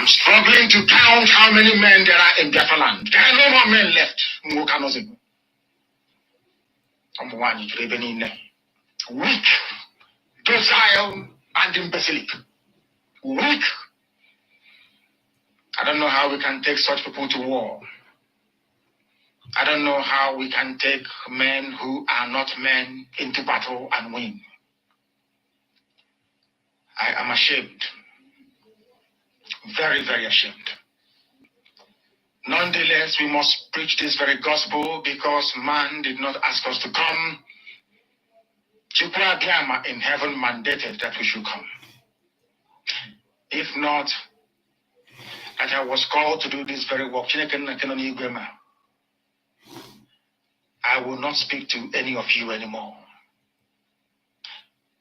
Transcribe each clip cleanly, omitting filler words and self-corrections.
am struggling to count how many men there are in Biafra land. There are no more men left. Weak, docile, and imbecilic. Weak. I don't know how we can take such people to war. I don't know how we can take men who are not men into battle and win. I am ashamed. Very, very ashamed. Nonetheless, we must preach this very gospel because man did not ask us to come. Chukwu Abiyama in heaven mandated that we should come. If not, that I was called to do this very work, I will not speak to any of you anymore.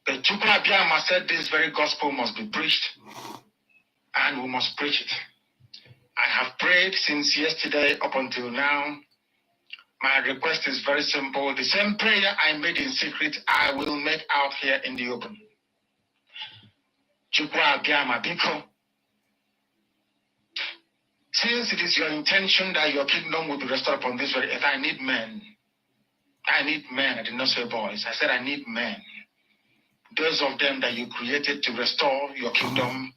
But Chukwu Abiyama said this very gospel must be preached, and we must preach it. I have prayed since yesterday up until now. My request is very simple. The same prayer I made in secret, I will make out here in the open. Chukwu Abiyama Biko, since it is your intention that your kingdom will be restored upon this very earth, I need men. I need men. I did not say boys. I said I need men. Those of them that you created to restore your kingdom,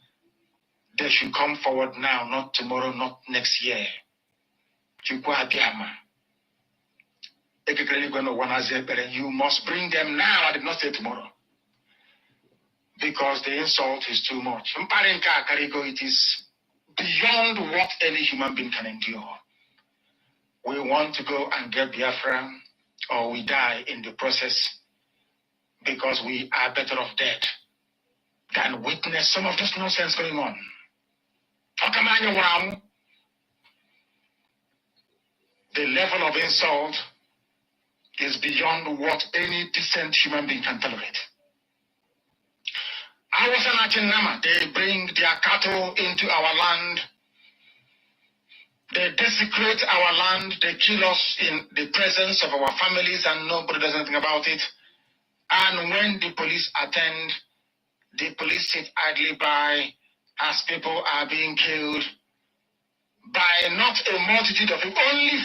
they should come forward now, not tomorrow, not next year. Chukwu Abiyama. You must bring them now. I did not say tomorrow. Because the insult is too much. It is beyond what any human being can endure. We want to go and get Biafra, or we die in the process, because we are better off dead than witness some of this nonsense going on. The level of insult is beyond what any decent human being can tolerate. They bring their cattle into our land. They desecrate our land. They kill us in the presence of our families and nobody does anything about it. And when the police attend, the police sit idly by as people are being killed by not a multitude of people. Only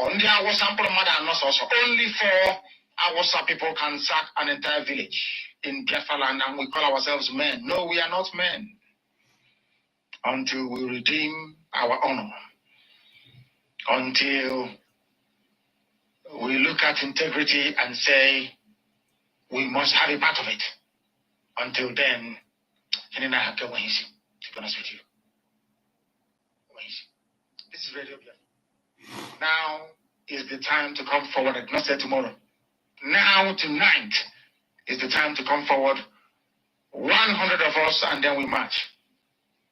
4. There was some also. Only 4 Awasa people can sack an entire village in Biafra land, and we call ourselves men. No, we are not men. Until we redeem our honor. Until we look at integrity and say, we must have a part of it. Until then, to be honest with you. This is Radio Biafra. Now is the time to come forward. I did not say tomorrow. Now, tonight, is the time to come forward. 100 of us, and then we march.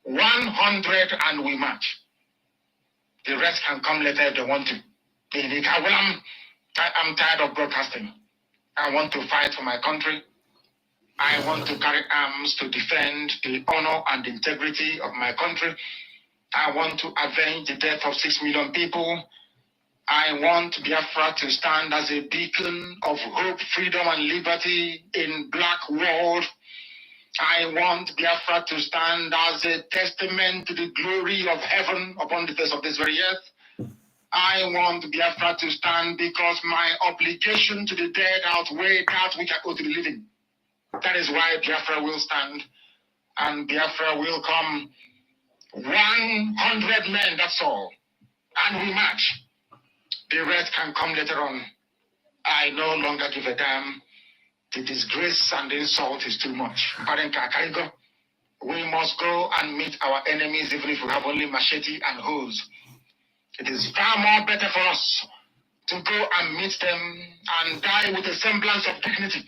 100 and we march. The rest can come later if they want to. I'm tired of broadcasting. I want to fight for my country. I want to carry arms to defend the honor and integrity of my country. I want to avenge the death of 6 million people. I want Biafra to stand as a beacon of hope, freedom, and liberty in black world. I want Biafra to stand as a testament to the glory of heaven upon the face of this very earth. I want Biafra to stand because my obligation to the dead outweigh that which I owe to the living. That is why Biafra will stand, and Biafra will come. 100 men, that's all. And we march. The rest can come later on. I no longer give a damn. The disgrace and the insult is too much. We must go and meet our enemies even if we have only machete and hoes. It is far more better for us to go and meet them and die with a semblance of dignity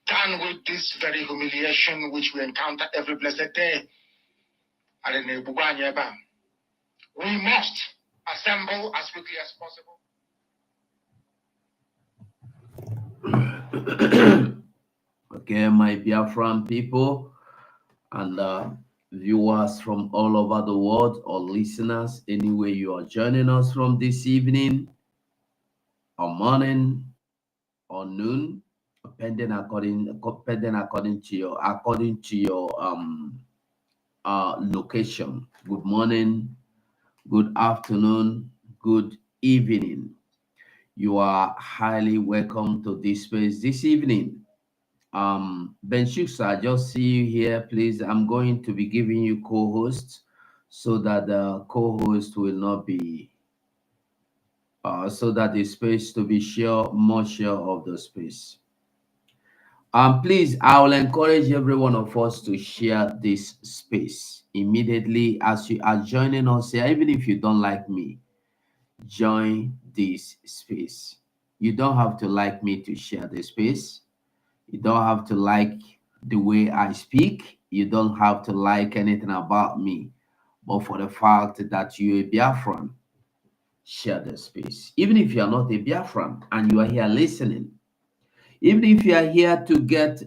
than with this very humiliation which we encounter every blessed day. We must assemble as quickly as possible. Okay, my Biafran people and viewers from all over the world, or listeners, anywhere you are joining us from this evening, or morning, or noon, pending according to your location. Good morning, good afternoon, good evening. You are highly welcome to this space this evening. Ben Shuksa, I just see you here. Please, I'm going to be giving you co-hosts so that the co-host will not be, so that the space to be sure, more sure of the space. Please, I will encourage every one of us to share this space immediately as you are joining us here. Even if you don't like me, join this space. You don't have to like me to share the space. You don't have to like the way I speak. You don't have to like anything about me. But for the fact that you're a Biafran, share the space. Even if you are not a Biafran and you are here listening, even if you are here to get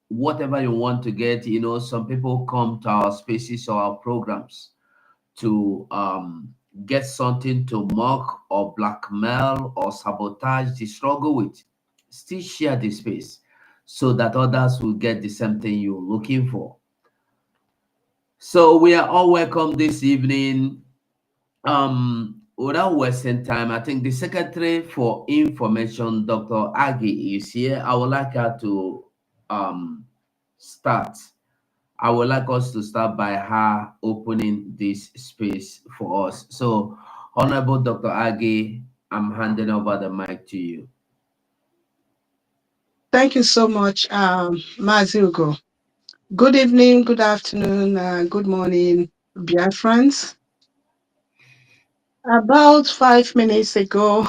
whatever you want to get, some people come to our spaces or our programs to get something to mock or blackmail or sabotage the struggle with. Still share the space so that others will get the same thing you're looking for. So we are all welcome this evening. Without wasting time, I think the Secretary for Information, Dr. Agi, is here. I would like her to start. I would like us to start by her opening this space for us. So, Honorable Dr. Agi, I'm handing over the mic to you. Thank you so much, Mazi Ugo. Good evening, good afternoon, good morning, dear friends. About 5 minutes ago,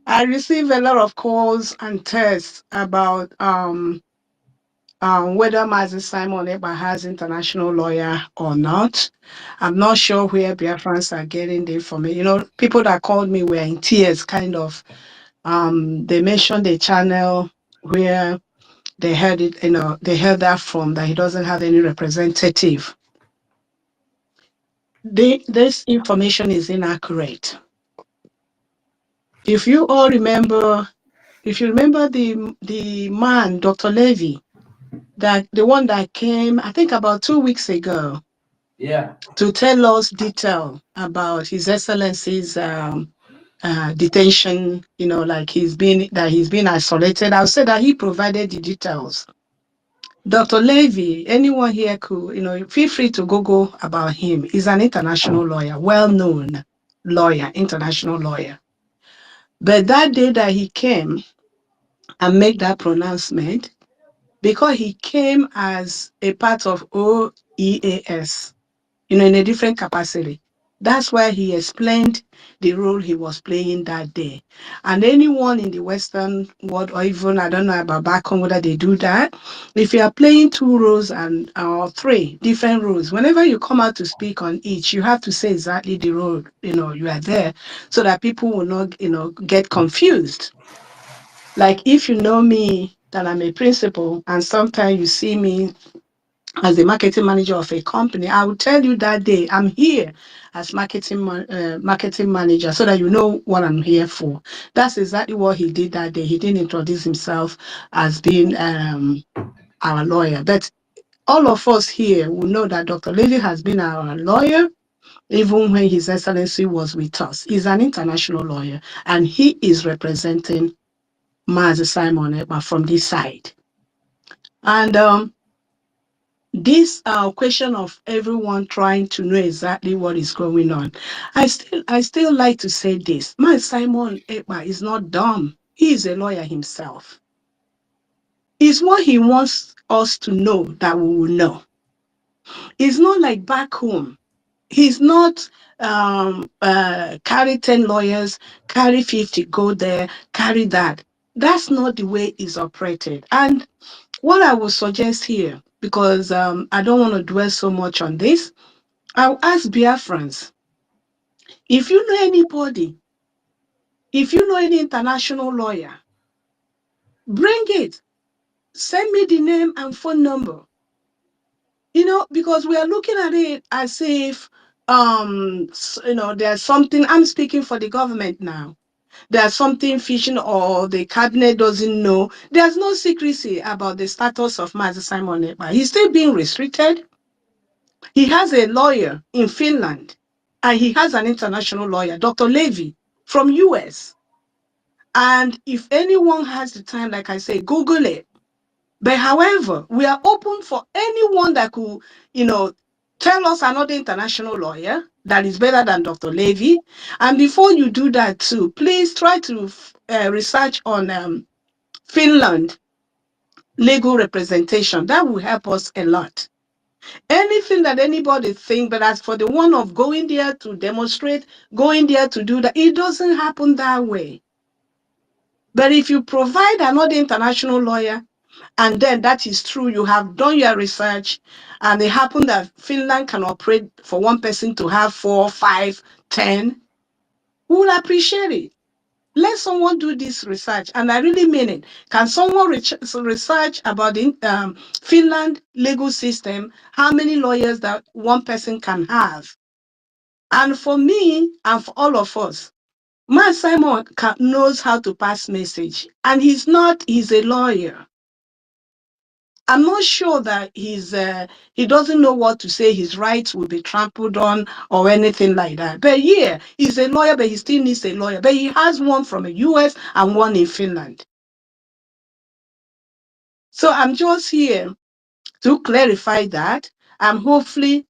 I received a lot of calls and texts about whether Mazi Simon Ekpa has international lawyer or not. I'm not sure where Biafrans are getting the information. People that called me were in tears, kind of. They mentioned a channel where they heard it, they heard that from that he doesn't have any representative. This information is inaccurate. If you all remember, if you remember the man, Dr. Levy, that the one that came, I think about 2 weeks ago, Yeah. to tell us detail about His Excellency's detention, like he's been isolated. I'll say that he provided the details. Dr. Levy, anyone here could, feel free to Google about him. He's an international lawyer, well-known lawyer, international lawyer. But that day that he came and made that pronouncement, because he came as a part of OEAS, in a different capacity. That's why he explained the role he was playing that day. And anyone in the Western world, or even, I don't know about back home, whether they do that, if you are playing two roles or three different roles, whenever you come out to speak on each, you have to say exactly the role, you are there, so that people will not, get confused. Like if you know me, that I'm a principal, and sometimes you see me as the marketing manager of a company, I will tell you that day I'm here as marketing manager, so that you know what I'm here for. That's exactly what he did that day. He didn't introduce himself as being our lawyer, but all of us here will know that Dr. Levy has been our lawyer even when His Excellency was with us. He's an international lawyer, and he is representing Mazi Simon Ekpa from this side. And this question of everyone trying to know exactly what is going on, I still like to say this: my Simon Ekpa is not dumb. He is a lawyer himself. It's what he wants us to know that we will know. It's not like back home. He's not carry 10 lawyers, carry 50, go there, carry that. That's not the way it's operated. And what I would suggest here, because I don't want to dwell so much on this, I'll ask Biafrans, if you know anybody, if you know any international lawyer, bring it. Send me the name and phone number. Because we are looking at it as if, there's something, I'm speaking for the government now. There's something fishing or the cabinet doesn't know. There's no secrecy about the status of Mazi Simon Ekpa. He's still being restricted. He has a lawyer in Finland, and he has an international lawyer, Dr. Levy from US. And if anyone has the time, like I say, Google it. But however, we are open for anyone that could, tell us another international lawyer that is better than Dr. Levy. And before you do that too, please try to research on Finland legal representation. That will help us a lot. Anything that anybody think, but as for the one of going there to demonstrate, going there to do that, it doesn't happen that way. But if you provide another international lawyer, and then that is true, you have done your research, and it happened that Finland can operate for one person to have 4, 5, 10, we will appreciate it. Let someone do this research, and I really mean it. Can someone research about the Finland legal system, how many lawyers that one person can have? And for me, and for all of us, Man Simon knows how to pass message, and he's a lawyer. I'm not sure that he doesn't know what to say, his rights will be trampled on or anything like that. But yeah, he's a lawyer, but he still needs a lawyer. But he has one from the US and one in Finland. So I'm just here to clarify that. And hopefully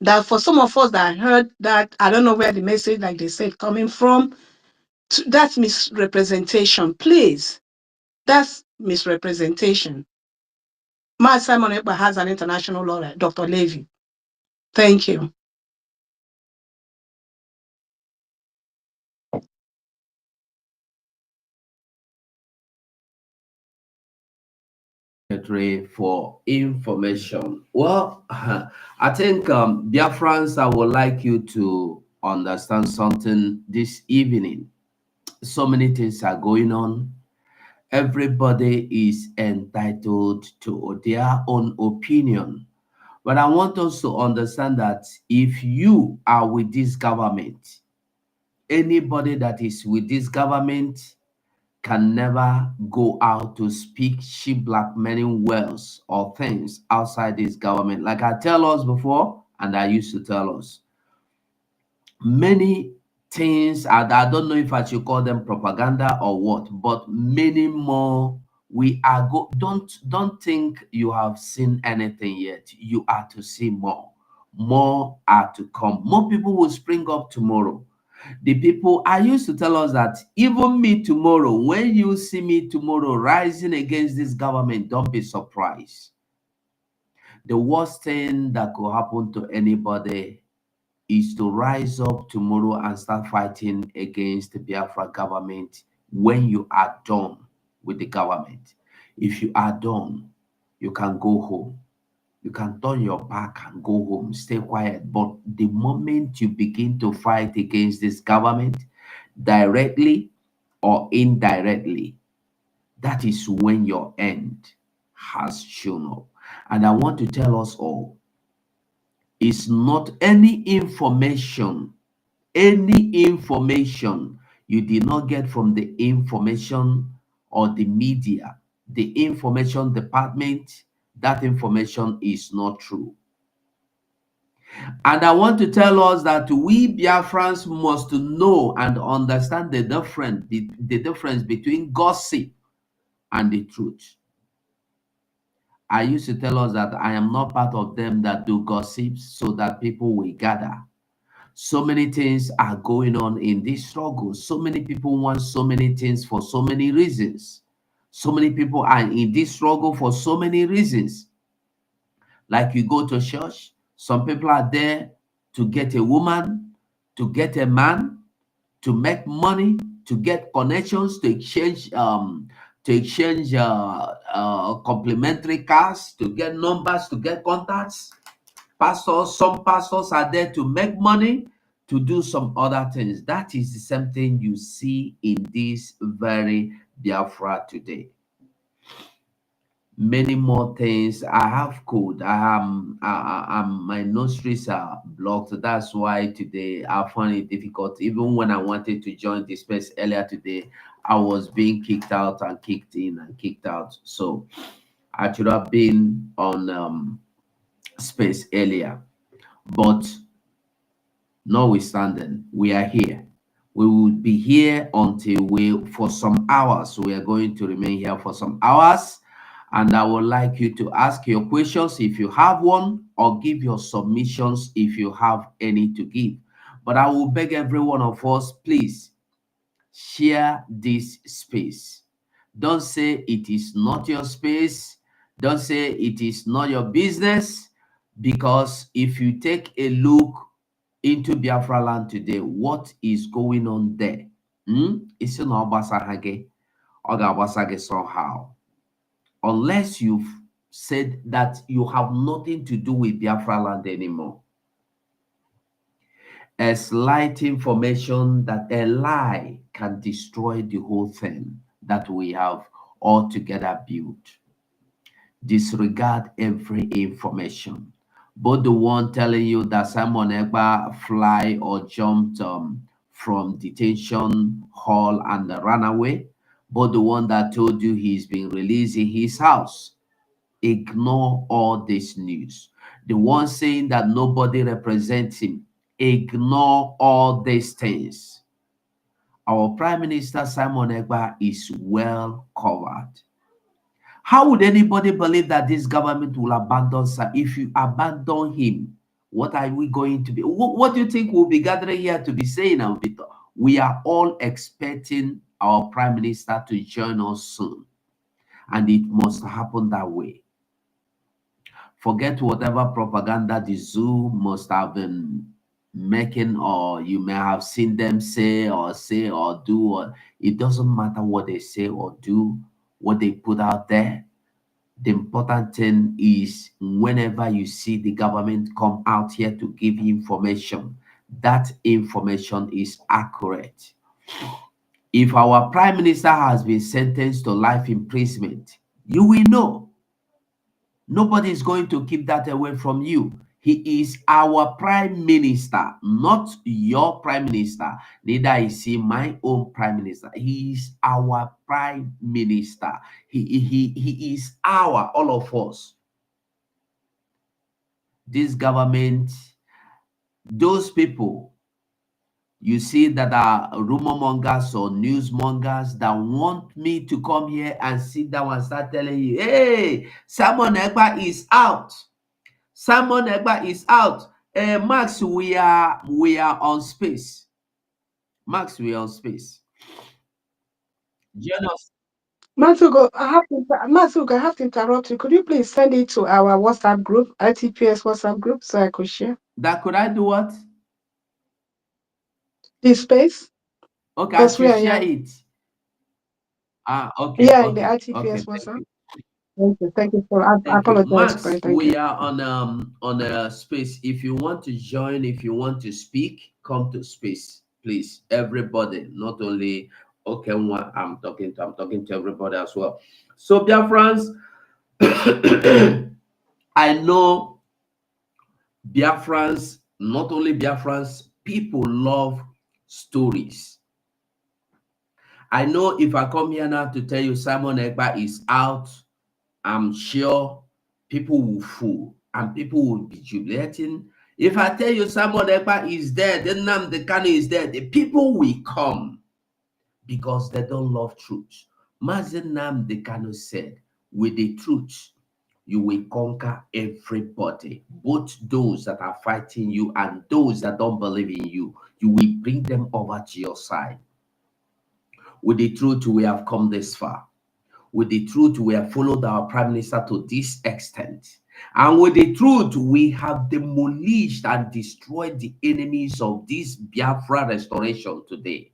that for some of us that heard that, I don't know where the message, like they said, coming from, that's misrepresentation. Please, that's misrepresentation. Ma Simon Ekpa has an international lawyer, Dr. Levy. Thank you. For information. Well, I think, Biafrans, I would like you to understand something this evening. So many things are going on. Everybody is entitled to their own opinion. But I want us to understand that if you are with this government, anybody that is with this government can never go out to speak cheap blackmailing words or things outside this government. Like I tell us before, and I used to tell us, many things, I don't know if I should call them propaganda or what, but many more we are don't think you have seen anything yet. You are to see more. More are to come. More people will spring up tomorrow. The people, I used to tell us that even me tomorrow, when you see me tomorrow rising against this government, don't be surprised. The worst thing that could happen to anybody is to rise up tomorrow and start fighting against the Biafra government when you are done with the government. If you are done, you can go home. You can turn your back and go home, stay quiet. But the moment you begin to fight against this government, directly or indirectly, that is when your end has shown up. And I want to tell us all, it's not any information you did not get from the information or the media, the information department, that information is not true. And I want to tell us that we Biafrans must know and understand the difference between gossip and the truth. I used to tell us that I am not part of them that do gossip so that people will gather. So many things are going on in this struggle. So many people want so many things for so many reasons. So many people are in this struggle for so many reasons. Like you go to church, some people are there to get a woman, to get a man, to make money, to get connections, to exchange complimentary cars, to get numbers, to get contacts. Some pastors are there to make money, to do some other things. That is the same thing you see in this very Biafra today. Many more things. I have code. My nostrils are blocked. That's why today I found it difficult. Even when I wanted to join this space earlier today, I was being kicked out and kicked in and kicked out. So I should have been on space earlier. But notwithstanding, we are here. We will be here until for some hours. We are going to remain here for some hours. And I would like you to ask your questions if you have one, or give your submissions if you have any to give. But I will beg every one of us, please share this space. Don't say it is not your space. Don't say it is not your business. Because if you take a look into Biafra land today, what is going on there? It's not Basahage or Gabasage somehow. Unless you've said that you have nothing to do with Biafra land anymore. A slight information that a lie can destroy the whole thing that we have altogether built. Disregard every information. Both the one telling you that Simon Ekpa fly or jumped from detention hall and ran away, but the one that told you he's been released in his house. Ignore all this news. The one saying that nobody represents him, ignore all these things. Our Prime Minister Simon Ekpa is well covered. How would anybody believe that this government will abandon Sam? If you abandon him, what are we going to be? What do you think we'll be gathering here to be saying? We are all expecting our Prime Minister to join us soon. And it must happen that way. Forget whatever propaganda the zoo must have been making, or you may have seen them say or do. Or it doesn't matter what they say or do, what they put out there. The important thing is whenever you see the government come out here to give information, that information is accurate. If our Prime Minister has been sentenced to life imprisonment, you will know. Nobody is going to keep that away from you. He is our Prime Minister, not your Prime Minister. Neither is he my own Prime Minister. He is our Prime Minister. He is all of us. This government, those people you see that are rumor mongers or news mongers that want me to come here and sit down and start telling you, hey, Simon Ekpa is out. Simon Ekpa is out. Max, we are on space. Max, we are on space. Join us. Masuko, I have to interrupt you. Could you please send it to our WhatsApp group, ITPS WhatsApp group, so I could share That could I do what? this space? Okay, I Because we should are share here. it. Okay, Yeah, in the okay, ITPS thank WhatsApp. you. Thank you. Thank you for. I Thank you. apologize for Max, it. Thank we you. are on a space. If you want to join, if you want to speak, come to space, please. Everybody, not only okay, one I'm talking to everybody as well. So, dear friends, I know Biafrans, not only Biafrans, people love stories. I know if I come here now to tell you Simon Ekpa is out, I'm sure people will fool and people will be jubilating. If I tell you Simon Ekpa is dead, then Nnamdi Kanu is dead, the people will come because they don't love truth. Mazi Nnamdi Kanu said, with the truth, you will conquer everybody, both those that are fighting you and those that don't believe in you. You will bring them over to your side. With the truth, we have come this far. With the truth, we have followed our Prime Minister to this extent. And with the truth, we have demolished and destroyed the enemies of this Biafra restoration today.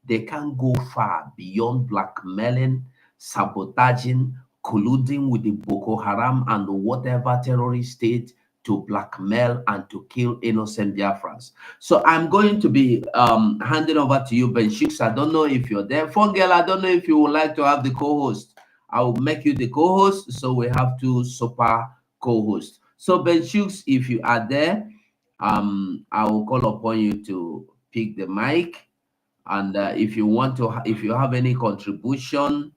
They can't go far beyond blackmailing, sabotaging, colluding with the Boko Haram and whatever terrorist state to blackmail and to kill innocent Biafrans. So I'm going to be handing over to you, Ben Shooks. I don't know if you're there. Phone girl, I don't know if you would like to have the co-host. I will make you the co-host, so we have two super co-hosts. So Ben Shooks, if you are there, I will call upon you to pick the mic. And if you want to, if you have any contribution,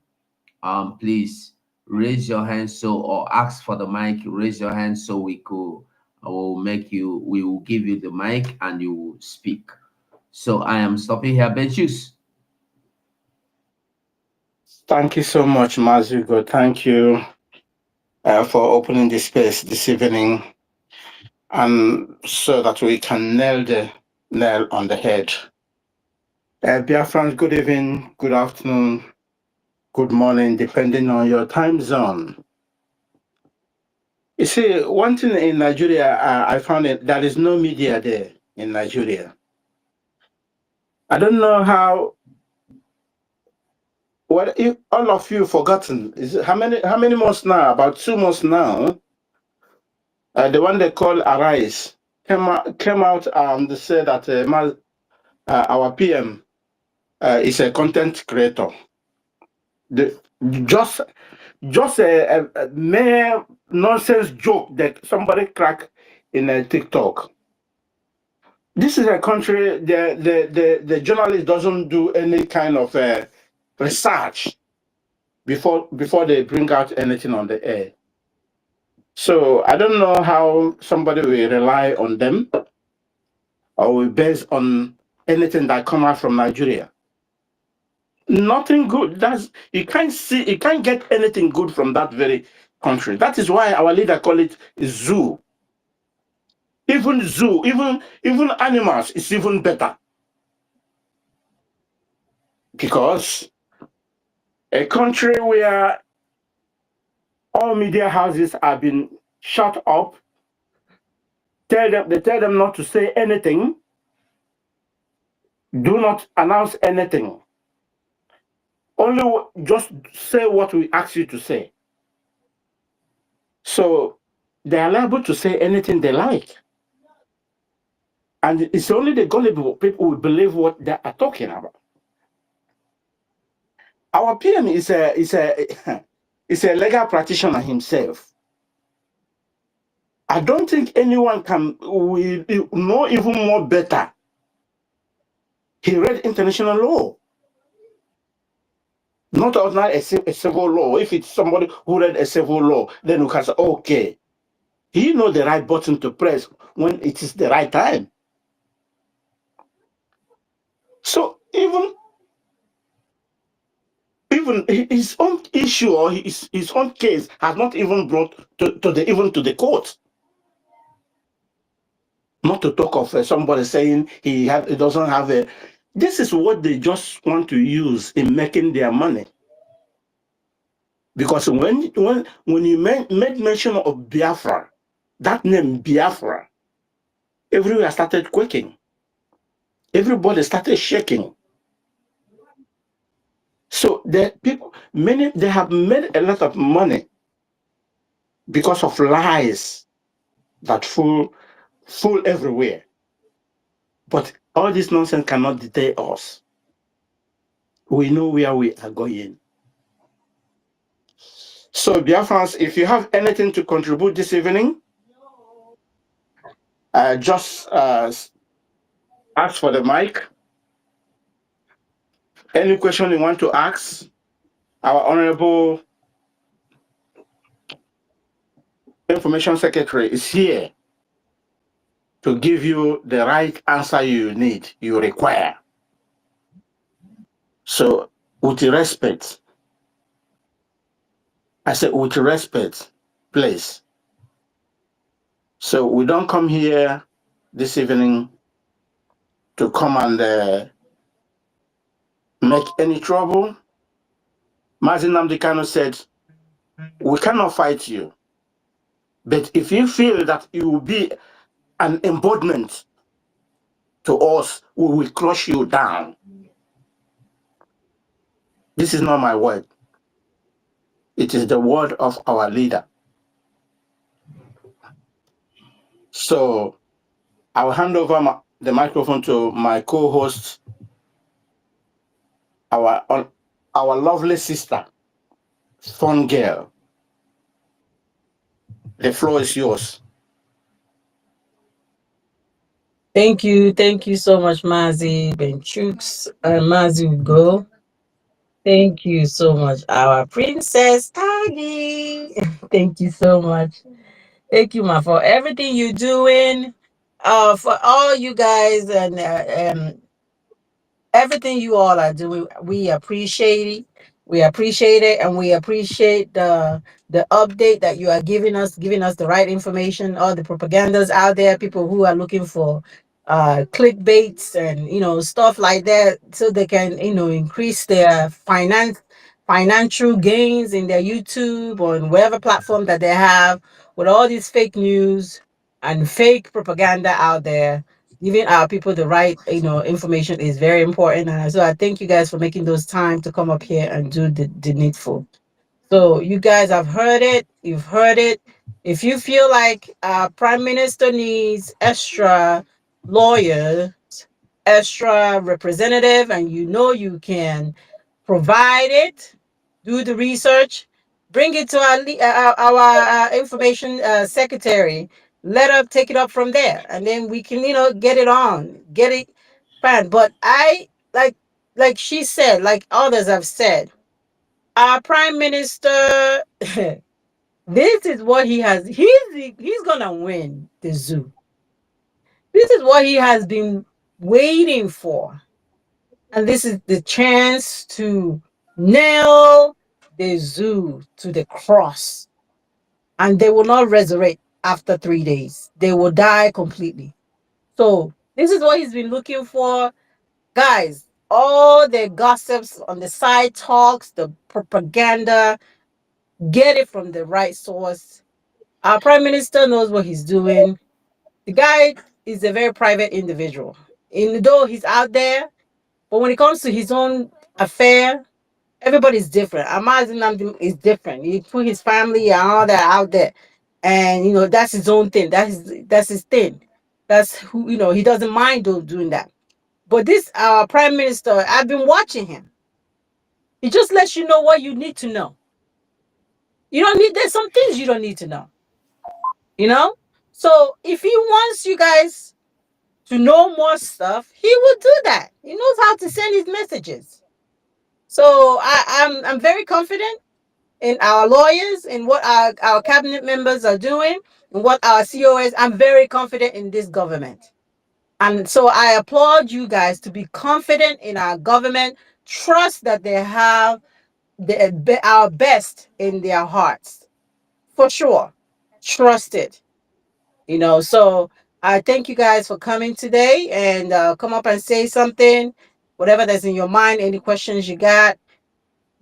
please raise your hand or ask for the mic. Raise your hand so we could we will give you the mic and you will speak. So I am stopping here, Benchus. Thank you so much, Mazugo. Thank you for opening this space this evening, and so that we can nail the nail on the head. Biafrans, good evening, good afternoon, good morning, depending on your time zone. You see, one thing in Nigeria, I found it, there is no media there in Nigeria. I don't know how. What if all of you forgotten? Is it, how many months now? About 2 months now. The one they call Arise came out and said that our PM is a content creator. The, just just a mere nonsense joke that somebody cracked in a TikTok. This is a country the journalist doesn't do any kind of research before they bring out anything on the air. So I don't know how somebody will rely on them or will base on anything that come out from Nigeria. Nothing good. You can't get anything good from that very country. That is why our leader call it zoo. Even zoo, even animals is even better, because a country where all media houses have been shut up, they tell them not to say anything, do not announce anything, only just say what we ask you to say. So they are liable to say anything they like. And it's only the gullible people who believe what they are talking about. Our PM is a legal practitioner himself. I don't think anyone will know even more better. He read international law, not ordinary a civil law. If it's somebody who read a civil law, then we can say, okay, he knows the right button to press when it is the right time. So even his own issue or his own case has not even brought to the court. Not to talk of somebody saying he doesn't have a. This is what they just want to use in making their money. Because when you made mention of Biafra, that name Biafra, everywhere started quaking. Everybody started shaking. So the people, they have made a lot of money because of lies that fool everywhere. But all this nonsense cannot deter us. We know where we are going. So, Biafrans, if you have anything to contribute this evening, just ask for the mic. Any question you want to ask, our Honorable Information Secretary is here to give you the right answer you require. So, with respect, I said with respect, please. So we don't come here this evening to come and make any trouble. Mazin Namdekano said, we cannot fight you. But if you feel that you will be an embodiment to us, we will crush you down. This is not my word. It is the word of our leader. So I'll hand over the microphone to my co-host, our lovely sister, fun girl. The floor is yours. Thank you so much, Mazi Benchooks and Mazi Ugo. Thank you so much, our Princess Aggie. Thank you so much. Thank you, ma, for everything you're doing. For all you guys and everything you all are doing, we appreciate it. We appreciate it, and we appreciate the update that you are giving us the right information. All the propagandas out there, people who are looking for clickbaits and stuff like that, so they can increase their financial gains in their YouTube or in whatever platform that they have. With all these fake news and fake propaganda out there, giving our people the right information is very important. And so I thank you guys for making those time to come up here and do the needful. So you guys have heard it, you've heard it. If you feel like our prime minister needs extra lawyers, extra representative, and you can provide it, do the research, bring it to our information secretary. Let her take it up from there, and then we can get it on, get it fine. But I like she said, like others have said, our prime minister. This is what he has. He's gonna win the zoo. This is what he has been waiting for. And this is the chance to nail the zoo to the cross. And they will not resurrect after 3 days. They will die completely. So this is what he's been looking for. Guys, all the gossips on the side talks, the propaganda, get it from the right source. Our prime minister knows what he's doing. The guy is a very private individual. And though he's out there, but when it comes to his own affair, everybody's different. Amazin is different. He put his family and all that out there. And that's his own thing. That's his thing. That's who he doesn't mind doing that. But this prime minister, I've been watching him. He just lets you know what you need to know. There's some things you don't need to know. You know? So if he wants you guys to know more stuff, he will do that. He knows how to send his messages. So I'm very confident in our lawyers, in what our cabinet members are doing, and what our COS. I'm very confident in this government. And so I applaud you guys to be confident in our government. Trust that they have our best in their hearts. For sure. Trust it. So I thank you guys for coming today, and come up and say something, whatever that's in your mind, any questions you got.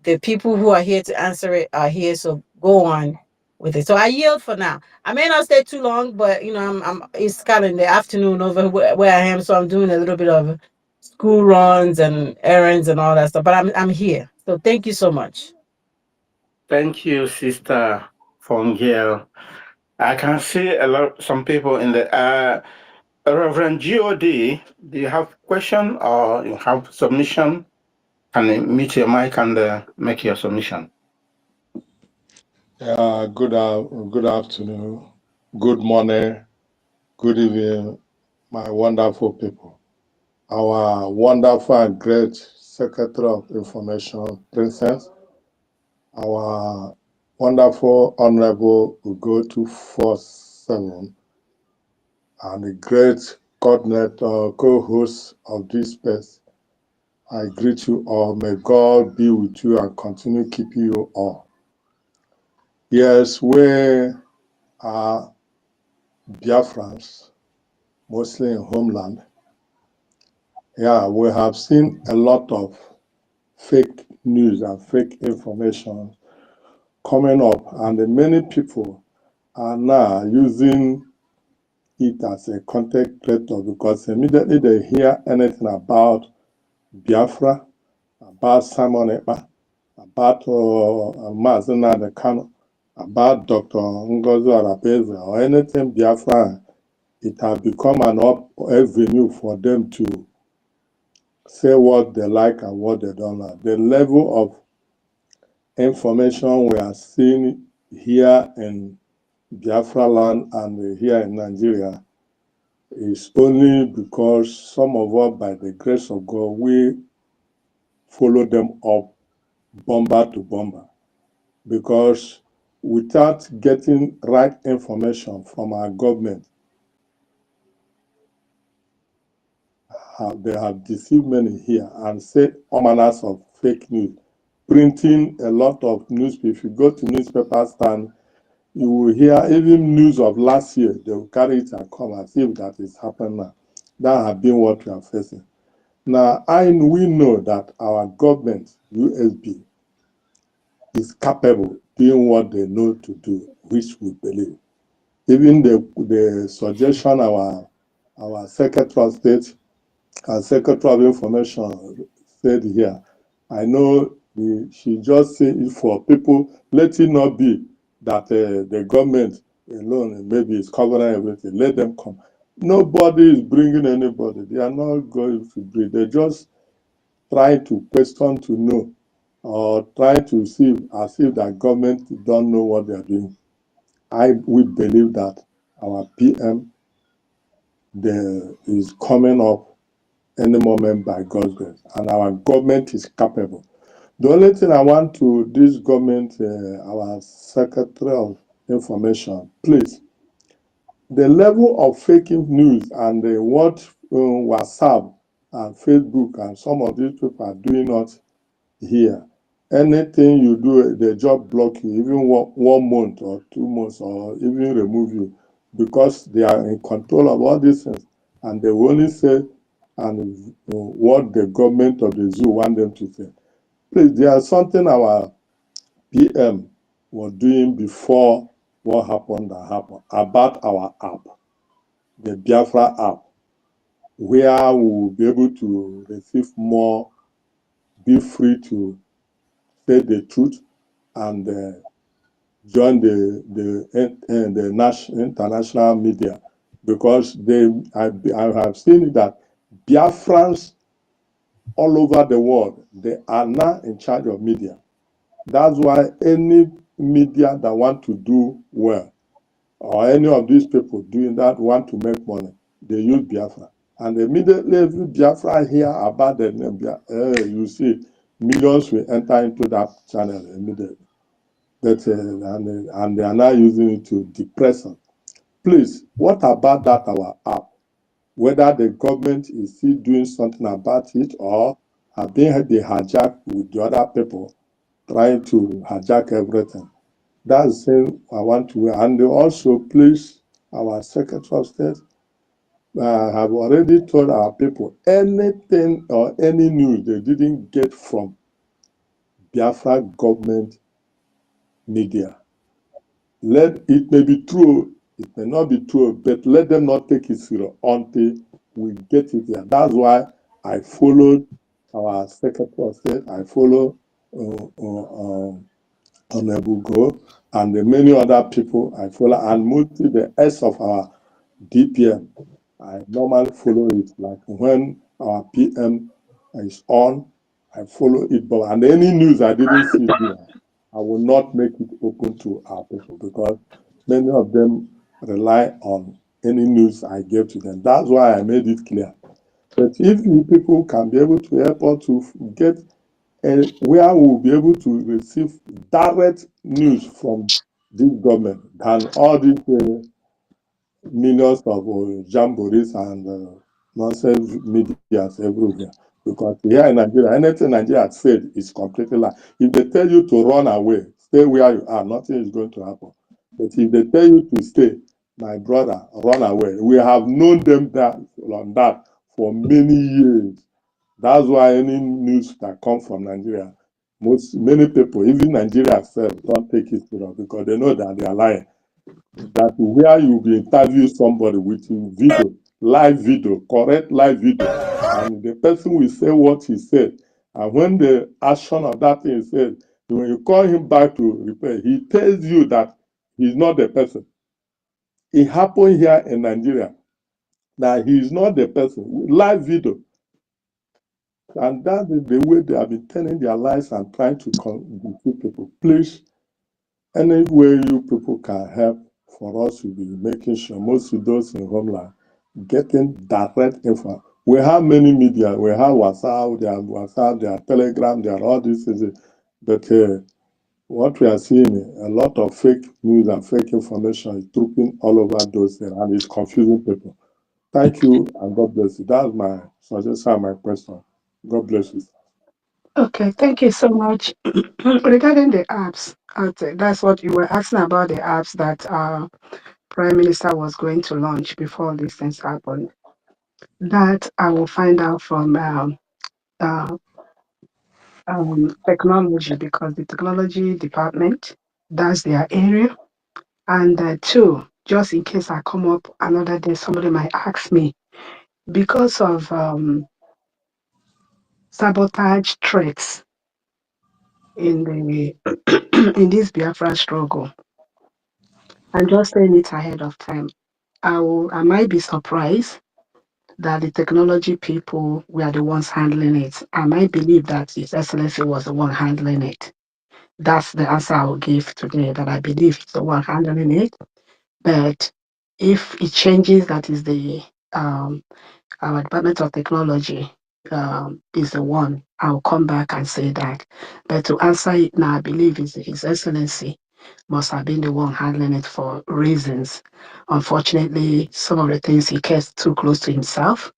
The people who are here to answer it are here, so go on with it. So I yield for now. I may not stay too long, but it's kind of in the afternoon over where I am, so I'm doing a little bit of school runs and errands and all that stuff. But I'm here. So thank you so much. Thank you, Sister Fongiel. I can see some people in the Reverend God. Do you have question or you have submission? Can you mute your mic and make your submission? Good afternoon, good morning, good evening, my wonderful people. Our wonderful and great Secretary of Information, Princess, our wonderful Honorable Ugo 247, and the great coordinator, co-host of this space. I greet you all. May God be with you and continue keeping you all. Yes, we are Biafrans, mostly in Homeland. Yeah, we have seen a lot of fake news and fake information coming up, and many people are now using it as a content creator because immediately they hear anything about Biafra, about Simon Ekpa, about Mazina the Kano, about Dr. Ngozi Arabeze, or anything Biafra, it has become an avenue for them to say what they like and what they don't like. The level of information we are seeing here in Biafra land and here in Nigeria is only because some of us, by the grace of God, we follow them up bomber to bomber. Because without getting right information from our government. They have deceived many here and said all manners of fake news, printing a lot of newspapers. If you go to newspaper stand, you will hear even news of last year. They will carry it and come as if that is happening now. That has been what we are facing. Now, we know that our government, USB, is capable doing what they know to do, which we believe. Even the suggestion our Secretary of State and Secretary of Information said here, I know she just said it for people, let it not be that the government alone maybe is covering everything. Let them come. Nobody is bringing anybody. They are not going to bring. They just try to question to know or try to see as if the government don't know what they are doing. We believe that our PM is coming up any moment by God's grace, and our government is capable. The only thing I want to this government, our Secretary of Information, please, the level of fake news and what WhatsApp and Facebook and some of these people are doing us here. Anything you do, they just block you, even 1 month or 2 months, or even remove you, because they are in control of all these things, and they will only say and what the government of the zoo want them to say. Please, there's something our PM was doing before what happened about our app, the Biafra app, where we will be able to receive more, be free to say the truth and join the national international media, because I have seen that Biafrans all over the world, they are now in charge of media. That's why any media that want to do well, or any of these people doing that want to make money, they use Biafra. And immediately every Biafra hear about the name, you see millions will enter into that channel immediately. And they are now using it to depress them. Please, what about that our app? Whether the government is still doing something about it, or have been hijacked with the other people trying to hijack everything. That's the thing I want to. And also, please, our Secretary of State have already told our people anything or any news they didn't get from Biafra government media. Let it may be true, it may not be true, but let them not take it serious until we get it there. That's why I followed our Secretary of State, I follow Honorable Go, and the many other people I follow, and mostly the S of our DPM. I normally follow it, like when our PM is on, I follow it, but and any news I didn't see here, I will not make it open to our people, because many of them rely on any news I give to them. That's why I made it clear. But if you people can be able to help us to get where we'll be able to receive direct news from this government than all these millions of jamborees and nonsense medias everywhere. Because here in Nigeria, anything Nigeria said is completely lie. If they tell you to run away, stay where you are, nothing is going to happen. But if they tell you to stay, my brother, run away. We have known them on that for many years. That's why any news that comes from Nigeria, many people, even Nigeria itself, don't take it serious, because they know that they are lying. That where you be interview somebody with video, live video, correct live video, and the person will say what he said, and when the action of that thing is said, when you call him back to repair, he tells you that he's not the person. It happened here in Nigeria that he is not the person. Live video. And that is the way they have been telling their lies and trying to deceive people. Please, any way you people can help for us to be making sure, most of those in Homeland, getting direct info. We have many media. We have WhatsApp, there are Telegram, there are all these things. But what we are seeing, a lot of fake news and fake information is trooping all over those things, and it's confusing people. Thank you, and God bless you. That's my suggestion and my question. God bless you. Okay, thank you so much. Regarding the apps, that's what you were asking about, the apps that Prime Minister was going to launch before these things happened. That I will find out from uh, technology, because the technology department, that's their area. And two, just in case I come up another day, somebody might ask me, because of sabotage threats in the in this Biafra struggle. I'm just saying it ahead of time. I might be surprised that the technology people were the ones handling it. I might believe that His Excellency was the one handling it. That's the answer I will give today, that I believe he's the one handling it. But if it changes, that is um, our Department of Technology is the one, I'll come back and say that. But to answer it now, I believe His Excellency must have been the one handling it for reasons. Unfortunately, some of the things he kept too close to himself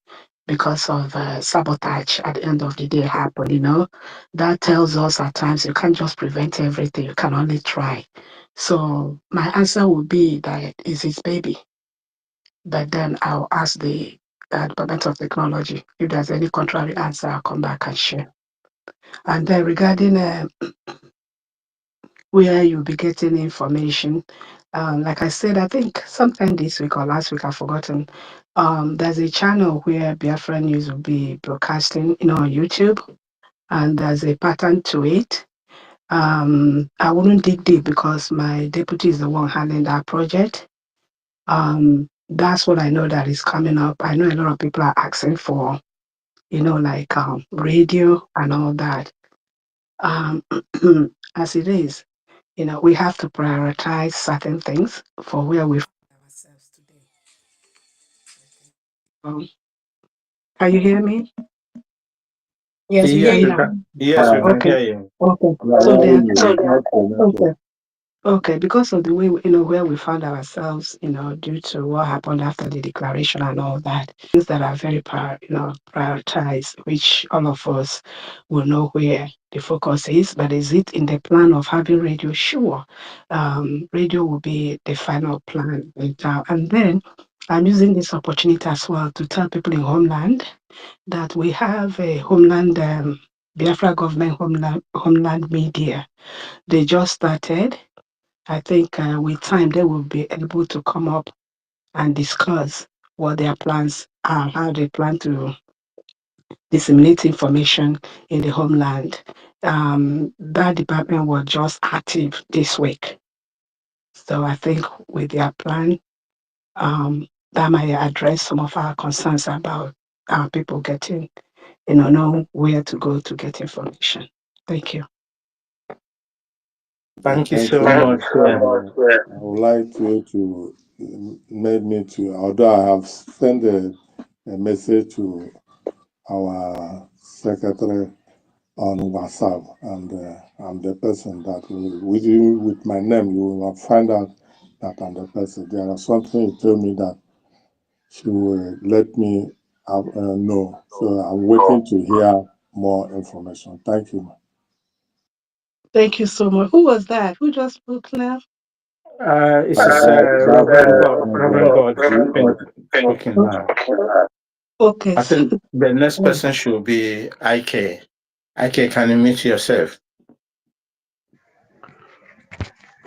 because of sabotage at the end of the day happen, That tells us at times you can't just prevent everything, you can only try. So my answer would be that it's his baby, but then I'll ask the Department of Technology. If there's any contrary answer, I'll come back and share. And then regarding where you'll be getting information, like I said, I think sometime this week or last week, I've forgotten, there's a channel where Biafra News will be broadcasting, on YouTube, and there's a pattern to it. I wouldn't dig deep because my deputy is the one handling that project. That's what I know that is coming up. I know a lot of people are asking for, like radio and all that. Um, as it is, we have to prioritize certain things for where we find ourselves today. Um, can you hear me? Yes, we hear Yes, you we now. can. Yes, we can Okay. hear you. Okay. Yeah, So yeah, then, you. okay. Okay, because of the way, where we found ourselves, due to what happened after the declaration and all that, things that are very, prioritized, which all of us will know where the focus is. But is it in the plan of having radio? Sure. Radio will be the final plan. And then I'm using this opportunity as well to tell people in Homeland that we have a Homeland, Biafra government Homeland media. They just started. I think with time they will be able to come up and discuss what their plans are, how they plan to disseminate information in the homeland. That department was just active this week. So I think with their plan, that might address some of our concerns about our people getting, know where to go to get information. Thank you. Thank you Thank so you. much. Yeah. I would like to made me to, although I have sent a message to our secretary on WhatsApp, and I'm the person that will, with my name, you will find out that I'm the person. There are something he told me that she will let me know. So I'm waiting to hear more information. Thank you. Thank you so much. Who was that? Who just spoke now? This is Reverend God speaking now. Okay. I think the next person should be IK. IK, can you mute yourself?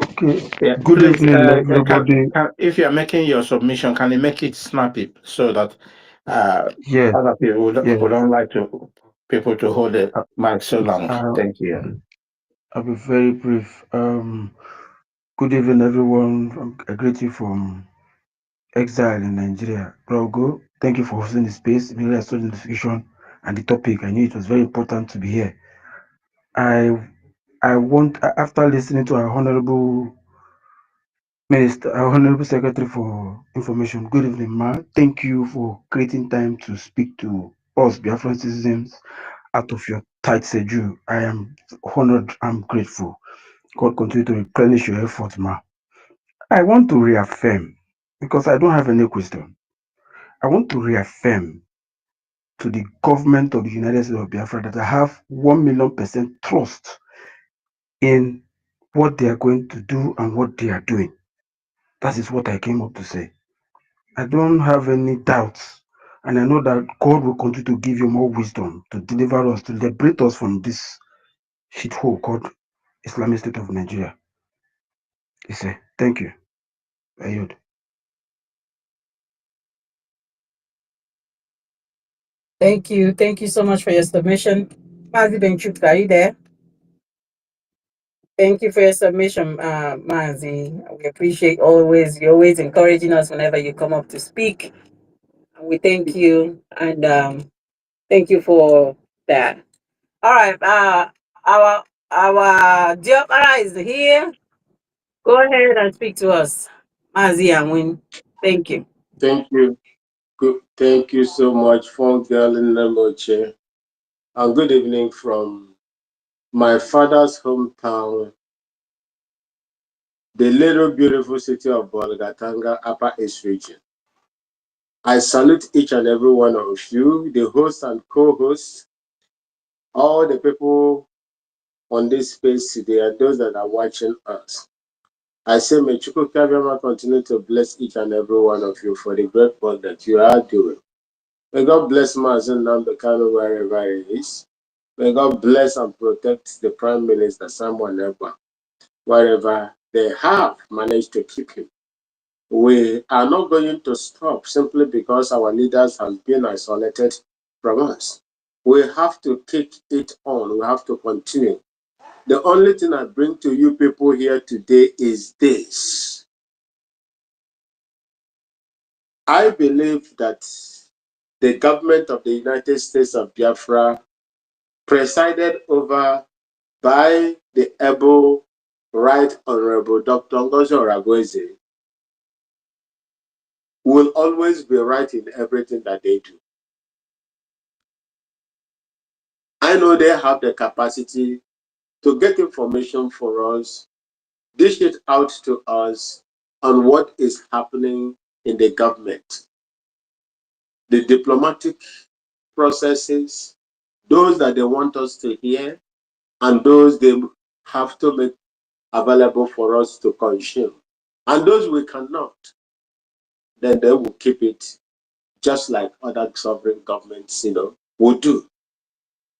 Okay, Yeah, good please. evening, everybody. If you are making your submission, can you make it snappy so that Yeah, other people yeah. who don't like people to hold the I, mic so long? I'll, Thank you. I'll be very brief. Good evening, everyone. I greet you from exile in Nigeria. Brogo, thank you for hosting the space. Immediately I saw the notification and the topic. I knew it was very important to be here. I after listening to our honorable Minister, our Honorable Secretary for Information, good evening, Ma. Thank you for creating time to speak to us, Biafran citizens, out of your tight schedule. I am honored, I'm grateful. God continue to replenish your efforts, ma. I want to reaffirm, because I don't have any question. I want to reaffirm to the government of the United States of Biafra that I have 1,000,000% trust in what they are going to do and what they are doing. That is what I came up to say. I don't have any doubts. And I know that God will continue to give you more wisdom to deliver us, to liberate us from this shithole called Islamic State of Nigeria. He said, thank you. I yield. Thank you. Thank you so much for your submission. Mazi Benchuk, are you there? Thank you for your submission, Mazi. We appreciate you always encouraging us whenever you come up to speak. We thank you and thank you for that. All right. Our Diokara is here. Go ahead and speak to us, Mazi and Win. Thank you. Thank you. Thank you so much, phone girl in Lemoche. And good evening from my father's hometown, the little beautiful city of Bolgatanga, Upper East region. I salute each and every one of you, the hosts and co-hosts, all the people on this space today, and those that are watching us. I say, may Chukwu Kabiyama continue to bless each and every one of you for the great work that you are doing. May God bless Mazen Nambekano wherever he is. May God bless and protect the Prime Minister, Samuel Ekpa, wherever they have managed to keep him. We are not going to stop simply because our leaders have been isolated from us. We have to kick it on. We have to continue. The only thing I bring to you people here today is this. I believe that the government of the United States of Biafra, presided over by the able Right Honorable Dr. Ngozi Oragweze, will always be right in everything that they do. I know they have the capacity to get information for us, dish it out to us on what is happening in the government, the diplomatic processes, those that they want us to hear, and those they have to make available for us to consume. And those we cannot, then they will keep it just like other sovereign governments, will do.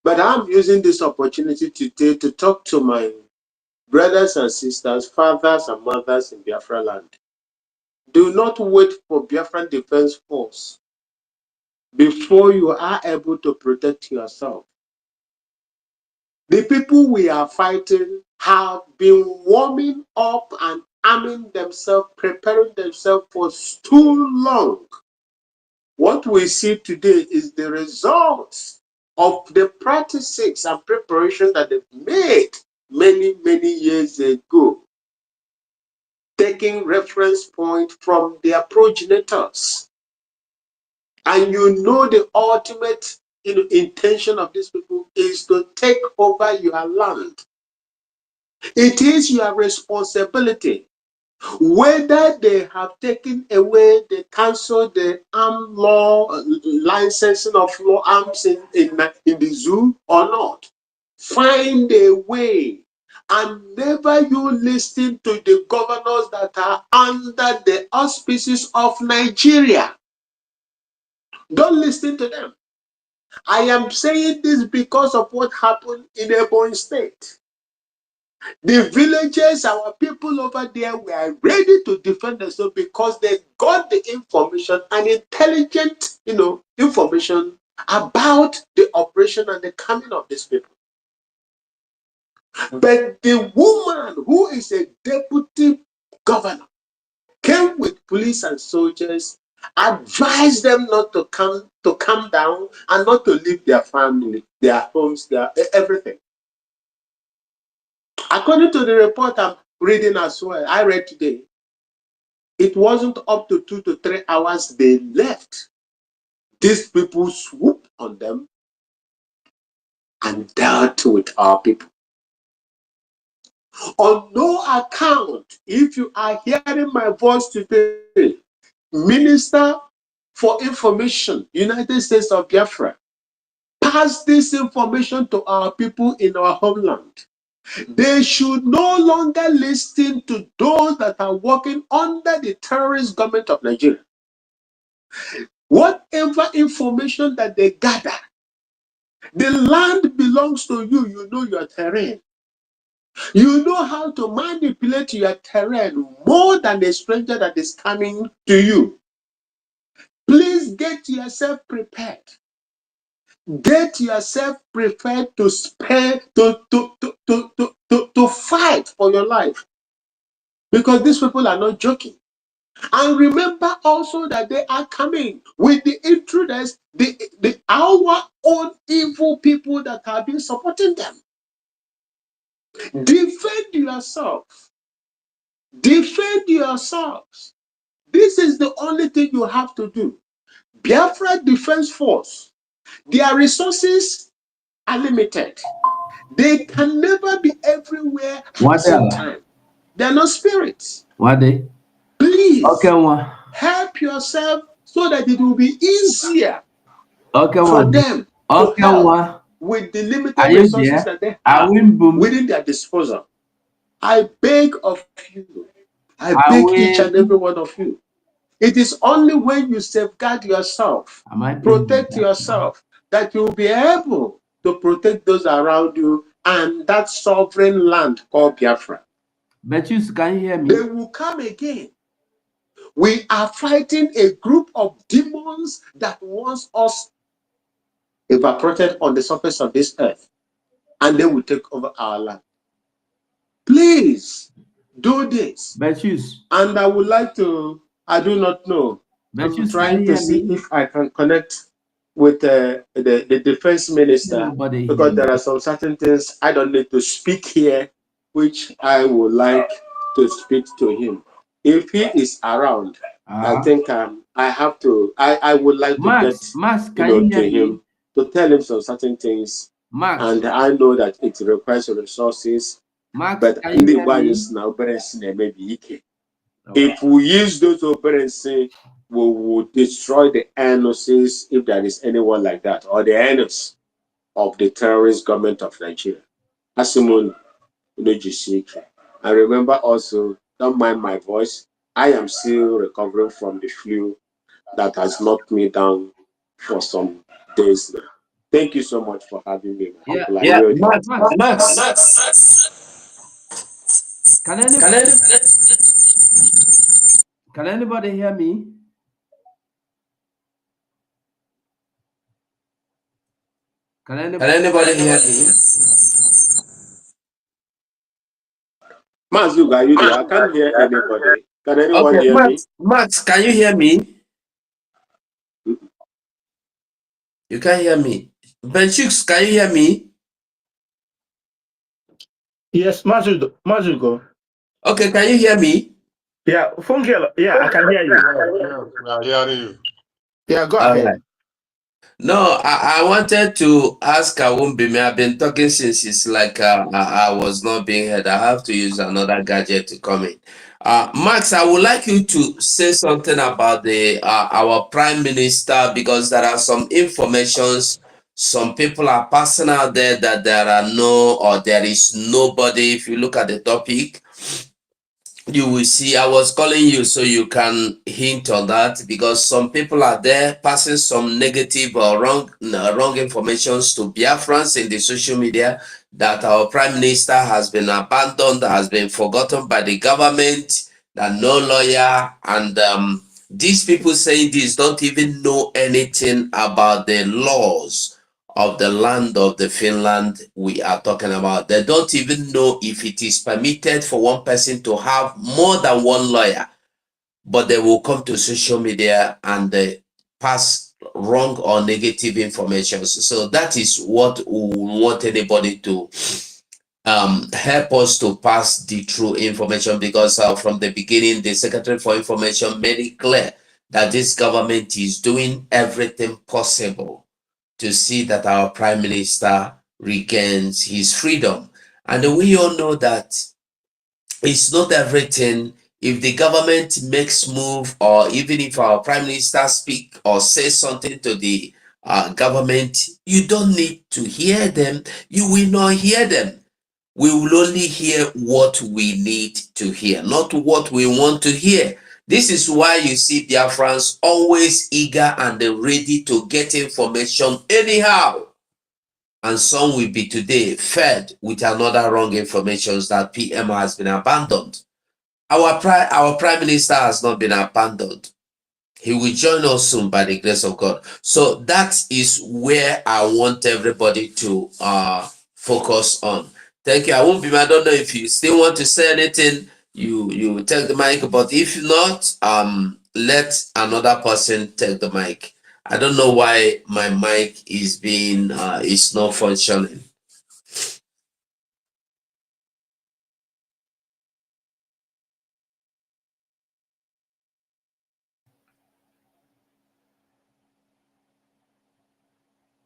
But I'm using this opportunity today to talk to my brothers and sisters, fathers and mothers in Biafra land. Do not wait for Biafran Defense Force before you are able to protect yourself. The people we are fighting have been warming up and arming themselves, preparing themselves for too long. What we see today is the results of the practices and preparation that they've made many, many years ago, taking reference point from their progenitors. And the ultimate intention of these people is to take over your land. It is your responsibility. Whether they have taken away, they canceled the arm law, licensing of law arms in the zoo or not, find a way. And never you listen to the governors that are under the auspices of Nigeria. Don't listen to them. I am saying this because of what happened in Ebonyi State. The villagers, our people over there, were ready to defend themselves because they got the information and intelligent, information about the operation and the coming of these people. But the woman who is a deputy governor came with police and soldiers, advised them not to calm down and not to leave their family, their homes, their everything. According to the report I'm reading as well, I read today, it wasn't up to 2 to 3 hours they left. These people swooped on them and dealt with our people. On no account, if you are hearing my voice today, Minister for Information, United States of Biafra, pass this information to our people in our homeland. They should no longer listen to those that are working under the terrorist government of Nigeria. Whatever information that they gather, the land belongs to you. You know your terrain. You know how to manipulate your terrain more than a stranger that is coming to you. Please get yourself prepared. Get yourself prepared to spare, to fight for your life. Because these people are not joking. And remember also that they are coming with the intruders, our own evil people that have been supporting them. Defend yourself. Defend yourselves. This is the only thing you have to do. Biafra Defense Force, their resources are limited. They can never be everywhere at the same time. They're not spirits. What day? Please Okay, help yourself so that it will be easier okay, for them to help with the limited resources that they have within their disposal. I beg of you, I beg each and every one of you. It is only when you safeguard yourself, protect yourself, that you will be able to protect those around you and that sovereign land called Biafra. But you can hear me. They will come again. We are fighting a group of demons that wants us evaporated on the surface of this earth, and they will take over our land. Please do this. But and I would like to, I do not know. I'm trying to see if I can connect with the defense minister, because there are some certain things I don't need to speak here, which I would like to speak to him. If he is around, I think I have to, I would like to get to him to tell him some certain things. And I know that it requires resources, but if we use those operances, we will destroy the NOCs if there is anyone like that, or the NOCs of the terrorist government of Nigeria. Asimon Unojishike. And remember also, don't mind my voice, I am still recovering from the flu that has knocked me down for some days now. Thank you so much for having me. Max. Can anybody hear me? Can anybody hear me? Mazu, are you there? I can't hear anybody. Can anyone hear me? Max, can you hear me? You can't hear me. Benchix, can you hear me? Yes, Mazu, go. Okay, can you hear me? Yeah, Funkel, yeah, I can hear you. We are hearing you. Yeah, go ahead. Right. No, I wanted to ask Awumbimi. I've been talking since it's like I was not being heard. I have to use another gadget to come in. Max, I would like you to say something about the our Prime Minister, because there are some informations some people are passing out there that there are no, or there is nobody. If you look at the topic, you will see I was calling you so you can hint on that, because some people are there passing some negative or wrong informations to Biafrans in the social media, that our prime minister has been abandoned, has been forgotten by the government, that no lawyer, and these people saying this don't even know anything about the laws of the land of the Finland we are talking about. They don't even know if it is permitted for one person to have more than one lawyer, but they will come to social media and they pass wrong or negative information. So that is what we want anybody to help us to pass the true information, because from the beginning, the Secretary for Information made it clear that this government is doing everything possible to see that our prime minister regains his freedom. And we all know that it's not everything. If the government makes move, or even if our prime minister speak or say something to the government, you don't need to hear them. You will not hear them. We will only hear what we need to hear, not what we want to hear. This is why you see Biafrans always eager and ready to get information anyhow. And some will be today fed with another wrong information that PM has been abandoned. Our prime minister has not been abandoned. He will join us soon by the grace of God. So that is where I want everybody to focus on. Thank you. I won't be. I don't know if you still want to say anything. You take the mic, but if not, let another person take the mic. I don't know why my mic is being is not functioning.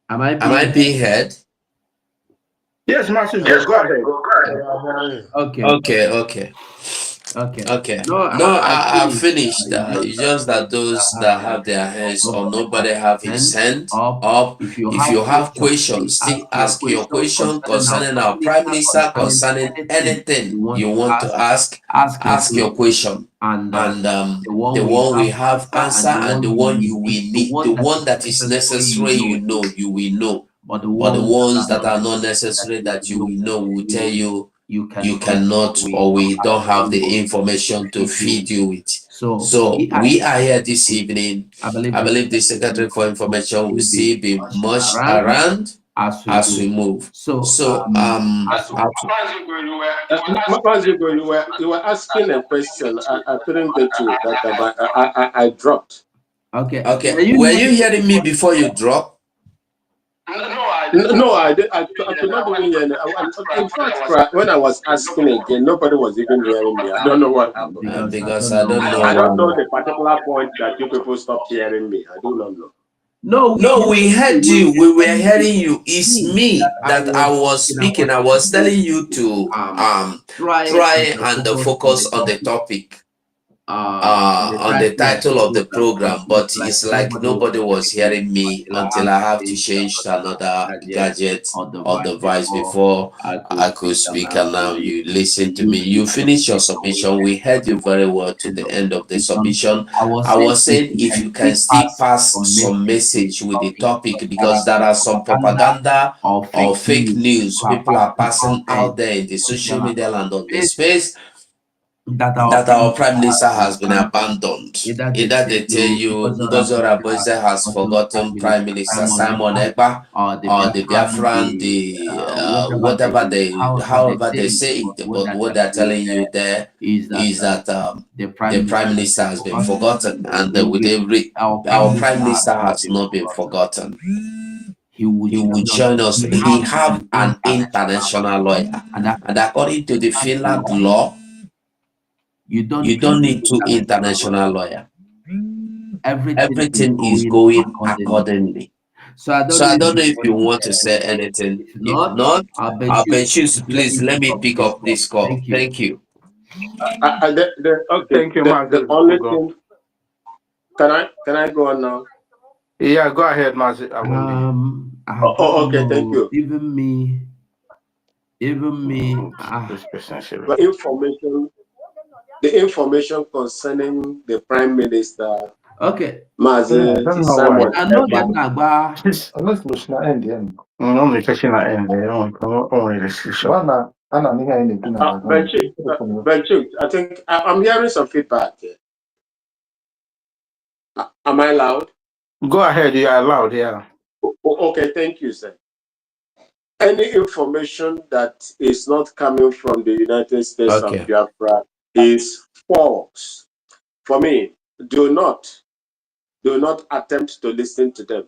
Am I being heard? Yes, Master Yes, Joe, go ahead. Okay. No, Uh, I finished. It's just that those that have their hands or nobody have his hand up. If you have questions, still ask your question concerning our prime minister, concerning anything you want to ask. Ask your question, and the one we have answer, and the one you will need, the one that is necessary, you will know. But the ones that are not necessary that you will know will tell you you cannot, or we don't have the information to feed you with. So we are here this evening. I believe the Secretary for Information will still be much around as we move. So Mazigo, you were asking a question. I couldn't get you that time. I dropped. Okay. Were you hearing me before you drop? No, I could not even hear it. In fact, when I was asking again, nobody was even hearing me. I don't know what happened. Because I don't know. I don't know the particular point that you people stopped hearing me. I do not know. No, we heard you. We were hearing you. It's me that I was speaking. I was telling you to try and focus on the topic, on the title of the program, but it's like nobody was hearing me until I have to change to another gadget or device before I could speak. And now you listen to me. You finish your submission. We heard you very well to the end of the submission. I was saying if you can still pass some message with the topic, because there are some propaganda or fake news people are passing out there in the social media and on the space that our prime minister has been abandoned. Either they tell you Ngozi Oraboze has forgotten Prime Minister Simon Ekpa, or the Biafran, the whatever they, however they say it, but what they're telling you there is that the prime minister has been forgotten, and with every our prime minister has not been forgotten. He will join us. He have an international lawyer, and according to the Finland law, you don't need two international lawyer. Everything is going accordingly. So I don't know if you want to say anything. If not, Benchus, please let me pick up this call. Thank you. Thank you, Master. The only thing. Can I go on now? Yeah, go ahead, Master. Okay, thank you. Even me. The information concerning the Prime Minister. Okay. Mazi Simon. I know that Nagba. Benchik, I think I'm hearing some feedback here. Am I loud? Go ahead, you are loud, yeah. Okay, thank you, sir. Any information that is not coming from the United States of Biafra is false. For me, do not attempt to listen to them.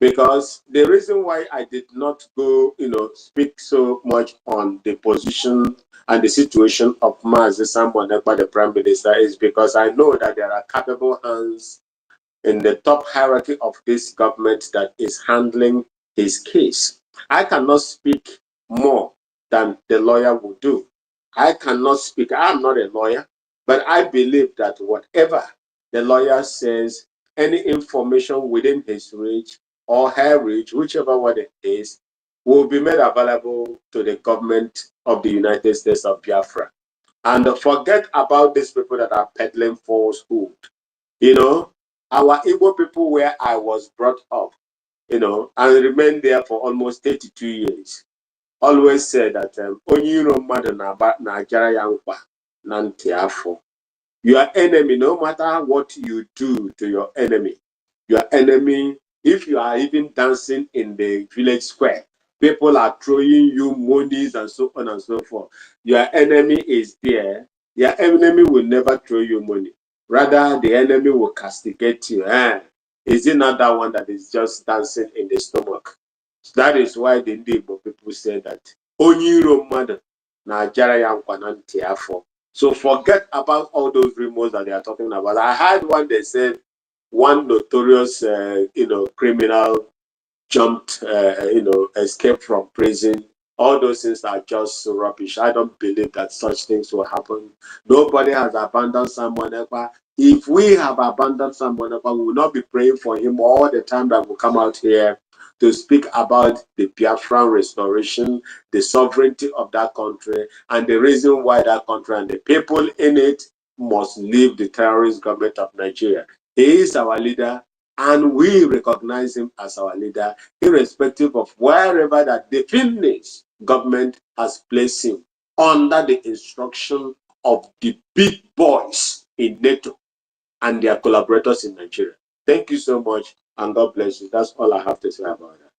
Because the reason why I did not go, speak so much on the position and the situation of Mazi Simon Ekpa, the Prime Minister, is because I know that there are capable hands in the top hierarchy of this government that is handling his case. I cannot speak more than the lawyer will do. I cannot speak. I'm not a lawyer, but I believe that whatever the lawyer says, any information within his reach or her reach, whichever one it is, will be made available to the government of the United States of Biafra. And forget about these people that are peddling falsehood. You know, our Igbo people where I was brought up, you know, and remained there for almost 32 years, always said that onye iro mmadụ na-ajara ya nkwa na ntị afọ. Your enemy, no matter what you do to your enemy, if you are even dancing in the village square, people are throwing you monies and so on and so forth. Your enemy is there. Your enemy will never throw you money. Rather, the enemy will castigate you. Is it not that one that is just dancing in the stomach? That is why the Igbo people say that onye iro mmadụ na-ajara ya nkwa na ntị afọ. So forget about all those rumors that they are talking about. I had one that said one notorious, criminal jumped, escaped from prison. All those things are just rubbish. I don't believe that such things will happen. Nobody has abandoned someone ever. If we have abandoned someone ever, we will not be praying for him all the time that will come out here to speak about the Biafran restoration, the sovereignty of that country, and the reason why that country and the people in it must leave the terrorist government of Nigeria. He is our leader, and we recognize him as our leader, irrespective of wherever that the Finnish government has placed him under the instruction of the big boys in NATO and their collaborators in Nigeria. Thank you so much, and God bless you. That's all I have to say about that.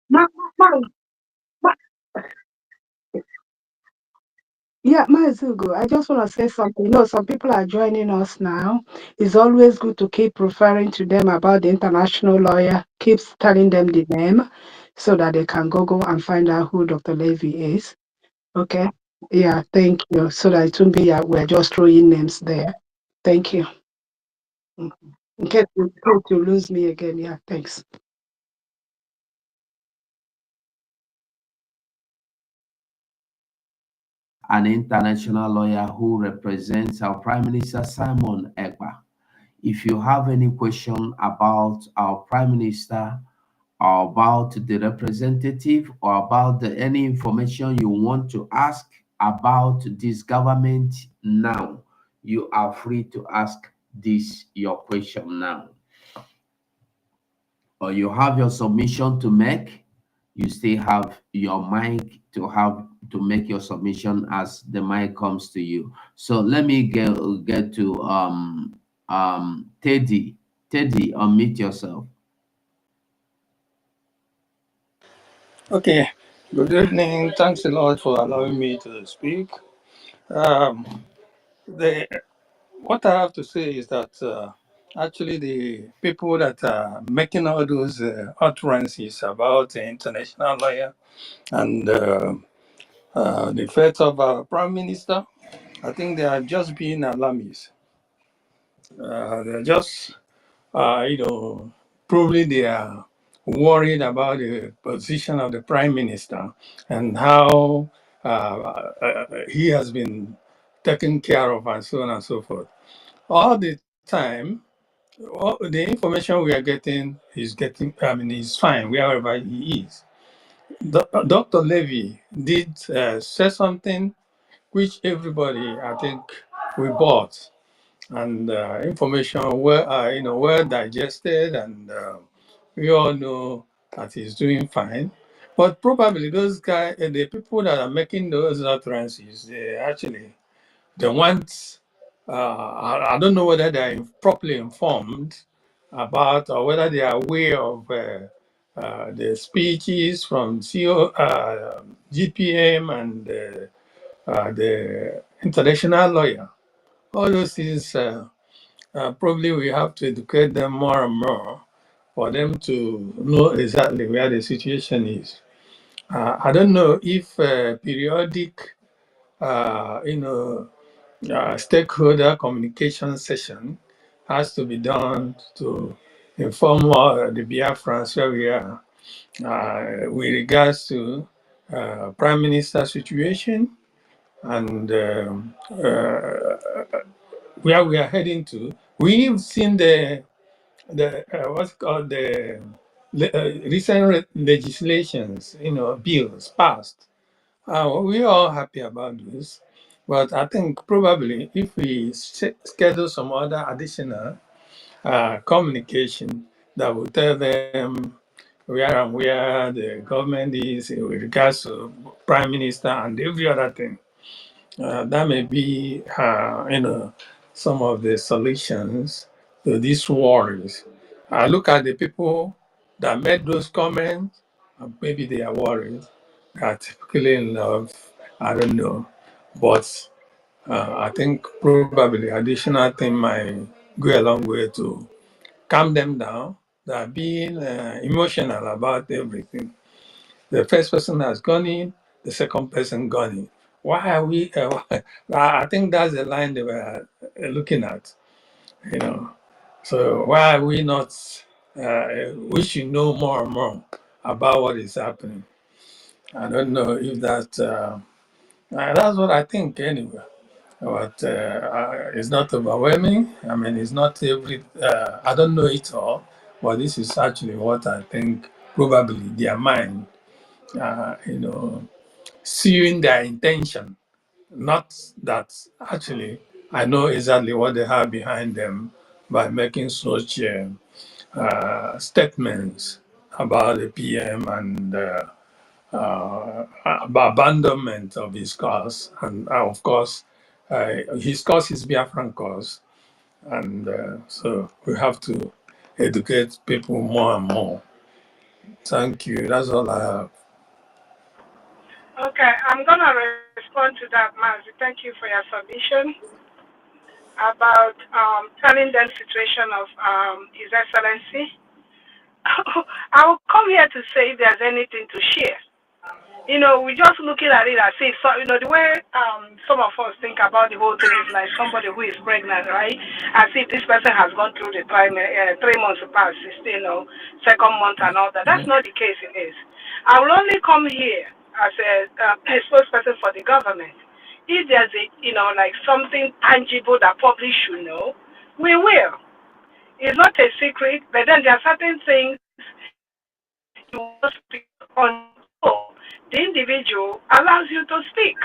Ma- ma- ma- Yeah, Mazugo, I just want to say something. You know, some people are joining us now. It's always good to keep referring to them about the international lawyer, keeps telling them the name so that they can go and find out who Dr. Levy is. Okay. Yeah, thank you. So that it won't be we're just throwing names there. Thank you. Mhm. In case you lose me again. Yeah, thanks. An international lawyer who represents our Prime Minister Simon Ekpa. If you have any question about our Prime Minister or about the representative or about any information you want to ask about this government now, you are free to ask this your question now. Or you have your submission to make, you still have your mic to make your submission as the mic comes to you. So let me get to Teddy. Teddy, unmute yourself. Okay, good evening. Thanks a lot for allowing me to speak. Um, what I have to say is that actually the people that are making all those utterances about the international lawyer and the fate of our prime minister, I think they are just being alarmists. They're just, probably they are worried about the position of the prime minister and how he has been taken care of and so on and so forth. All the time, all the information we are getting is fine wherever he is. Dr. Levy did say something which everybody, I think, we bought, and information well digested, and we all know that he's doing fine. But probably those guys, the people that are making those utterances, they actually they want. I don't know whether they are properly informed about, or whether they are aware of the speeches from GPM and the international lawyer. All those things. Probably we have to educate them more and more for them to know exactly where the situation is. I don't know if periodic, stakeholder communication session has to be done to inform the Biafrans where we are with regards to Prime Minister situation and where we are heading to. We've seen the what's called the recent legislations, bills passed. We're all happy about this, but I think probably if we schedule some other additional communication that will tell them where and where the government is with regards to prime minister and every other thing, that may be, some of the solutions to these worries. I look at the people that made those comments, and maybe they are worried, they are typically in love, I don't know. But I think probably additional thing might go a long way to calm them down. They are being emotional about everything. The first person has gone in, the second person gone in. Why are we? I think that's the line they were looking at. You know, so why are we not? We should know more and more about what is happening. I don't know if that. That's what I think anyway. But it's not overwhelming. I mean, it's not every. I don't know it all, but this is actually what I think. Probably their mind. You know, seeing their intention, not that actually I know exactly what they have behind them by making such statements about the PM and abandonment of his cause. And of course, his cause is Biafran cause. And so we have to educate people more and more. Thank you. That's all I have. Okay, I'm gonna respond to that, Mazi. Thank you for your submission about telling them situation of His Excellency. I will come here to say if there's anything to share. We're just looking at it as if, so, the way some of us think about the whole thing is like somebody who is pregnant, right? As if this person has gone through the 3 months past, 16, second month and all that. That's not the case it is. I will only come here as a spokesperson for the government. If there's like something tangible that public should know, we will. It's not a secret, but then there are certain things you will not speak until the individual allows you to speak.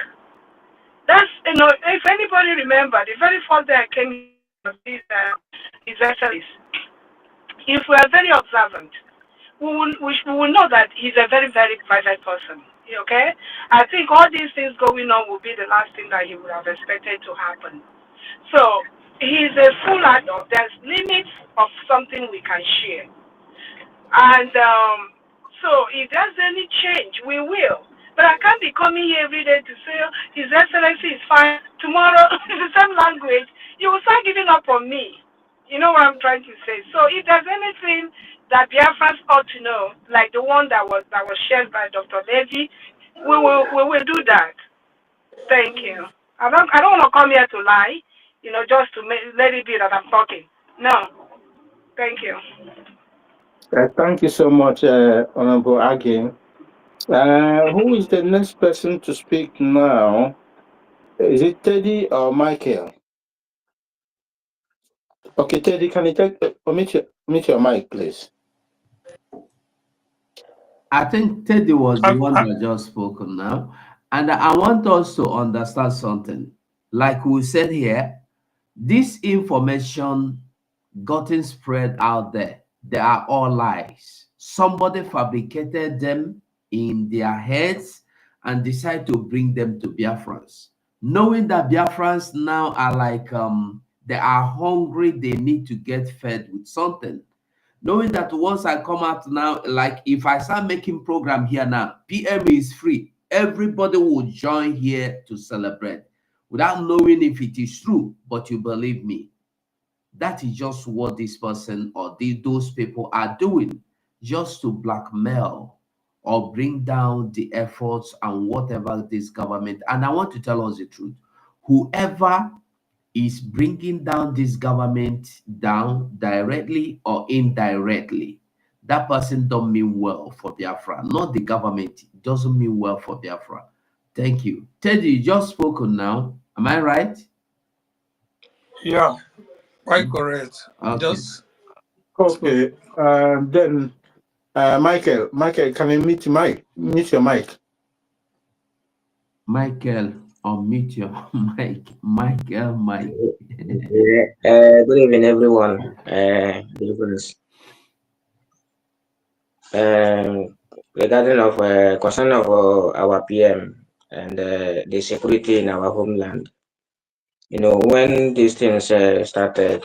That's, if anybody remember, the very first day I came here was his essays. If we are very observant, we will know that he's a very, very private person. Okay? I think all these things going on will be the last thing that he would have expected to happen. So, he's a full adult. There's limits of something we can share. And so if there's any change, we will. But I can't be coming here every day to say, His Excellency is fine. Tomorrow, it's the same language. You will start giving up on me. You know what I'm trying to say? So if there's anything that Biafrans ought to know, like the one that was shared by Dr. Levy, we will do that. Thank you. I don't want to come here to lie, just to let it be that I'm talking. No. Thank you. Thank you so much, Honorable Agin. Who is the next person to speak now? Is it Teddy or Michael? Okay, Teddy, can you omit your mic, please? I think Teddy was the one that just spoken now. And I want us to understand something. Like we said here, this information gotten spread out there, they are all lies. Somebody fabricated them in their heads and decided to bring them to Biafrans. Knowing that Biafrans now are like, they are hungry, they need to get fed with something. Knowing that once I come out now, like if I start making program here now, PM is free. Everybody will join here to celebrate without knowing if it is true, but you believe me. That is just what this person or those people are doing, just to blackmail or bring down the efforts and whatever this government. And I want to tell us the truth. Whoever is bringing down this government down directly or indirectly, that person don't mean well for Biafra. Not the government. It doesn't mean well for Biafra. Thank you. Teddy, you just spoken now. Am I right? Yeah, quite correct. Okay. Just spoke. Okay. Then Michael, can you mute your mic? Mute your mic. Michael, unmute your mic. Michael, Mike. Yeah, good evening, everyone. Good evening. Regarding of concern of our PM and the security in our homeland, when these things started,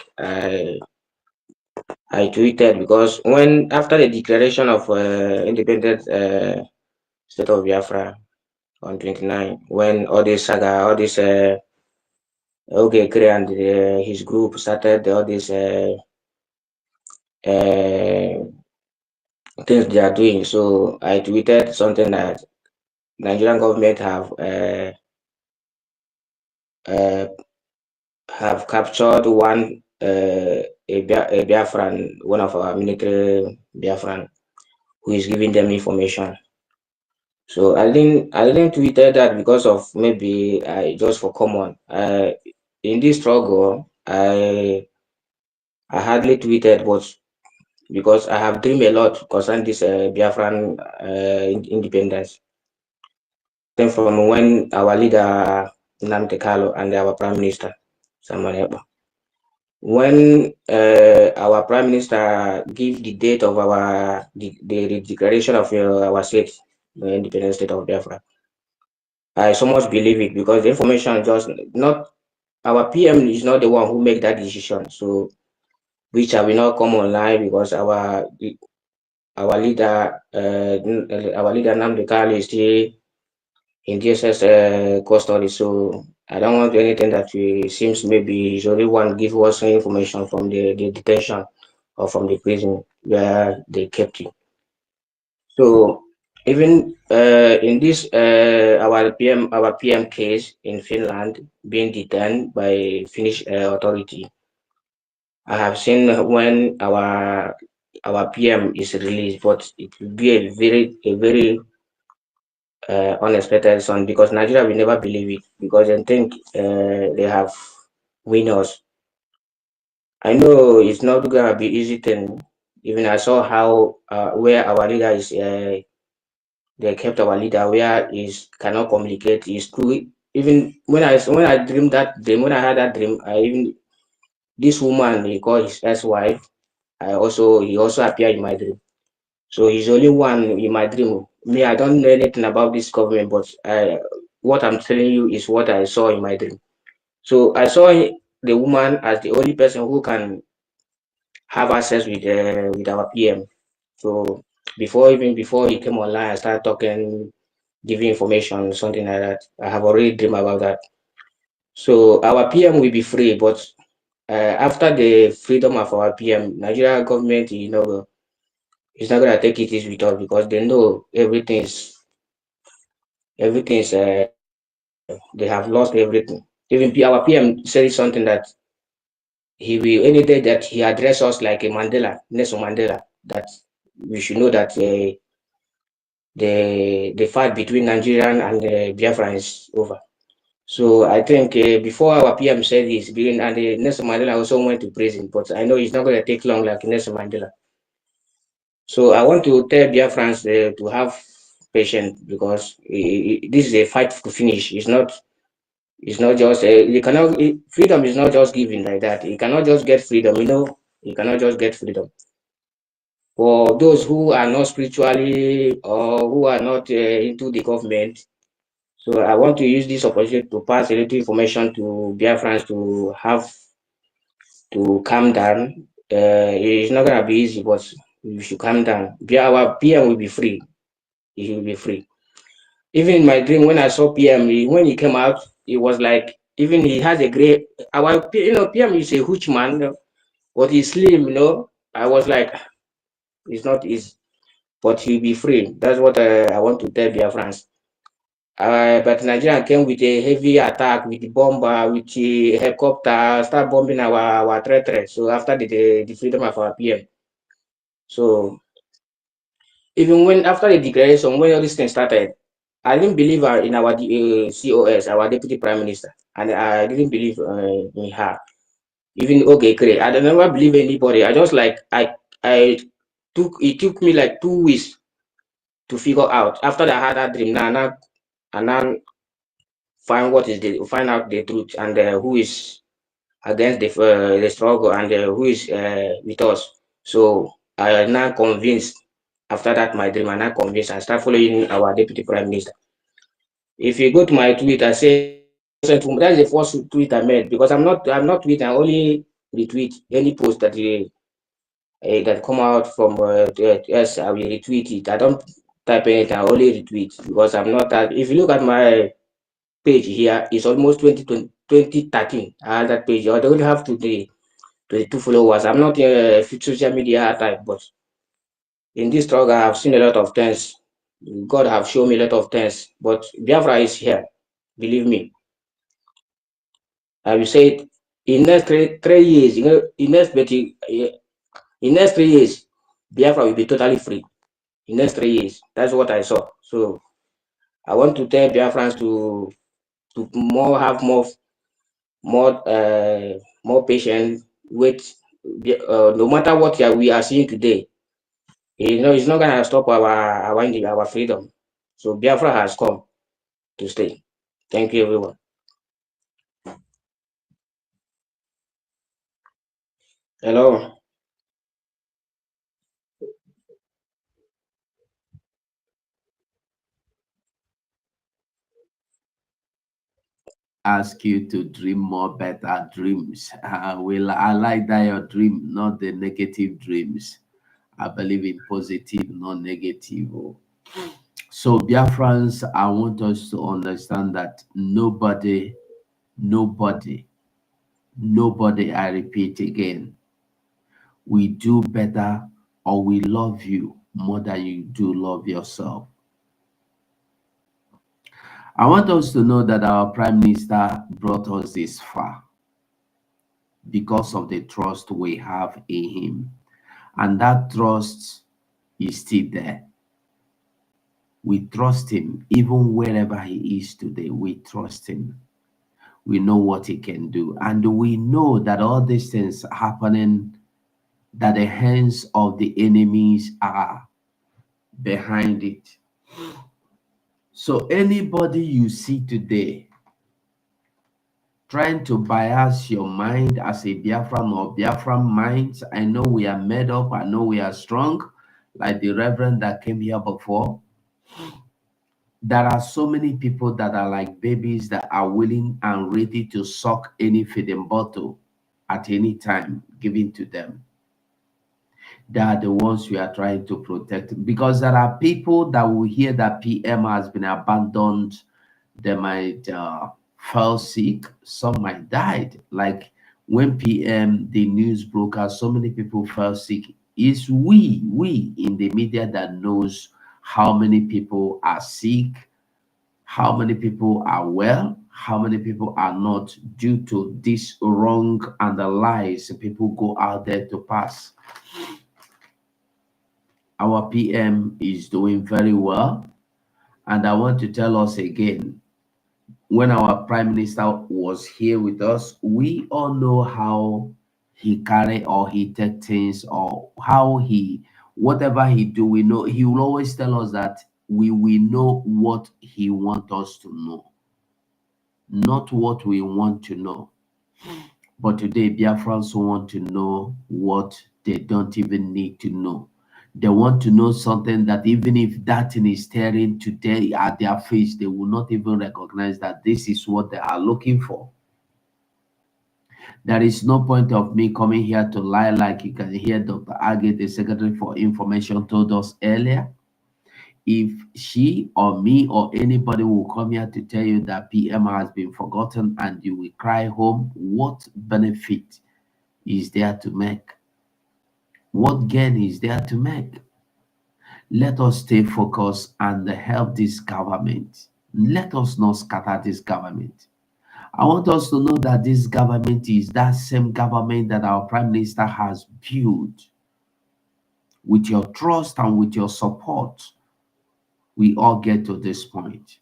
I tweeted because when after the declaration of independent state of Biafra on 29, when all this saga, all this okay, and his group started all this uh, things they are doing. So I tweeted something that Nigerian government uh, have captured a Biafran, one of our military Biafran, who is giving them information. So I didn't tweeted that because of maybe I just for common. In this struggle, I hardly tweeted, but because I have dreamed a lot concerning this Biafran independence. Then from when our leader Nnamdi Kanu and our prime minister Simon Ekpa, when our prime minister give the date of the declaration of our state, the independent state of Biafra, I so much believe it because the information just not our PM is not the one who make that decision. So which I will not come online because our leader Nnamdi Kanu is still in DSS custody. So I don't want anything that seems maybe he's only one give us information from the detention or from the prison where they kept him. So even in this our PM case in Finland being detained by Finnish authority, I have seen when our PM is released, but it will be a very unexpected son because Nigeria will never believe it because they think they have winners. I know it's not gonna be easy thing. Even I saw how where our leader is. They kept our leader where is cannot communicate. Is too. Even when I dreamed that dream, when I had that dream, I even this woman he called his ex-wife. He also appeared in my dream. So he's only one in my dream. Me, I don't know anything about this government, but what I'm telling you is what I saw in my dream. So I saw the woman as the only person who can have access with our PM. So before he came online, I started talking, giving information, something like that. I have already dreamed about that. So our PM will be free, but after the freedom of our PM, Nigeria government, it's not gonna take it easy with us because they know they have lost everything. Even our PM said something that he will any day that he address us like a Mandela, Nelson Mandela, that we should know that the fight between Nigerian and Biafra is over. So I think before our PM said this, and Nelson Mandela also went to prison, but I know it's not going to take long like Nelson Mandela. So I want to tell Biafrans to have patience because this is a fight to finish. It's not just you cannot freedom is not just given like that. You cannot just get freedom. You cannot just get freedom. For those who are not spiritually or who are not into the government, so I want to use this opportunity to pass a little information to Biafrans to have to calm down. It's not gonna be easy, but we should calm down. Our PM will be free. He will be free. Even in my dream, when I saw PM, when he came out, it was like even he has a great. PM is a huge man, but he's slim. I was like, it's not easy. but he'll be free. That's what I want to tell Biafrans. But Nigeria came with a heavy attack, with the bomber, with the helicopter, start bombing our territory. So after the freedom of our PM. So even when after the declaration, when all this thing started, I didn't believe in our COS, our Deputy Prime Minister, and I didn't believe in her. Even okay, great. I never believe anybody. I just like I it took me like 2 weeks to figure out. After I had that dream, now and now find out the truth and who is against the struggle and who is with us. So I am now convinced. After that, my dream, I'm now convinced. I start following our Deputy Prime Minister. If you go to my tweet, I say that is the first tweet I made because I'm not tweeting. I only retweet any post that come out from yes, I will retweet it. I don't type anything. I only retweet because I'm not that. If you look at my page here, it's almost 2013. I had that page. I don't have 22 followers. I'm not a social media type, but in this struggle, I have seen a lot of things. God have shown me a lot of things, but Biafra is here. Believe me. I will say it, in next 3 years, in next 3 years, Biafra will be totally free. In next 3 years, that's what I saw. So I want to tell Biafrans to have more patience. Wait, no matter what we are seeing today, it's not gonna stop our freedom. So Biafra has come to stay. Thank you, everyone. Hello. Ask you to dream more better dreams. I like that your dream, not the negative dreams. I believe in positive, not negative. So, Biafrans, I want us to understand that nobody, I repeat again, we do better or we love you more than you do love yourself. I want us to know that our Prime Minister brought us this far because of the trust we have in him. And that trust is still there. We trust him even wherever he is today. We trust him. We know what he can do. And we know that all these things happening, that the hands of the enemies are behind it. So anybody you see today trying to bias your mind as a Biafran or Biafran minds, I know we are made up, I know we are strong, like the reverend that came here before. There are so many people that are like babies that are willing and ready to suck any feeding bottle at any time given to them. They are the ones we are trying to protect, because there are people that will hear that PM has been abandoned. They might fall sick, some might died. Like when PM, the news broke out, so many people fell sick. It's we in the media that knows how many people are sick, how many people are well, how many people are not, due to this wrong and the lies people go out there to pass. Our PM is doing very well. And I want to tell us again, when our Prime Minister was here with us, we all know how he carry or he take things, or how he, whatever he do, we know he will always tell us that we know what he want us to know, not what we want to know. But today, Biafrans want to know what they don't even need to know. They want to know something that even if that thing is staring today at their face, they will not even recognize that this is what they are looking for. There is no point of me coming here to lie, like you can hear Dr. Agate, the Secretary for Information, told us earlier. If she or me or anybody will come here to tell you that PM has been forgotten and you will cry home, what benefit is there to make? What gain is there to make? Let us stay focused and help this government. Let us not scatter this government. I want us to know that this government is that same government that our Prime Minister has built. With your trust and with your support, we all get to this point.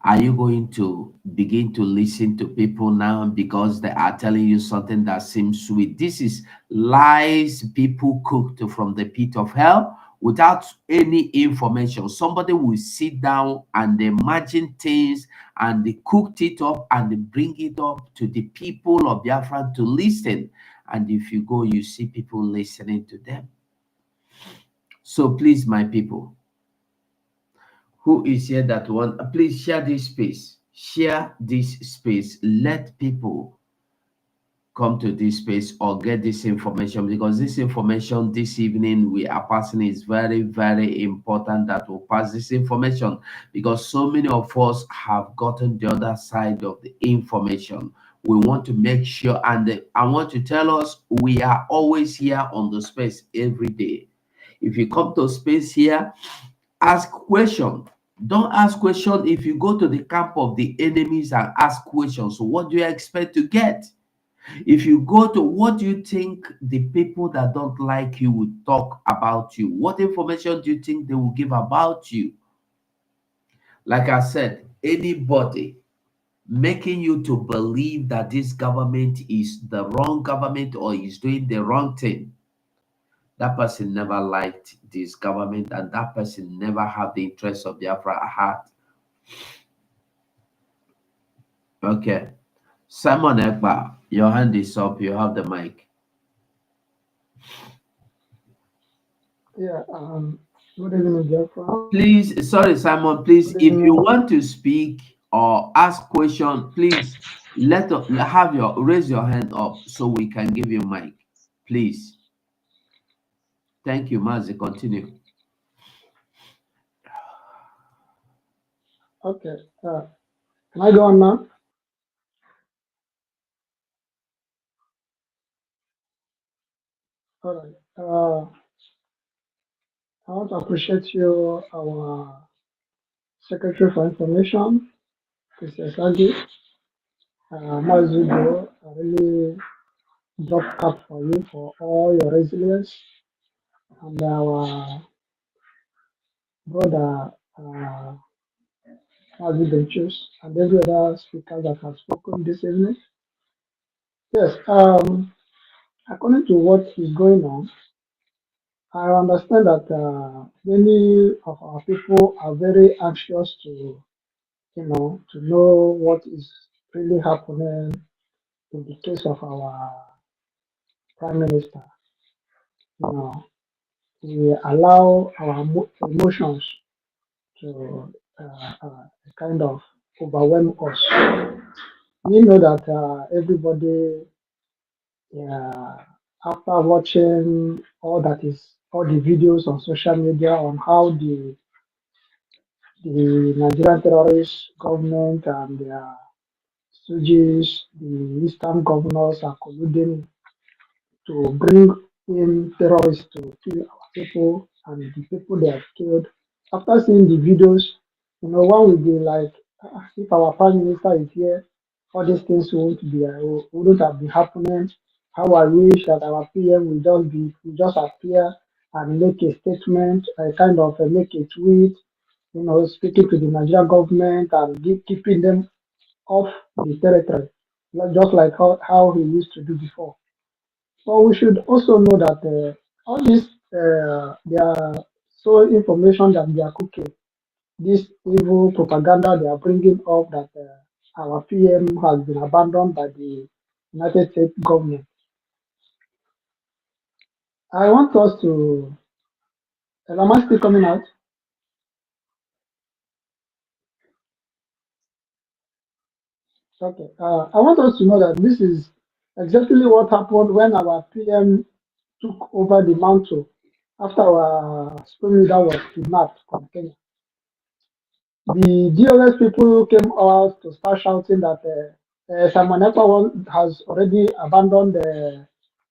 Are you going to begin to listen to people now because they are telling you something that seems sweet? This is lies people cooked from the pit of hell without any information. Somebody will sit down and imagine things and they cooked it up and they bring it up to the people of Biafra to listen. And if you go, you see people listening to them. So please, my people, who is here that want, please share this space. Share this space. Let people come to this space or get this information, because this information this evening we are passing is very, very important that we pass this information, because so many of us have gotten the other side of the information. We want to make sure, and I want to tell us we are always here on the space every day. If you come to space here, ask question. Don't ask question if you go to the camp of the enemies and ask questions. So what do you expect to get? If you go to, what do you think the people that don't like you will talk about you? What information do you think they will give about you? Like I said, anybody making you to believe that this government is the wrong government or is doing the wrong thing, that person never liked this government, and that person never had the interest of Biafra at heart. Okay. Simon Ekpa, your hand is up. You have the mic. Yeah, good evening, Jeffra. Please, sorry, Simon, please, Good if you evening. want to speak or ask question, please raise your hand up so we can give you mic. Please. Thank you, Mazi. Continue. Okay, can I go on now? All right. I want to appreciate you, our Secretary for Information, Mr. Sagi. Mazudo, I really drop cap for you for all your resilience, and our brother, Mazudo Chus, and every other speaker that have spoken this evening. Yes, according to what is going on, I understand that many of our people are very anxious to know what is really happening in the case of our prime minister. You know, we allow our emotions to kind of overwhelm us. We know that everybody, uh, after watching all the videos on social media on how the Nigerian terrorist government and their stooges, the eastern governors, are colluding to bring in terrorists to kill our people and the people they have killed. After seeing the videos, one will be like, if our prime minister is here, all these things wouldn't have been happening. How I wish that our PM will just appear and make a statement, a kind of make a tweet, speaking to the Nigerian government and keeping them off the territory, just like how he used to do before. But we should also know that all this, they are so information that they are cooking, this evil propaganda they are bringing up that our PM has been abandoned by the United States government. I want us to, am I still coming out? Okay. I want us to know that this is exactly what happened when our PM took over the mantle after our spring leader was kidnapped from Kenya. The DOS people came out to start shouting that Simon Ekpa has already abandoned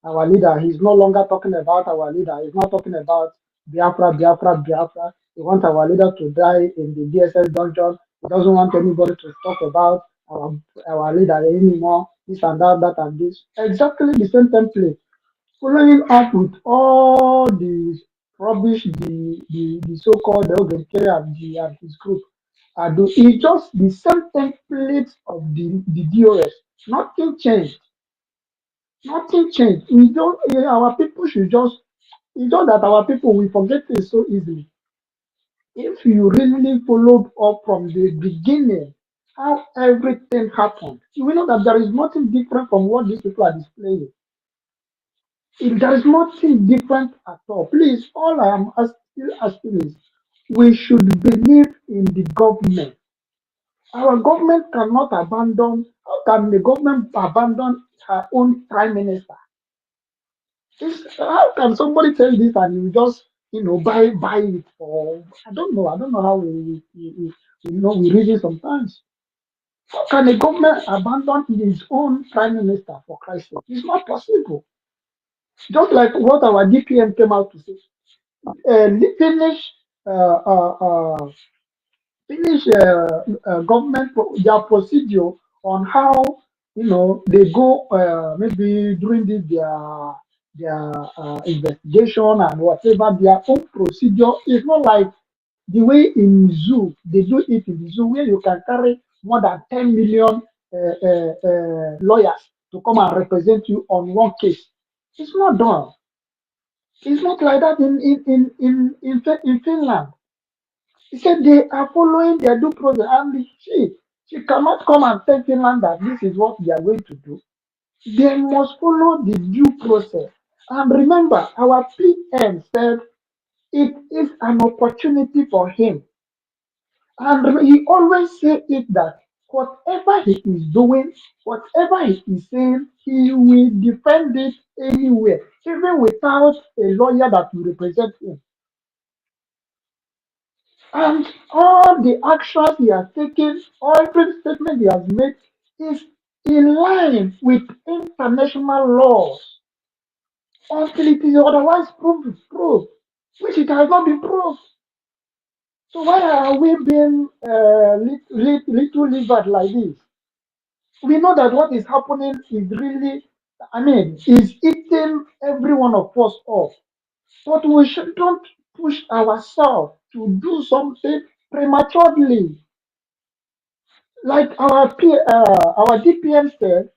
our leader. He's no longer talking about our leader. He's not talking about Biafra, Biafra, Biafra. He wants our leader to die in the DSS dungeon. He doesn't want anybody to talk about our leader anymore. This and that, that and this. Exactly the same template. Following up with all the rubbish the so-called Ogekere and his group are doing. It's just the same template of the DOS. Nothing changed. Nothing changed. We don't. Our people should just. It's just that our people we forget it so easily. If you really followed up from the beginning, how everything happened, you will know that there is nothing different from what these people are displaying. There is nothing different at all. Please, all I am still asking is, we should believe in the government. Our government cannot abandon. How can the government abandon her own prime minister? How can somebody tell this and you just buy it for? I don't know how we reason sometimes. How can a government abandon its own prime minister for Christ's sake? It's not possible. Just like what our DPM came out to say, finish uh, uh, uh, government their procedure on how they go maybe during their investigation and whatever their own procedure is not like the way in zoo they do it in the zoo where you can carry more than 10 million lawyers to come and represent you on one case. It's not done. It's not like that in Finland. He said they are following their due process, and she cannot come and tell Finland that this is what they are going to do. They must follow the due process. And remember, our PM said it is an opportunity for him. And he always said it that whatever he is doing, whatever he is saying, he will defend it anywhere, even without a lawyer that will represent him. And all the actions he has taken, every statement he has made is in line with international laws until it is otherwise proved, which it has not been proved. So why are we being little livered like this? We know that what is happening is really, is eating every one of us up. But we shouldn't push ourselves to do something prematurely. Like our DPM said,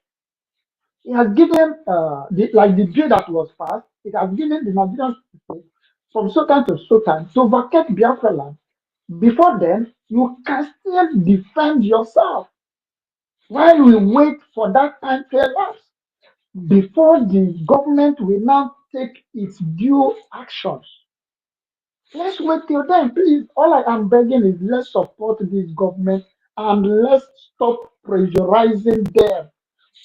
it has given like the bill that was passed, it has given the Nigerian people from so time to so time to vacate Biafra land. Before then, you can still defend yourself while we wait for that time to elapse before the government will now take its due actions. Let's wait till then, please. All I am begging is let's support this government and let's stop pressurizing them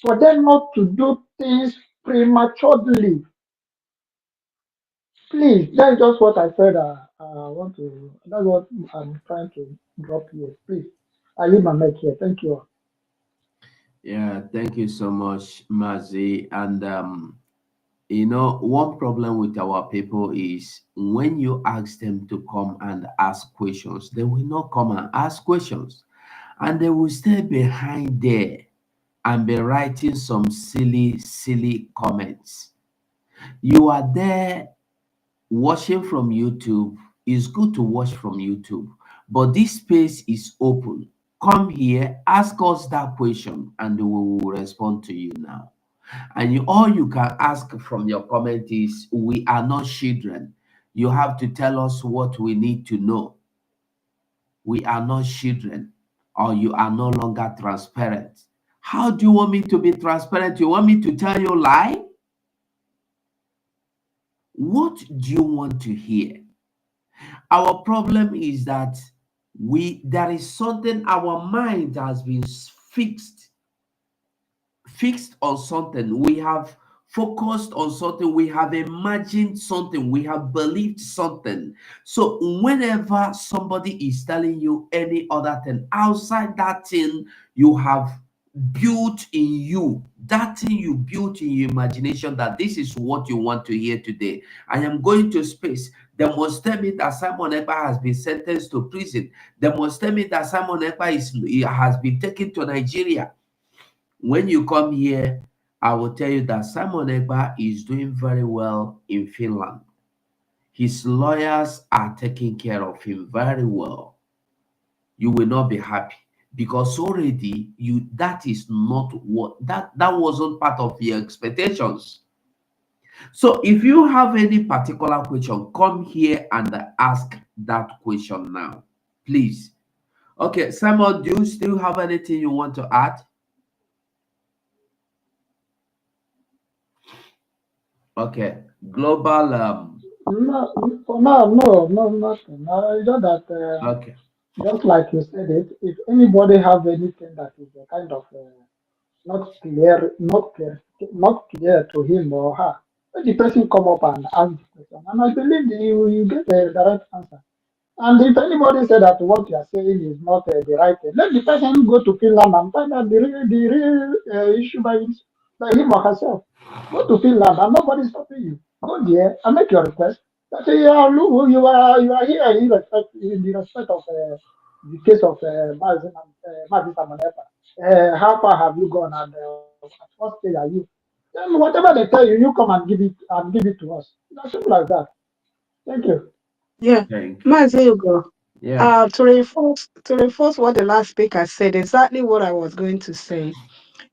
for them not to do things prematurely. Please, that's just what I said. I want to. That's what I'm trying to drop here. Please, I leave my mic here. Thank you. Yeah, thank you so much, Mazi. And one problem with our people is when you ask them to come and ask questions, they will not come and ask questions, and they will stay behind there and be writing some silly comments. You are there watching from YouTube. It's good to watch from YouTube, but this space is open. Come here, ask us that question, and we will respond to you now. And all you can ask from your comment is, we are not children. You have to tell us what we need to know. We are not children, or you are no longer transparent. How do you want me to be transparent? You want me to tell you a lie? What do you want to hear? Our problem is that there is something, our mind has been fixed on something. We have focused on something. We have imagined something. We have believed something. So whenever somebody is telling you any other thing outside that thing you have built in you, that thing you built in your imagination, that this is what you want to hear today. I am going to space. They must tell me that Simon Ekpa has been sentenced to prison. They must tell me that Simon Ekpa has been taken to Nigeria. When you come here, I will tell you that Simon Ekpa is doing very well in Finland. His lawyers are taking care of him very well. You will not be happy because already that is not what that wasn't part of your expectations. So if you have any particular question, come here and ask that question now, please. Okay, Simon, do you still have anything you want to add? Okay, global No, for now, no, nothing. It's just that, okay. just like you said it, if anybody have anything that is a kind of not clear to him or her, let the person come up and ask the question. And I believe you get the right answer. And if anybody said that what you are saying is not the right thing, let the person go to Finland and find out the real issue by him or herself. Go to Finland and nobody is stopping you. Go there and make your request. That say, yeah, look, you are here in the respect of the case of Mazin Amanepa. How far have you gone and at what stage are you? Then whatever they tell you, you come and give it to us. That's simple like that. Thank you. Yeah. Thank you. Mazi Ugo, Yeah. to reinforce what the last speaker said, exactly what I was going to say.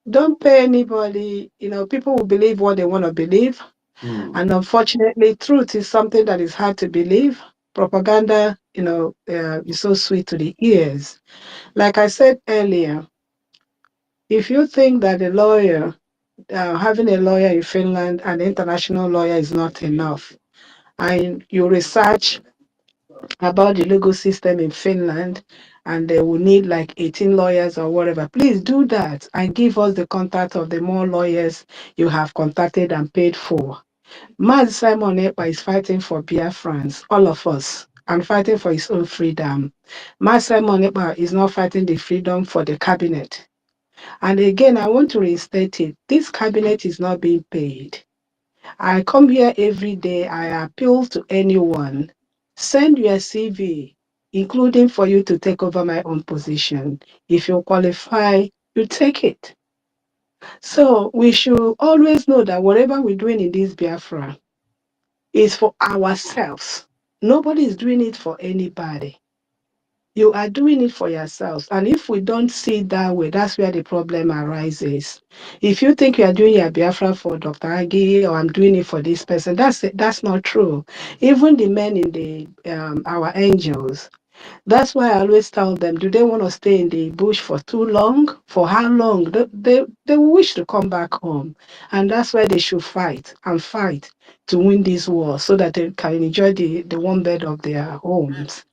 Don't pay anybody, people will believe what they want to believe. Hmm. And unfortunately, truth is something that is hard to believe. Propaganda, is so sweet to the ears. Like I said earlier, if you think that having a lawyer in Finland, an international lawyer, is not enough, and you research about the legal system in Finland, and they will need like 18 lawyers or whatever, please do that and give us the contact of the more lawyers you have contacted and paid for. Maz Simon Ekpa is fighting for Biafrans, all of us, and fighting for his own freedom. Maz Simon Ekpa is not fighting the freedom for the cabinet. And again, I want to restate it. This cabinet is not being paid. I come here every day. I appeal to anyone. Send your CV, including for you to take over my own position. If you qualify, you take it. So we should always know that whatever we're doing in this Biafra is for ourselves. Nobody is doing it for anybody. You are doing it for yourselves. And if we don't see it that way, that's where the problem arises. If you think you are doing your Biafra for Dr. Agi or I'm doing it for this person, that's not true. Even the men in our angels, that's why I always tell them, do they want to stay in the bush for too long? For how long? They wish to come back home. And that's why they should fight and fight to win this war so that they can enjoy the warm bed of their homes.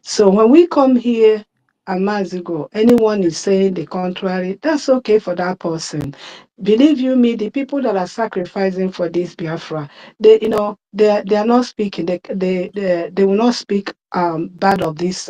So when we come here a months ago, anyone is saying the contrary, that's okay for that person. Believe you me, the people that are sacrificing for this Biafra, they are not speaking. They will not speak bad of this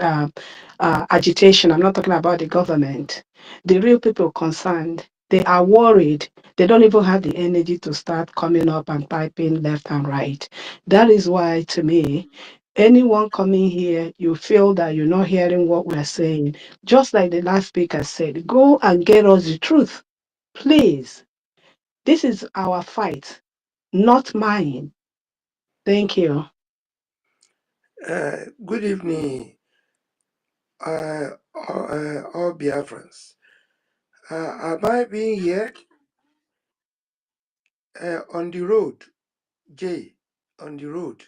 agitation. I'm not talking about the government. The real people concerned, they are worried. They don't even have the energy to start coming up and typing left and right. That is why, to me, anyone coming here, you feel that you're not hearing what we're saying, just like the last speaker said, go and get us the truth. Please. This is our fight, not mine. Thank you. Good evening, all Biafrans. Am I being heard? On the road, Jay, on the road.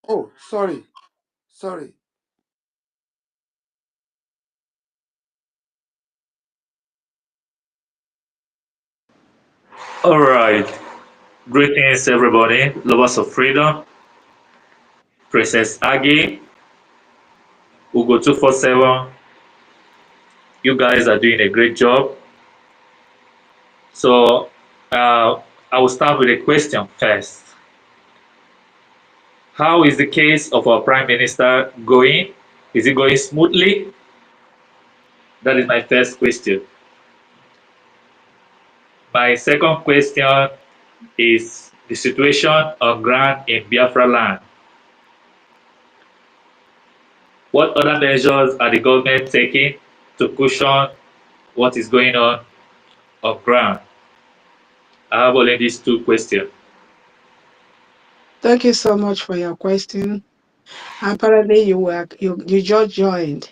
Oh, sorry. All right. Greetings, everybody. Lovers of freedom. Princess Aggie, Ugo 247. You guys are doing a great job. So, I will start with a question first. How is the case of our Prime Minister going? Is it going smoothly? That is my first question. My second question is the situation on ground in Biafra land. What other measures are the government taking to cushion what is going on ground? I have only these two questions. Thank you so much for your question. Apparently, you just joined.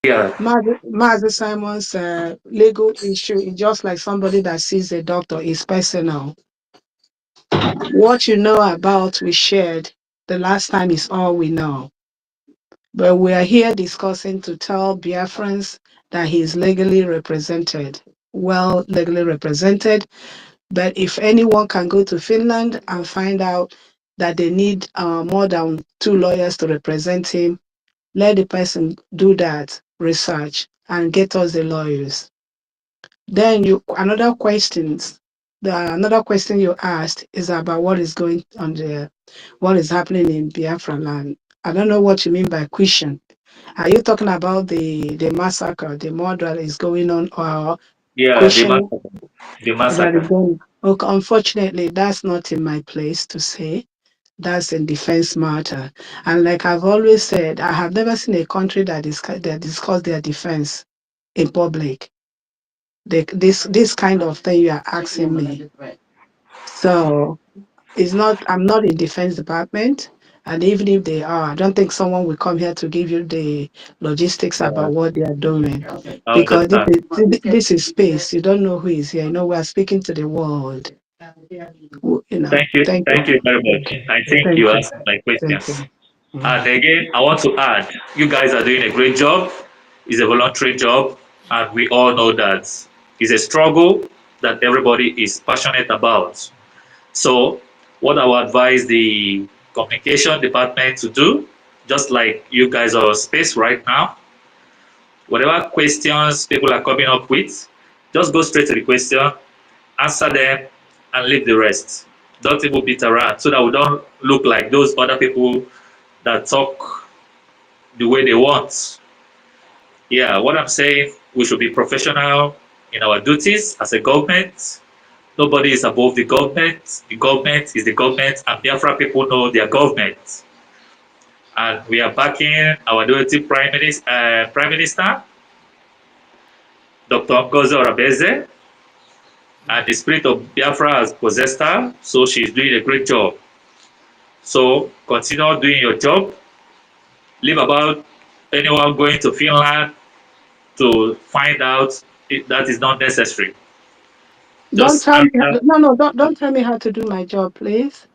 Yeah, Mazi Simon's legal issue is just like somebody that sees a doctor is personal. What you know about we shared the last time is all we know. But we are here discussing to tell Biafrans that he is legally represented, well legally represented. But if anyone can go to Finland and find out that they need more than 2 lawyers to represent him, let the person do that research and get us the lawyers. Then another question you asked is about what is going on there, what is happening in Biafra land. I don't know what you mean by question. Are you talking about the massacre, the murder that is going on, or yeah, question the that is massacre. going? Okay, unfortunately, that's not in my place to say. That's a defense matter. And like I've always said, I have never seen a country that discuss their defense in public. This kind of thing you are asking me. So it's not. I'm not in defense department, and even if they are, I don't think someone will come here to give you the logistics Yeah, about what they are doing, I because understand. this is space. You don't know who is here. You know, we are speaking to the world. You know. Thank Thank you you. very Thank much. you. I think Thank you you. asked my Thank questions. you. Mm. And again, I want to add, you guys are doing a great job. It's a voluntary job, and we all know that it's a struggle that everybody is passionate about. So, what I would advise the communication department to do, just like you guys are on space right now, whatever questions people are coming up with, just go straight to the question, answer them, and leave the rest. Don't even beat around so that we don't look like those other people that talk the way they want. Yeah, what I'm saying, we should be professional in our duties as a government. Nobody is above the government. The government is the government, and Biafra people know their government. And we are backing our deputy Prime Minister, Dr. Ngozi Orabeze, and the spirit of Biafra has possessed her, so she's doing a great job. So continue doing your job. Leave about anyone going to Finland to find out if that is not necessary. Don't Just tell me. answer, Don't tell me how to do my job, please.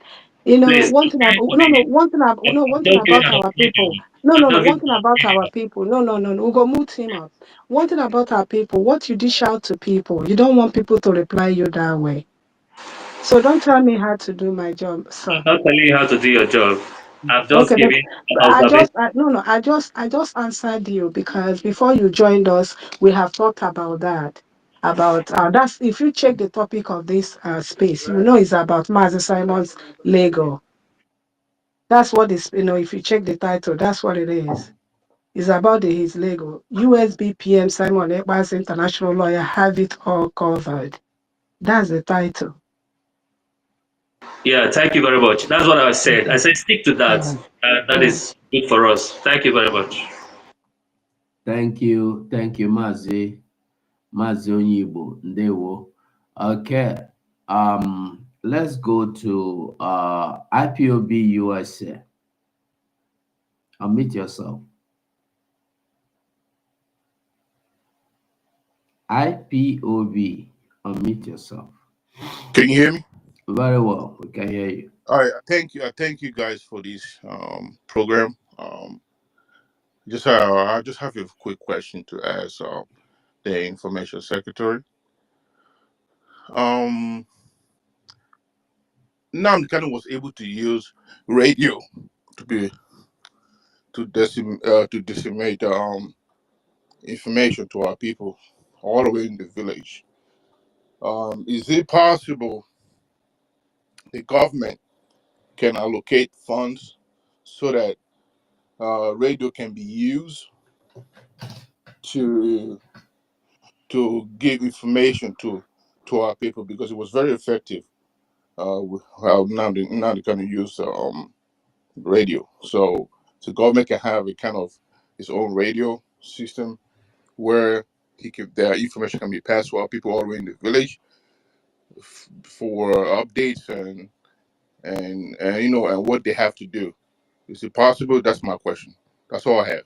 You know, please. one thing I'm about no, no, one thing about no, one thing just giving about an our people. opinion. No, I'm no, no. just One giving thing an about our opinion. people. No, no, no, no. We'll go move him up. One thing about our people. What you dish out to people, you don't want people to reply you that way. So don't tell me how to do my job, I'm sir. not telling you how to do your job. I'm just Okay, giving an observation. I just answered you because before you joined us, we have talked about that. About that's if you check the topic of this space, you know it's about Mazi Simon's Lego. That's what is, if you check the title, that's what it is. It's about his Lego. USB PM Simon Ekpa'S International Lawyer have it all covered. That's the title. Yeah, thank you very much. That's what I said. I Okay. said stick to that. Yeah. That Yeah. is good for us. Thank you very much. Thank you, Mazi Onyibo, Ndewo. Okay, let's go to IPOB USA. Unmute yourself. IPOB, unmute yourself. Can you hear me? Very well, we can hear you. All right. Thank you. I thank you guys for this program. I just have a quick question to ask the information secretary. Um, Namdi was able to use radio to be to disseminate information to our people all the way in the village. Is it possible the government can allocate funds so that radio can be used to give information to our people, because it was very effective. How now they're going to use radio, so the government can have a kind of its own radio system where their information can be passed to our people all the way in the village for updates and and what they have to do. Is it possible? That's my question. That's all I have.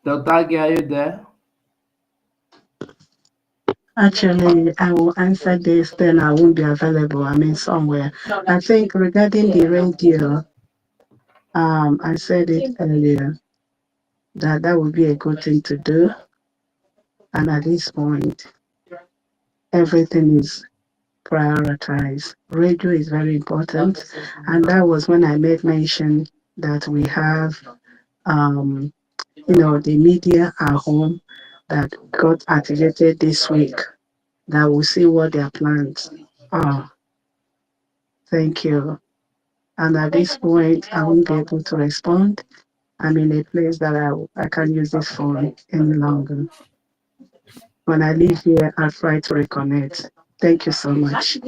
Dr. Agi, are you there? Actually, I will answer this, then I won't be available. I mean, somewhere. I think regarding the radio, I said it earlier that that would be a good thing to do. And at this point, everything is prioritized. Radio is very important. And that was when I made mention that we have, the media at home that got activated this week, that will see what their plans are. Thank you. And at this point, I won't be able to respond. I'm in a place that I can't use this phone any longer. When I leave here, I'll try to reconnect. Thank you so much.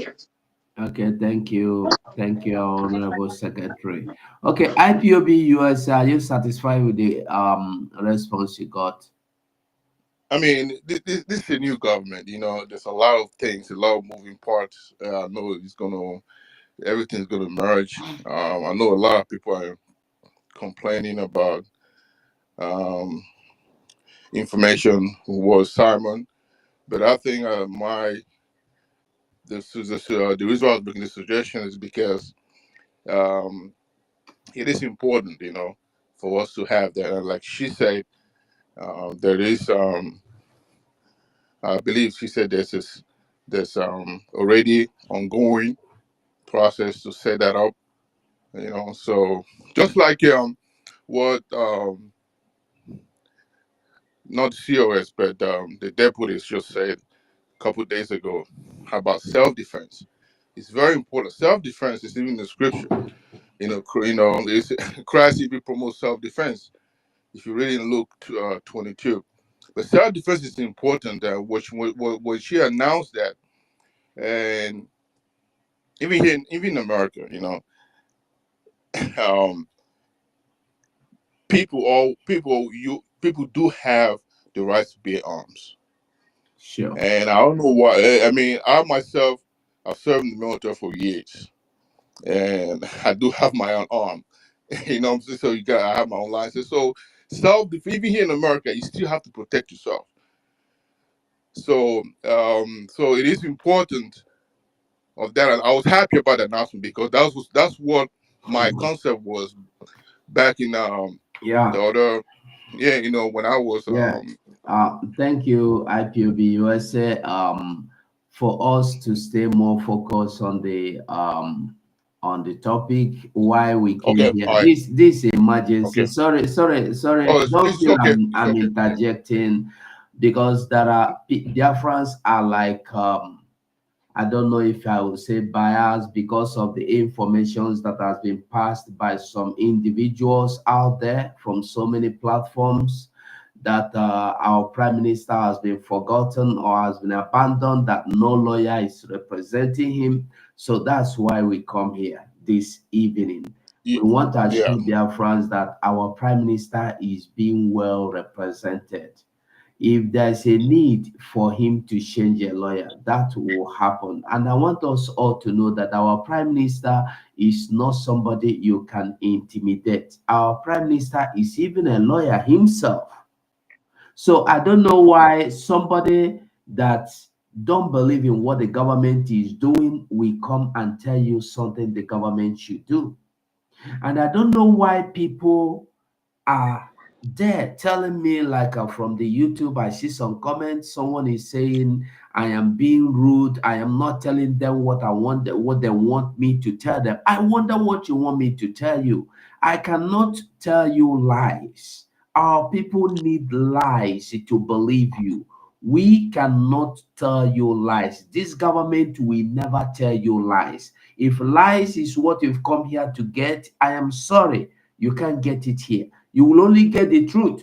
Okay, thank you. Thank you, Honorable Secretary. Okay, IPOB USA, are you satisfied with the response you got? I mean, this is a new government. There's a lot of things, a lot of moving parts. I know everything's gonna merge. I know a lot of people are complaining about um, information was Simon, but I think the reason I was making this suggestion is because um, it is important, for us to have that. And like she said, there is, I believe she said there's already ongoing process to set that up. So just like what not COS, but the deputies just said a couple of days ago about self-defense. It's very important. Self-defense is even in the scripture. It's Christ even promotes self-defense. If you read in Luke 22, but self-defense is important. When she announced that, and even in America, um, people do have the right to bear arms. Sure. And I don't know why. I mean, I myself, I've served in the military for years, and I do have my own arm. What I'm saying? So I have my own license. So even here in America, you still have to protect yourself. So it is important of that. And I was happy about the announcement because that's what my concept was back in Yeah. the other when I was Yeah. Thank you, IPOB USA. For us to stay more focused on the topic why we came okay. here. All right. This emergency. Okay. Sorry. Oh, Don't it's feel okay. It's I'm okay. interjecting, because there are Biafrans are like I don't know if I would say biased because of the informations that has been passed by some individuals out there from so many platforms, that our prime minister has been forgotten or has been abandoned, that no lawyer is representing him. So that's why we come here this evening. Yeah. We want to Yeah. assure their friends that our prime minister is being well represented. If there's a need for him to change a lawyer, that will happen. And I want us all to know that our prime minister is not somebody you can intimidate. Our prime minister is even a lawyer himself. So I don't know why somebody that don't believe in what the government is doing will come and tell you something the government should do. And I don't know why people are there telling me, like from the YouTube, I see some comments. Someone is saying I am being rude. I am not telling them what I want, what they want me to tell them. I wonder what you want me to tell you. I cannot tell you lies. Our people need lies to believe you. We cannot tell you lies. This government will never tell you lies. If lies is what you've come here to get, I am sorry, you can't get it here. You will only get the truth.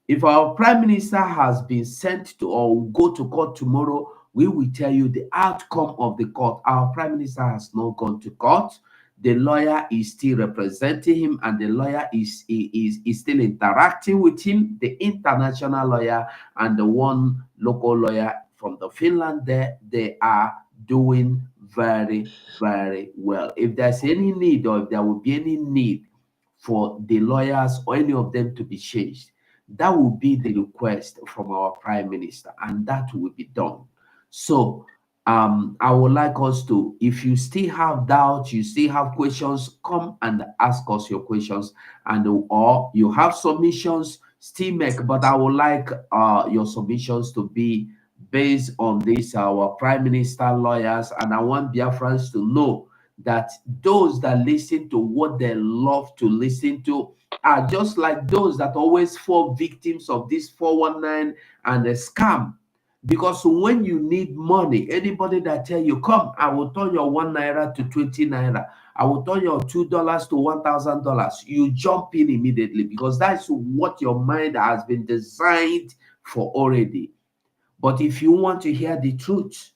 If our prime minister has been sent to or will go to court tomorrow, we will tell you the outcome of the court. Our prime minister has not gone to court. The lawyer is still representing him, and the lawyer is still interacting with him. The international lawyer and the one local lawyer from the Finland there, they are doing very, very well. If there's any need, or if there will be any need for the lawyers or any of them to be changed, that will be the request from our prime minister, and that will be done. So I would like us to, if you still have doubts, you still have questions, come and ask us your questions, and or you have submissions, still make. But I would like your submissions to be based on this, our prime minister lawyers, and I want Biafrans to know that those that listen to what they love to listen to are just like those that always fall victims of this 419 and a scam. Because when you need money, anybody that tell you, come, I will turn your 1 naira to 20 naira, I will turn your $2 to $1,000, you jump in immediately, because that's what your mind has been designed for already. But if you want to hear the truth,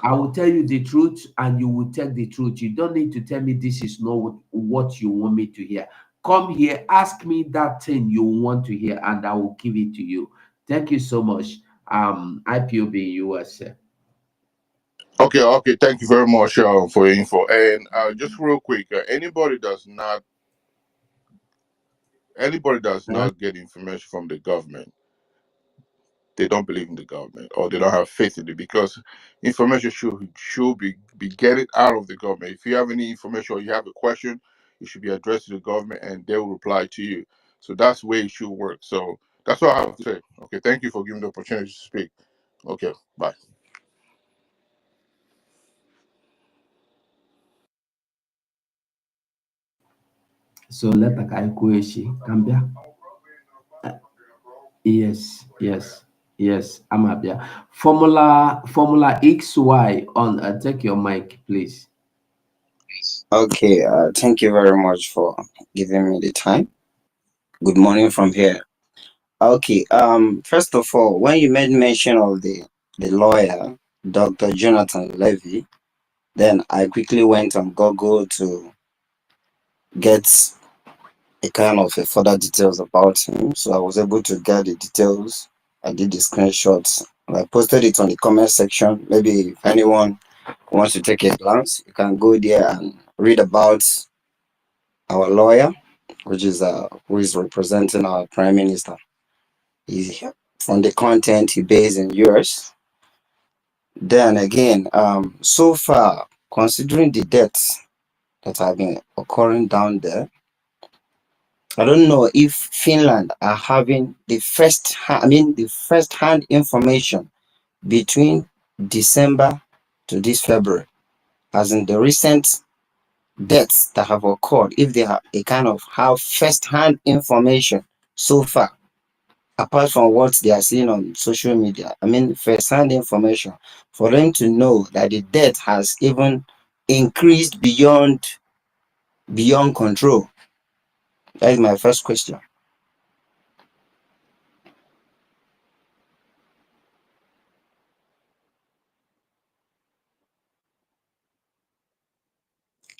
I will tell you the truth, and you will take the truth. You don't need to tell me this is not what you want me to hear. Come here, ask me that thing you want to hear, and I will give it to you. Thank you so much. IPOB USA. Okay. Thank you very much for your info. And just real quick, anybody does not get information from the government, they don't believe in the government, or they don't have faith in it, because information should be getting out of the government. If you have any information or you have a question, it should be addressed to the government, and they will reply to you. So that's the way it should work. So that's what I have to say. Okay, thank you for giving the opportunity to speak. Okay, bye. So let Akai Kueshi Kambia. Yes, I'm happy. Formula XY on take your mic, please. Okay, thank you very much for giving me the time. Good morning from here. Okay, first of all, when you made mention of the lawyer, Dr. Jonathan Levy, then I quickly went on Google to get a kind of a further details about him. So I was able to get the details. I did the screenshots. I posted it on the comment section. Maybe if anyone wants to take a glance, you can go there and read about our lawyer, which is who is representing our prime minister. He's from the content he based in US. Then again, so far, considering the deaths that have been occurring down there, I don't know if Finland are having the first hand information between December to this February, as in the recent deaths that have occurred, if they have a kind of have first hand information so far, apart from what they are seeing on social media. First hand information for them to know that the death has even increased beyond control. That is my first question.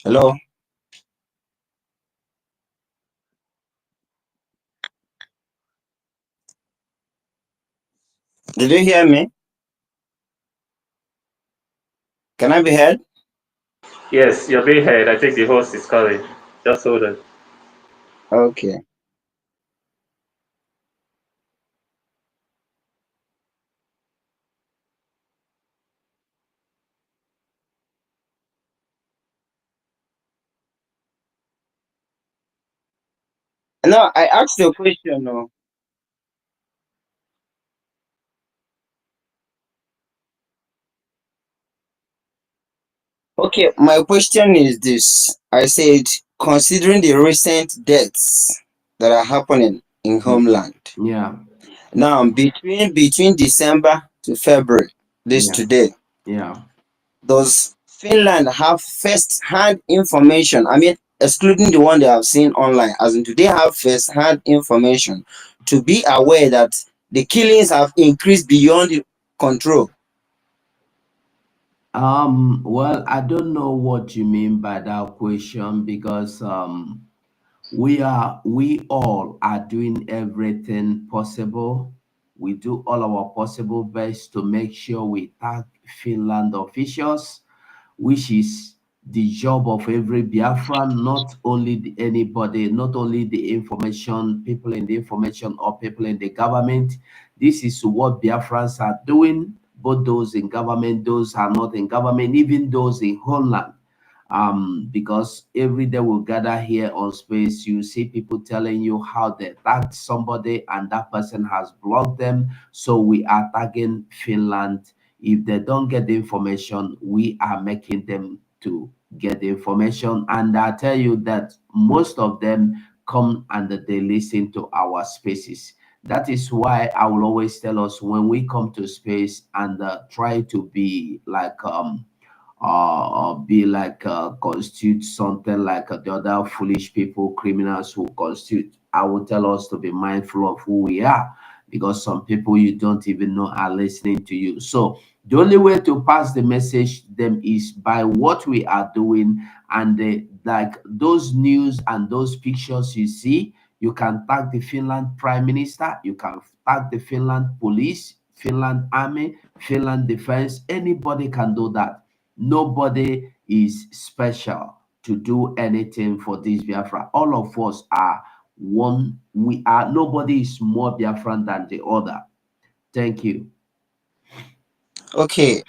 Hello? Did you hear me? Can I be heard? Yes, you're being heard. I think the host is calling. Just hold on. Okay. No, I asked you a question. No. Okay, my question is this. I said, considering the recent deaths that are happening in Homeland, Yeah. Now, between December to February, this Yeah, today, yeah. does Finland have first-hand information? I mean, excluding the one they have seen online, as in, do they have first-hand information to be aware that the killings have increased beyond the control? Well, I don't know what you mean by that question because we all are doing everything possible. We do all our possible best to make sure we tag Finland officials, which is the job of every Biafran, not only anybody, not only the information, people in the information or people in the government. This is what Biafrans are doing, both those in government, those are not in government, even those in Homeland. Because every day we gather here on space, you see people telling you how they tagged somebody and that person has blocked them. So we are tagging Finland. If they don't get the information, we are making them to get the information. And I tell you that most of them come and they listen to our spaces. That is why I will always tell us when we come to space and try to be like be like constitute something like the other foolish people, criminals who constitute. I will tell us to be mindful of who we are because some people you don't even know are listening to you. So the only way to pass the message to them is by what we are doing, and like those news and those pictures you see. You can tag the Finland Prime Minister, you can tag the Finland Police, Finland Army, Finland Defense. Anybody can do that. Nobody is special to do anything for this Biafra. All of us are one. We are, nobody is more Biafran than the other. Thank you. Okay,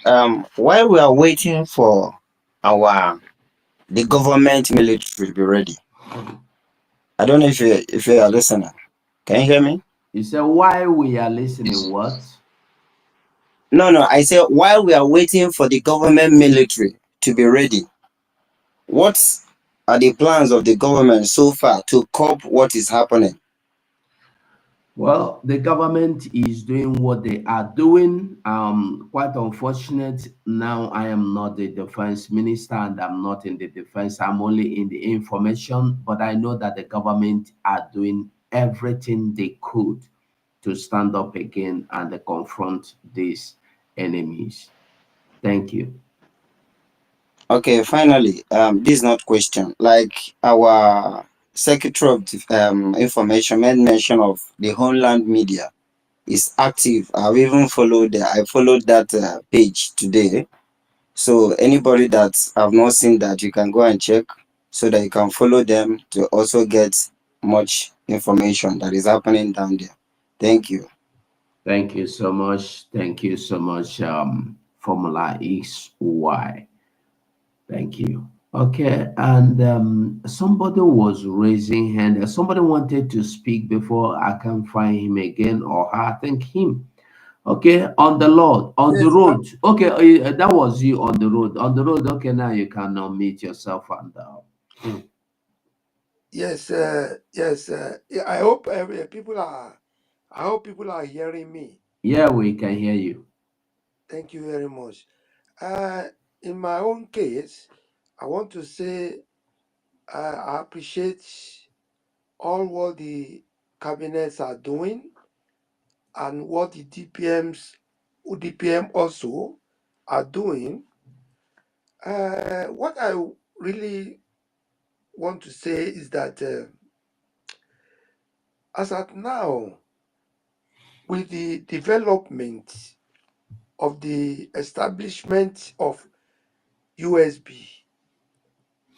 while we are waiting for our the government military to be ready, I don't know if you are listening. Can you hear me? You say why we are listening? What? No, no. I said while we are waiting for the government military to be ready, what are the plans of the government so far to cope what is happening? Well, the government is doing what they are doing. Quite unfortunate. Now I am not the defense minister and I'm not in the defense. I'm only in the information, but I know that the government are doing everything they could to stand up again and confront these enemies. Thank you. Okay, finally, this is not question. Like our Secretary of Information made mention of the Homeland media is active. I've even followed. I followed that page today. So anybody that have not seen that, you can go and check so that you can follow them to also get much information that is happening down there. Thank you. Thank you so much. Thank you so much. Formula XY. Thank you. Okay, and somebody was raising hand. Somebody wanted to speak before I can find him again or her. I think him. Okay, on the Lord, on the Yes, road. Okay, that was you on the road. On the road. Okay, now you can meet yourself and. yes, yes. Yeah, I hope people are. I hope people are hearing me. Yeah, we can hear you. Thank you very much. Uh, in my own case, I want to say I appreciate all what the cabinets are doing and what the UDPM also are doing. What I really want to say is that as at now, with the development of the establishment of USB,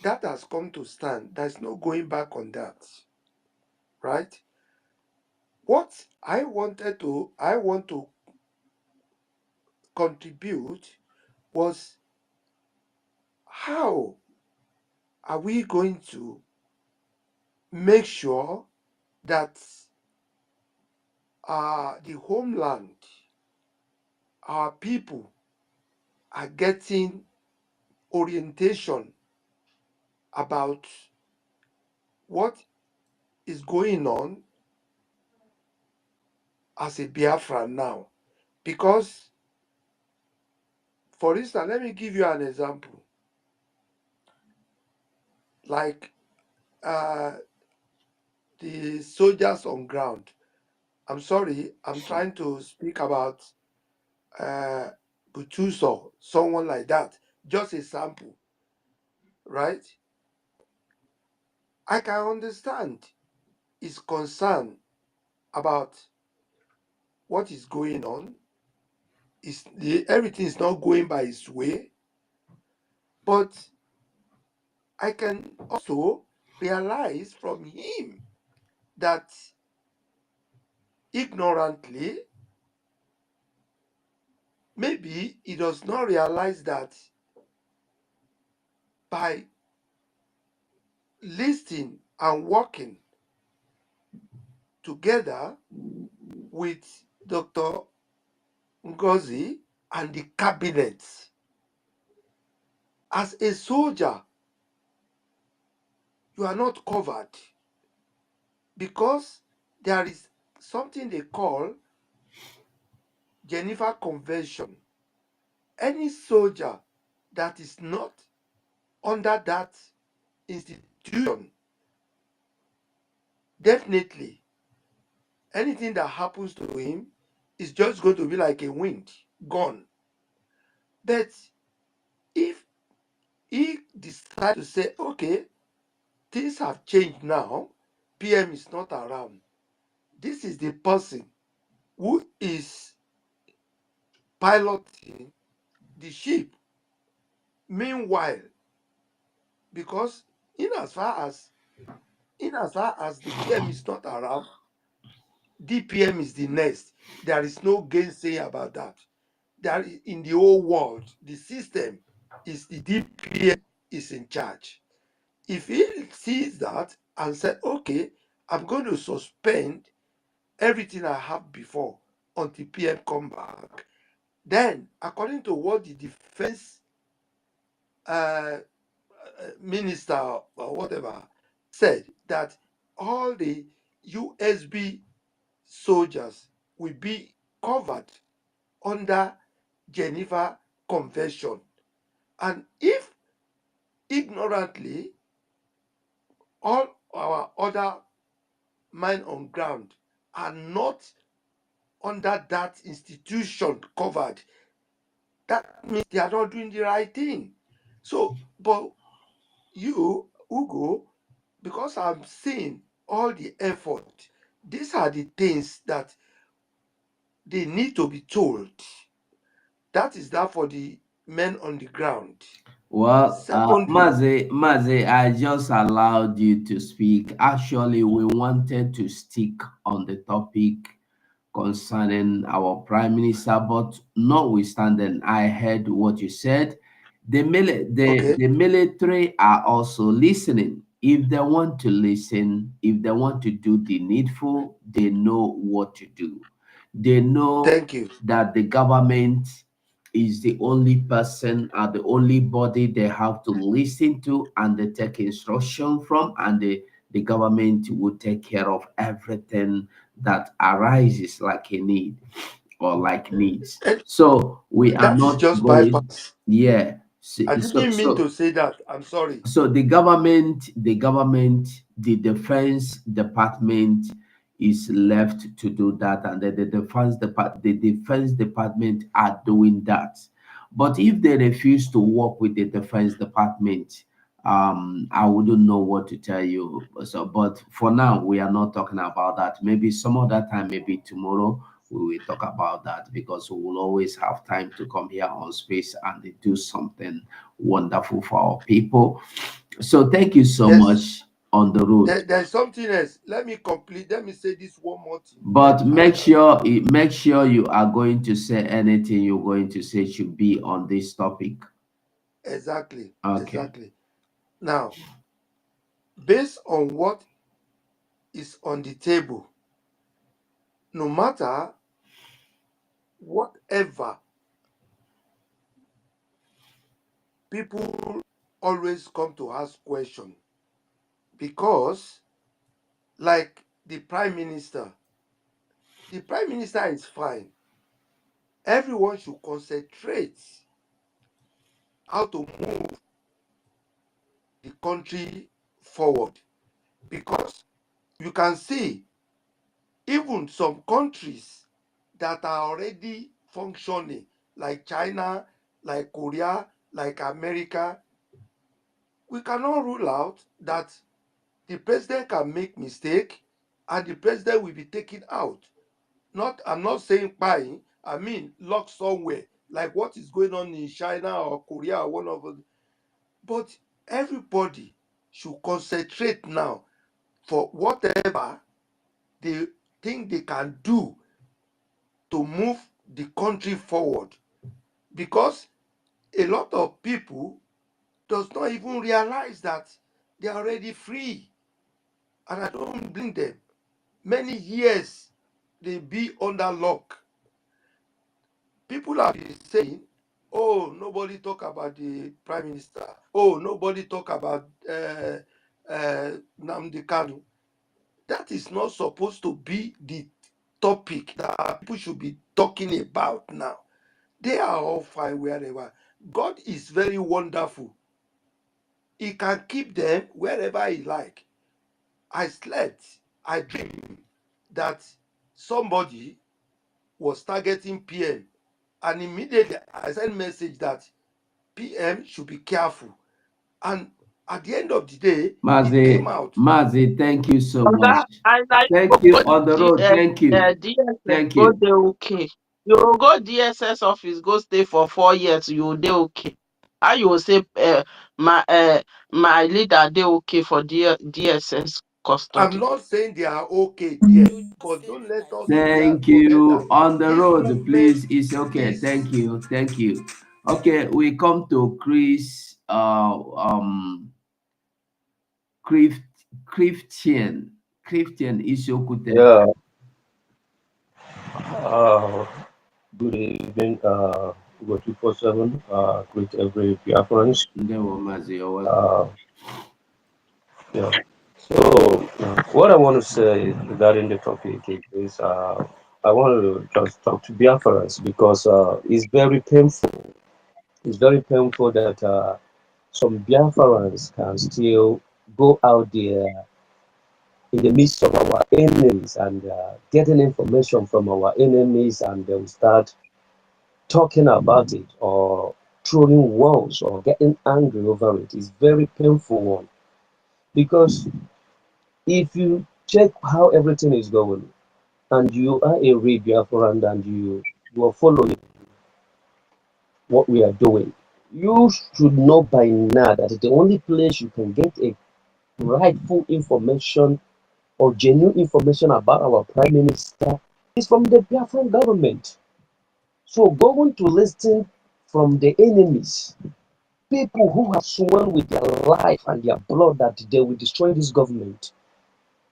that has come to stand. There's no going back on that, right? What I want to contribute was how are we going to make sure that the homeland, our people, are getting orientation about what is going on as a Biafran now. Because, for instance, let me give you an example. Like the soldiers on ground. I'm sorry, I'm trying to speak about Butuso, someone like that. Just a sample, right? I can understand his concern about what is going on. Everything is not going by his way, but I can also realize from him that ignorantly, maybe he does not realize that by listening and working together with Dr. Ngozi and the cabinet, as a soldier, you are not covered because there is something they call Geneva Convention. Any soldier that is not under that institution, definitely anything that happens to him is just going to be like a wind, gone. But if he decides to say, okay, things have changed now, PM is not around, this is the person who is piloting the ship. Meanwhile, because in as far as the PM is not around, DPM is the next. There is no gainsay about that. There is, in the whole world, the system is the DPM is in charge. If he sees that and said, okay, I'm going to suspend everything I have before until PM come back, then according to what the defense minister or whatever said, that all the USB soldiers will be covered under Geneva Convention. And if ignorantly all our other men on ground are not under that institution covered, that means they are not doing the right thing. So, but you, Ugo, because I'm seeing all the effort, these are the things that they need to be told. That is that for the men on the ground. Well, Secondly, Maze, I just allowed you to speak. Actually, we wanted to stick on the topic concerning our prime minister, but notwithstanding, I heard what you said. okay, The military are also listening. If they want to listen, if they want to do the needful, they know what to do. They know thank you. that the government is the only person or the only body they have to listen to and they take instruction from, and the government will take care of everything that arises like a need or like needs. And So we are that is not just going, bypass. yeah. So, I so, didn't mean so to say that. I'm sorry. so the defense department is left to do that, and then the defense department are doing that. But if they refuse to work with the defense department, I wouldn't know what to tell you. So, but for now, we are not talking about that. Maybe some other time, maybe tomorrow, we will talk about that because we will always have time to come here on space and do something wonderful for our people. So thank you so There's much on the road. there's something else. Let me complete. Let me say this one more thing. But And make sure you are going to say anything you're going to say should be on this topic. exactly, Okay. exactly. Now, based on what is on the table, no matter whatever, people always come to ask questions because, like the prime minister The prime minister is fine. Everyone should concentrate how to move the country forward, because you can see even some countries that are already functioning, like China, like Korea, like America, we cannot rule out that the president can make mistake and the president will be taken out. I'm not saying buying, I mean locked somewhere, like what is going on in China or Korea or one of them. But everybody should concentrate now for whatever they think they can do to move the country forward, because a lot of people does not even realize that they are already free, and I don't blame them. Many years they be under lock. People have been saying, oh, nobody talk about the prime minister, oh, nobody talk about Nnamdi Kanu. That is not supposed to be the topic that people should be talking about now. They are all fine wherever. God is very wonderful. He can keep them wherever he like. I slept, I dreamed that somebody was targeting PM, and immediately I sent message that PM should be careful. And at the end of the day, it came out. Mazi, thank you so Oga, much. and na you Thank go you on the road. Thank you. DSS Thank go you. dey okay. You go go DSS office go stay for 4 years, you go dey okay. How you go say my leader dey okay for DSS I'm custody? not saying they are okay there, but don't let us Thank forget you. that On the this road, movement please. It's okay. is Thank you. Thank you. Okay, we come to Chris Christ, Christian Isiokute. Yeah, uh, good evening, go 247, greet every Biafrans. Ndewo, Mazi, you're welcome. Uh, yeah, so what I want to say regarding the topic is I want to just talk to Biafrans because it's very painful. It's very painful that some Biafrans can still go out there in the midst of our enemies and getting information from our enemies, and they'll start talking about it or throwing walls or getting angry over it. Is very painful one, because if you check how everything is going and you are a real Biafran and you are following what we are doing, you should know by now that the only place you can get a rightful information or genuine information about our prime minister is from the Biafran government. So going to listen from the enemies, people who have sworn with their life and their blood that they will destroy this government,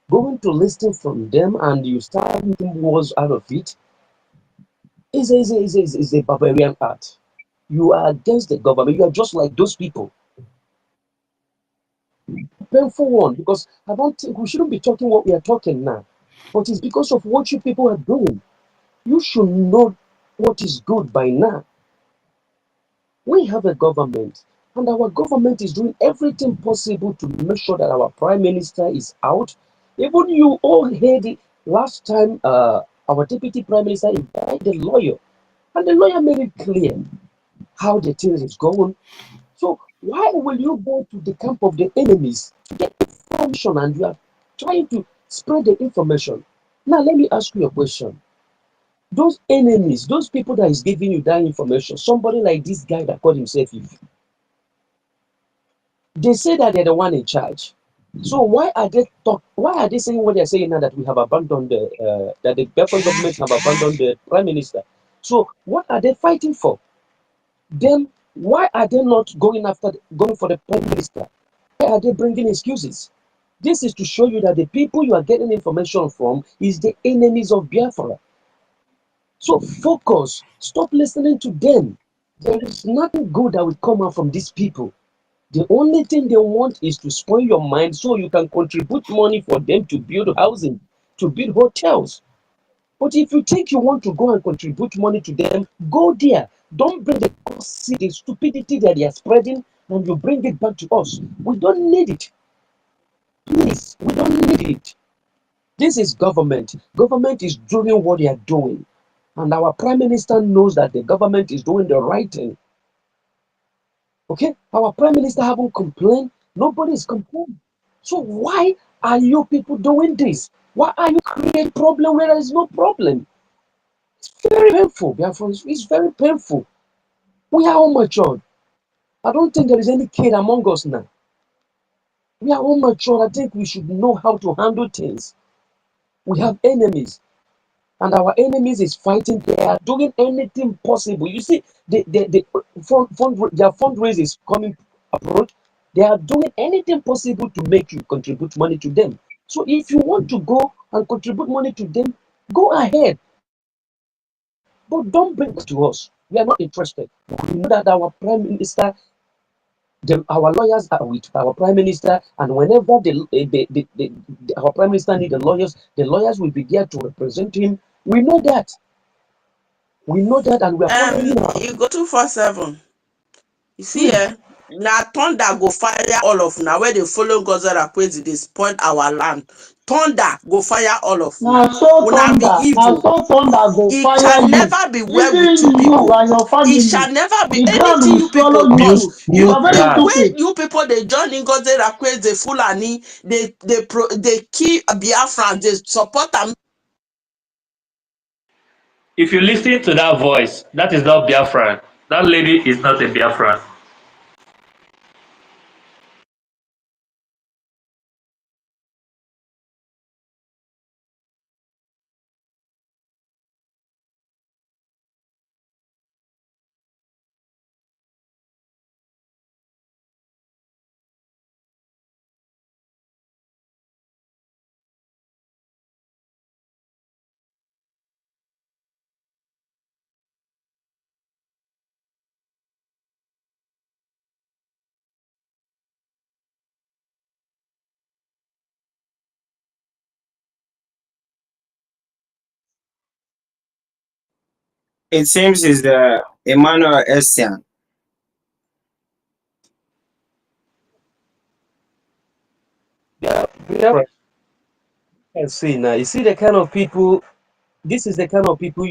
going to listen from them and you start making wars out of it is a barbarian act. You are against the government. You are just like those people. Painful one, because I don't think we shouldn't be talking what we are talking now, but it's because of what you people are doing. You should know what is good by now. We have a government, and our government is doing everything possible to make sure that our prime minister is out. Even you all heard it last time, our deputy prime minister invited the lawyer, and the lawyer made it clear how the thing is going. So why will you go to the camp of the enemies to get information and you are trying to spread the information? Now let me ask you a question. Those enemies, those people that is giving you that information, somebody like this guy that called himself If, they say that they're the one in charge. So why are they saying what they're saying now, that we have abandoned that the Biafran government have abandoned the prime minister? So what are they fighting for? Then why are they not going for the prime minister? Why are they bringing excuses? This is to show you that the people you are getting information from is the enemies of Biafra. So focus. Stop listening to them. There is nothing good that will come out from these people. The only thing they want is to spoil your mind so you can contribute money for them to build housing, to build hotels. But if you think you want to go and contribute money to them, go there. Don't bring the stupidity that they are spreading, and you bring it back to us. We don't need it. Please, we don't need it. This is government. Government is doing what they are doing. And our prime minister knows that the government is doing the right thing. Okay? Our prime minister haven't complained. Nobody is complaining. So why are you people doing this? Why are you creating problem where there is no problem? It's very painful, it's very painful. We are all matured. I don't think there is any kid among us now. We are all matured. I think we should know how to handle things. We have enemies, and our enemies is fighting. They are doing anything possible. You see, their fundraising is coming abroad. They are doing anything possible to make you contribute money to them. So if you want to go and contribute money to them, go ahead. But don't bring it to us. We are not interested. We know that our prime minister, our lawyers are with our prime minister, and whenever our prime minister need the lawyers will be there to represent him. We know that. We know that, and we are following up. You go 247. You see, now thunder go fire all of now. Where they follow God's crazy, they spoil our land. Thunder go fire all of now. Now so Will not be thunder, now evil. so thunder go It fire shall you. never be well with you Even you people. and your It family. shall never be The ground anything will you swallow people you. do. You are very When stupid. you people they join in God's crazy, Fulani, they kill Biafran, they support them. If you listen to that voice, that is not Biafran. That lady is not a Biafran. It seems it's the Emmanuel Estian. Biafra can see now. You see the kind of people. This is the kind of people.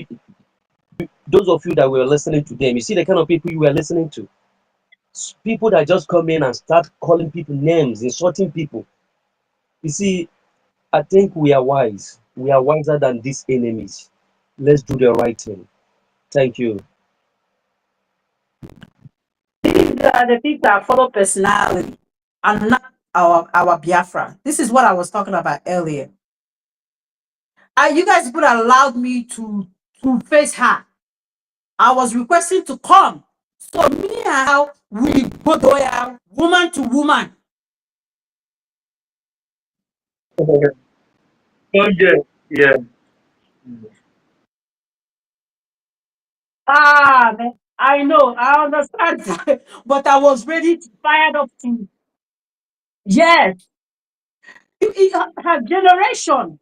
Those of you that were listening to them, you see the kind of people you were listening to. People that just come in and start calling people names, insulting people. You see, I think we are wise. We are wiser than these enemies. Let's do the right thing. Thank you. These are the people that follow personality and not our Biafra. This is what I was talking about earlier. You guys would allowed me to face her. I was requesting to come. So me and how we go there, woman to woman. Okay. Yeah. Ah, man, I know, I understand, but I was ready to fired up to yes. Her generation,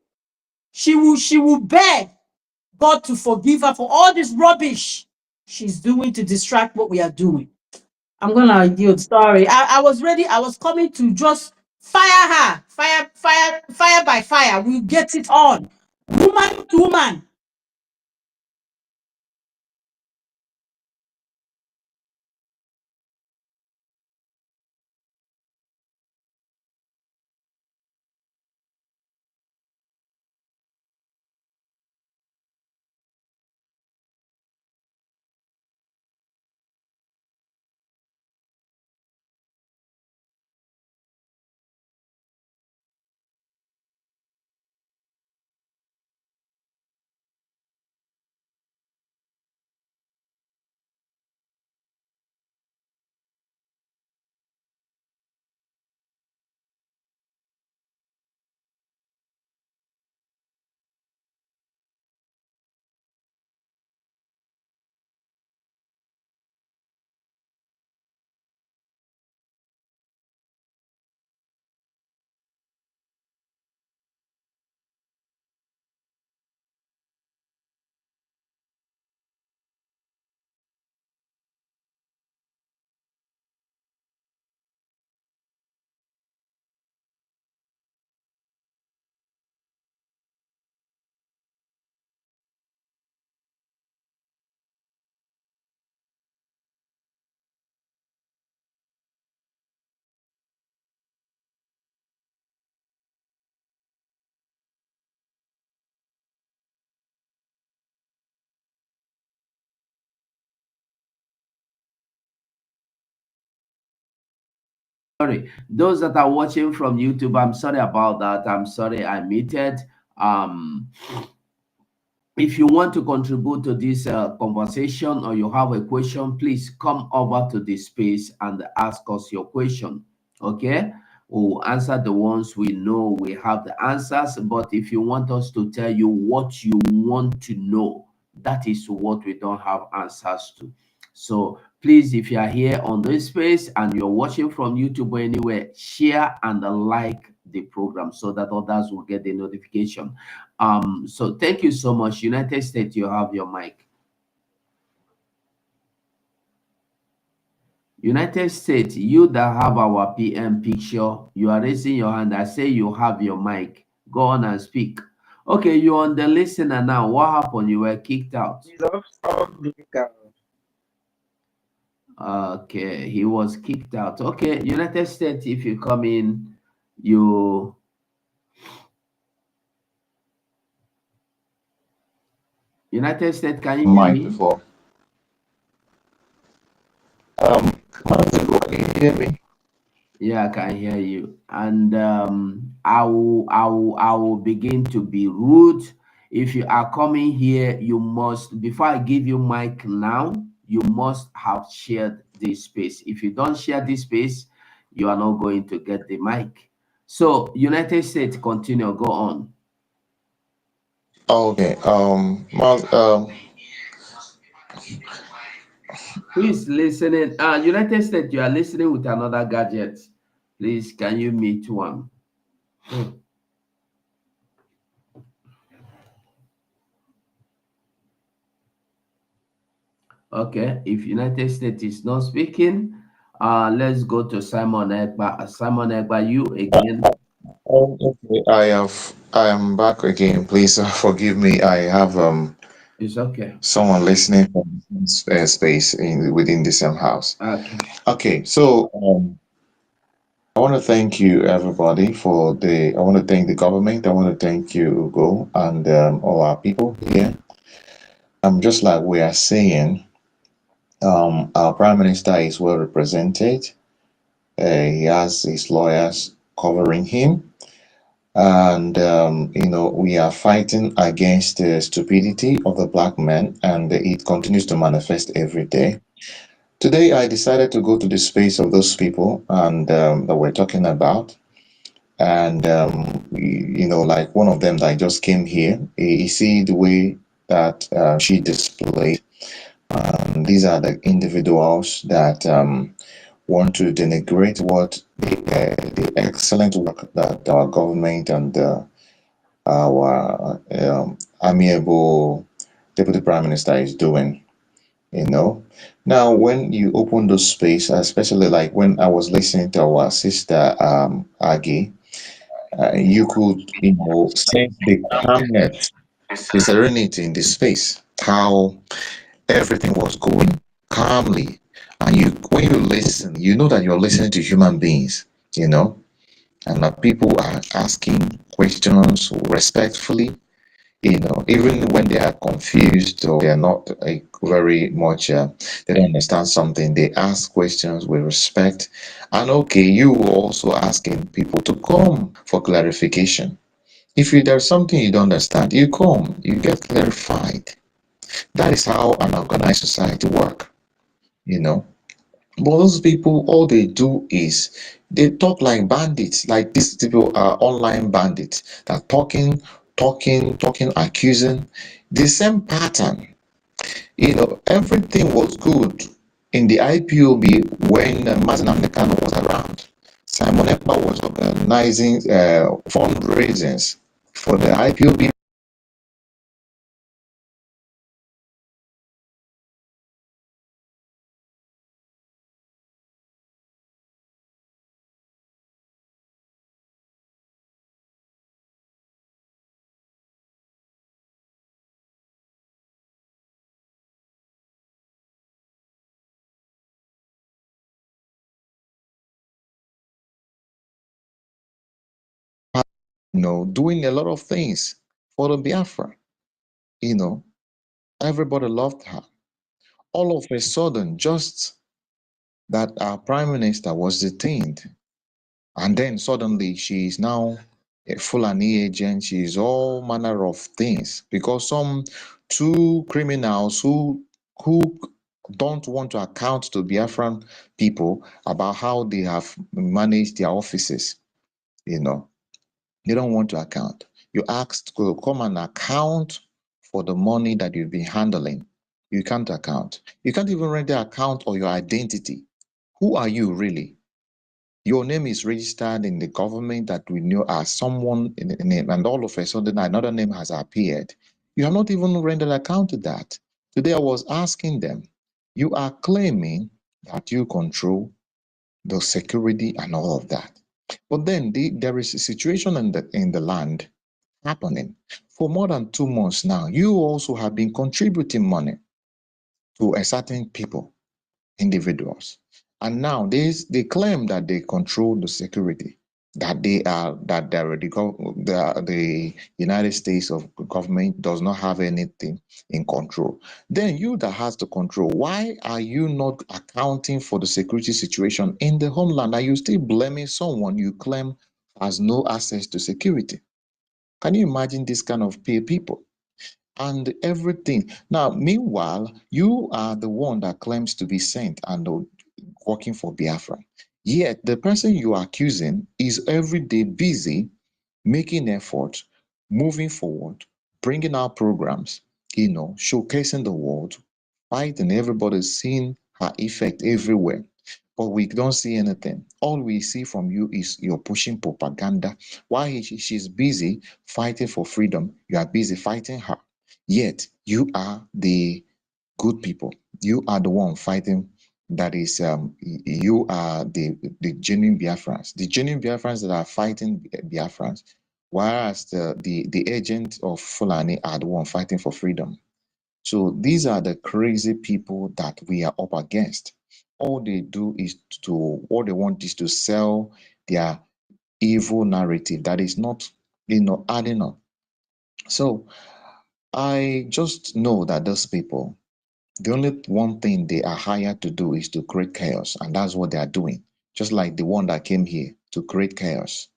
she will beg God to forgive her for all this rubbish she's doing to distract what we are doing. I'm gonna yield. Sorry. I was ready. I was coming to just fire her. Fire, fire, fire by fire. We'll get it on. Woman to woman. Sorry, those that are watching from YouTube, I'm sorry about that. I'm sorry I muted. Um, if you want to contribute to this conversation or you have a question, please come over to the space and ask us your question. Okay, we'll answer the ones we know we have the answers. But if you want us to tell you what you want to know, that is what we don't have answers to. So please, if you are here on this space and you're watching from YouTube or anywhere, share and like the program so that others will get the notification. So thank you so much. United States, you have your mic. United States, you that have our PM picture, you are raising your hand. I say you have your mic. Go on and speak. Okay, you're on the listener now. What happened? You were kicked out. Okay, he was kicked out. Okay, United States, if you come in, you United States, can you hear Mic me? before. Can you hear me? Yeah, I can hear you. And I will begin to be rude. If you are coming here, you must, before I give you mic now, you must have shared this space. If you don't share this space, you are not going to get the mic. So United States, continue, go on. Okay. Who is listening? United States, you are listening with another gadget. Please, can you mute one? Okay, if United States is not speaking, let's go to Simon Ekpa. Simon Ekpa, you again. Okay. I am back again. Please forgive me. I have It's okay. someone listening from space within the same house. Okay. Okay. So I want to thank you everybody for the. I want to thank the government. I want to thank you, Ugo, and all our people here. Just like we are saying, our prime minister is well represented. He has his lawyers covering him. And, we are fighting against the stupidity of the black man, and it continues to manifest every day. Today, I decided to go to the space of those people and that we're talking about. And, like one of them that just came here, you see the way that she displayed. These are the individuals that want to denigrate what the excellent work that our government and our amiable deputy prime minister is doing. Now when you open those space, especially like when I was listening to our sister Aggie, you could sense the calmness, the serenity in the space, how everything was going calmly. And when you listen, you know that you're listening to human beings, and that people are asking questions respectfully, even when they are confused or they are not very much, they don't understand something, they ask questions with respect. And okay, you also asking people to come for clarification. If there's something you don't understand, you come, you get clarified. That is how an organized society work, you know. But those people, all they do is they talk like bandits. Like these people are online bandits that talking, accusing. The same pattern. Everything was good in the IPOB when Mazen Amdekano was around. Simon Ekpa was organizing fundraisers for the IPOB. Doing a lot of things for the Biafra. You know, everybody loved her. All of a sudden, just that our prime minister was detained. And then suddenly she is now a Fulani agent. She is all manner of things because some two criminals who don't want to account to Biafran people about how they have managed their offices, you know, they don't want to account. You asked to come and account for the money that you've been handling. You can't account. You can't even render account or your identity. Who are you really? Your name is registered in the government that we know as someone in the name, and all of a sudden another name has appeared. You have not even rendered account to that. Today I was asking them, you are claiming that you control the security and all of that. But then there is a situation in the land happening. For more than 2 months now, you also have been contributing money to a certain people, individuals. And now they claim that they control the security, that the United States of government does not have anything in control. Then you that has the control, why are you not accounting for the security situation in the homeland? Are you still blaming someone you claim has no access to security? Can you imagine this kind of people? And everything. Now, meanwhile, you are the one that claims to be saint and working for Biafra. Yet the person you are accusing is every day busy making effort, moving forward, bringing out programs, showcasing the world, fighting. Everybody's seeing her effect everywhere. But we don't see anything. All we see from you is you're pushing propaganda. While she's busy fighting for freedom, you are busy fighting her. Yet you are the good people. You are the one fighting. That is, you are the genuine Biafrans, the genuine Biafrans that are fighting Biafrans, whereas the agent of Fulani are the one fighting for freedom. So these are the crazy people that we are up against. All they do is all they want is to sell their evil narrative that is not, adding up. So I just know that those people, the only one thing they are hired to do is to create chaos, and that's what they are doing. Just like the one that came here to create chaos.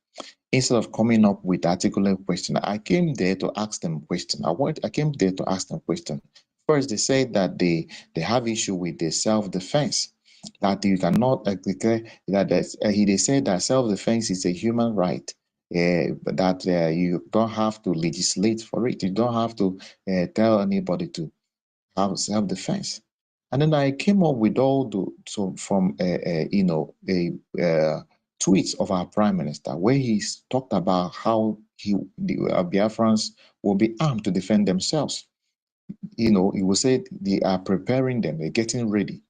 Instead of coming up with articulate question, I came there to ask them question. I came there to ask them question. First, they said that they have issue with the self-defense, that you cannot declare that they said that self-defense is a human right. That you don't have to legislate for it. You don't have to tell anybody to have self-defense. And then I came up with all the so from a tweets of our prime minister where he talked about how the Biafrans will be armed to defend themselves. He will say they are preparing them, they're getting ready.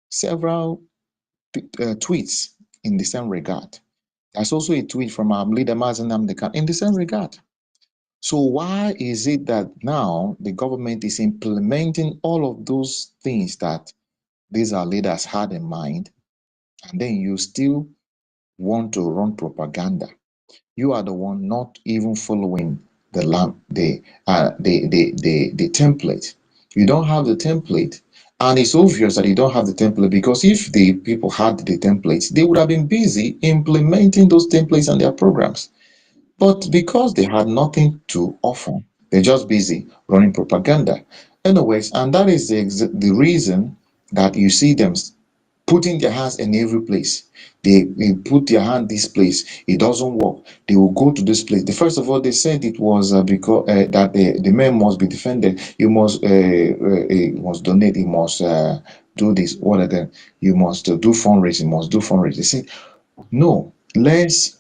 Several tweets in the same regard. There's also a tweet from our leader Mazen Amdekan in the same regard. So why is it that now the government is implementing all of those things that these our leaders had in mind, and then you still want to run propaganda? You are the one not even following the template. You don't have the template, and it's obvious that you don't have the template because if the people had the templates, they would have been busy implementing those templates and their programs. But because they had nothing to offer, they're just busy running propaganda. Anyways, and that is the reason that you see them putting their hands in every place. They put their hand this place, it doesn't work. They will go to this place. First of all, they said it was because that the man must be defended. You must donate. You must do this. What again? You must do fundraising. Must do fundraising. They say no. Let's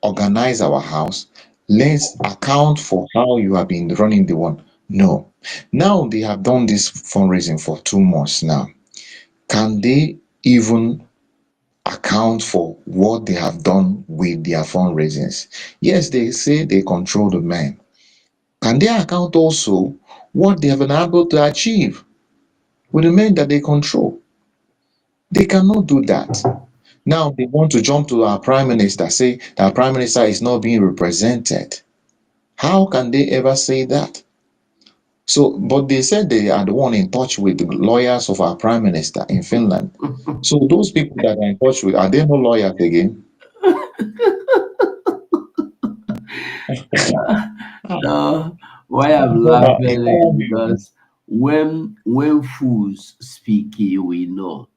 organize our house. Let's account for how you have been running the one. No. Now they have done this fundraising for 2 months now. Can they even account for what they have done with their fundraisings? Yes, they say they control the men. Can they account also what they have been able to achieve with the men that they control? They cannot do that. Now they want to jump to our prime minister, say that our prime minister is not being represented. How can they ever say that? So, but they said they are the one in touch with the lawyers of our prime minister in Finland. So those people that are in touch with, are they no lawyers again? Why I'm It laughing is can't be. because when fools speak, we know.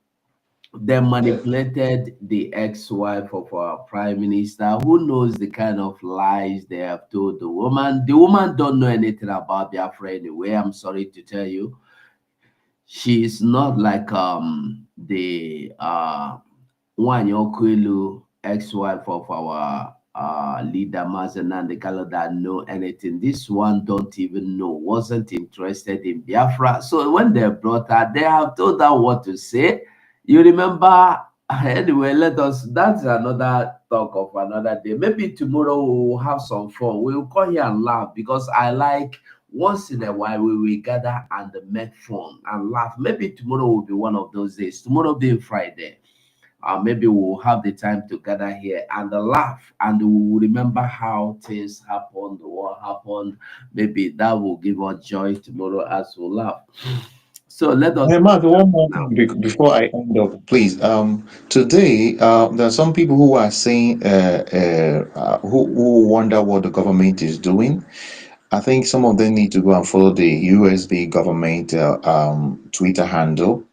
They manipulated the ex-wife of our prime minister. Who knows the kind of lies they have told the woman? The woman don't know anything about Biafra anyway. I'm sorry to tell you. She's not like the Nwanyi Okwelu, ex-wife of our leader Mazen and the girl that know anything. This one don't even know, wasn't interested in Biafra. So when they brought her, they have told her what to say. You remember? Anyway, let us. That's another talk of another day. Maybe tomorrow we'll have some fun. We'll come here and laugh because I like once in a while we will gather and make fun and laugh. Maybe tomorrow will be one of those days. Tomorrow being Friday, maybe we'll have the time to gather here and laugh and we'll remember how things happened, what happened. Maybe that will give us joy tomorrow as we laugh. So let us Hey, Mark, one more now. thing before I end up, please. Today, there are some people who are saying, who wonder what the government is doing. I think some of them need to go and follow the USB government Twitter handle.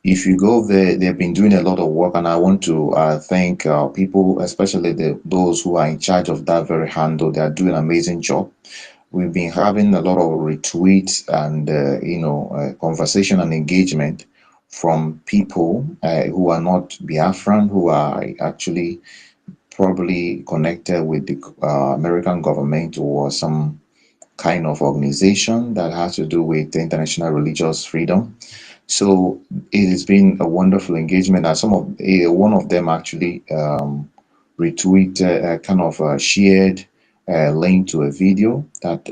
If you go there, they've been doing a lot of work, and I want to thank people, especially those who are in charge of that very handle. They are doing an amazing job. We've been having a lot of retweets and conversation and engagement from people who are not Biafran, who are actually probably connected with the American government or some kind of organization that has to do with the international religious freedom. So it has been a wonderful engagement, and one of them actually kind of shared a link to a video that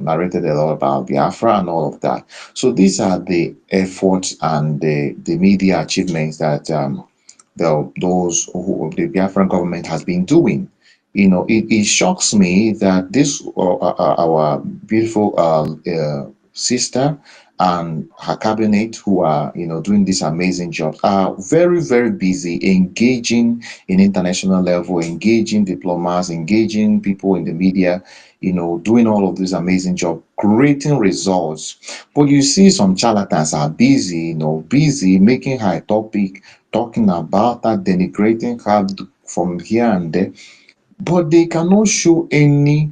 narrated a lot about Biafra and all of that. So these are the efforts and the media achievements that those who the Biafran government has been doing. It shocks me that this our beautiful sister and her cabinet, who are doing this amazing job, are very very busy engaging in international level, engaging diplomats, engaging people in the media, doing all of this amazing job, creating results. But you see some charlatans are busy, busy making her a topic, talking about her, denigrating her from here and there, but they cannot show any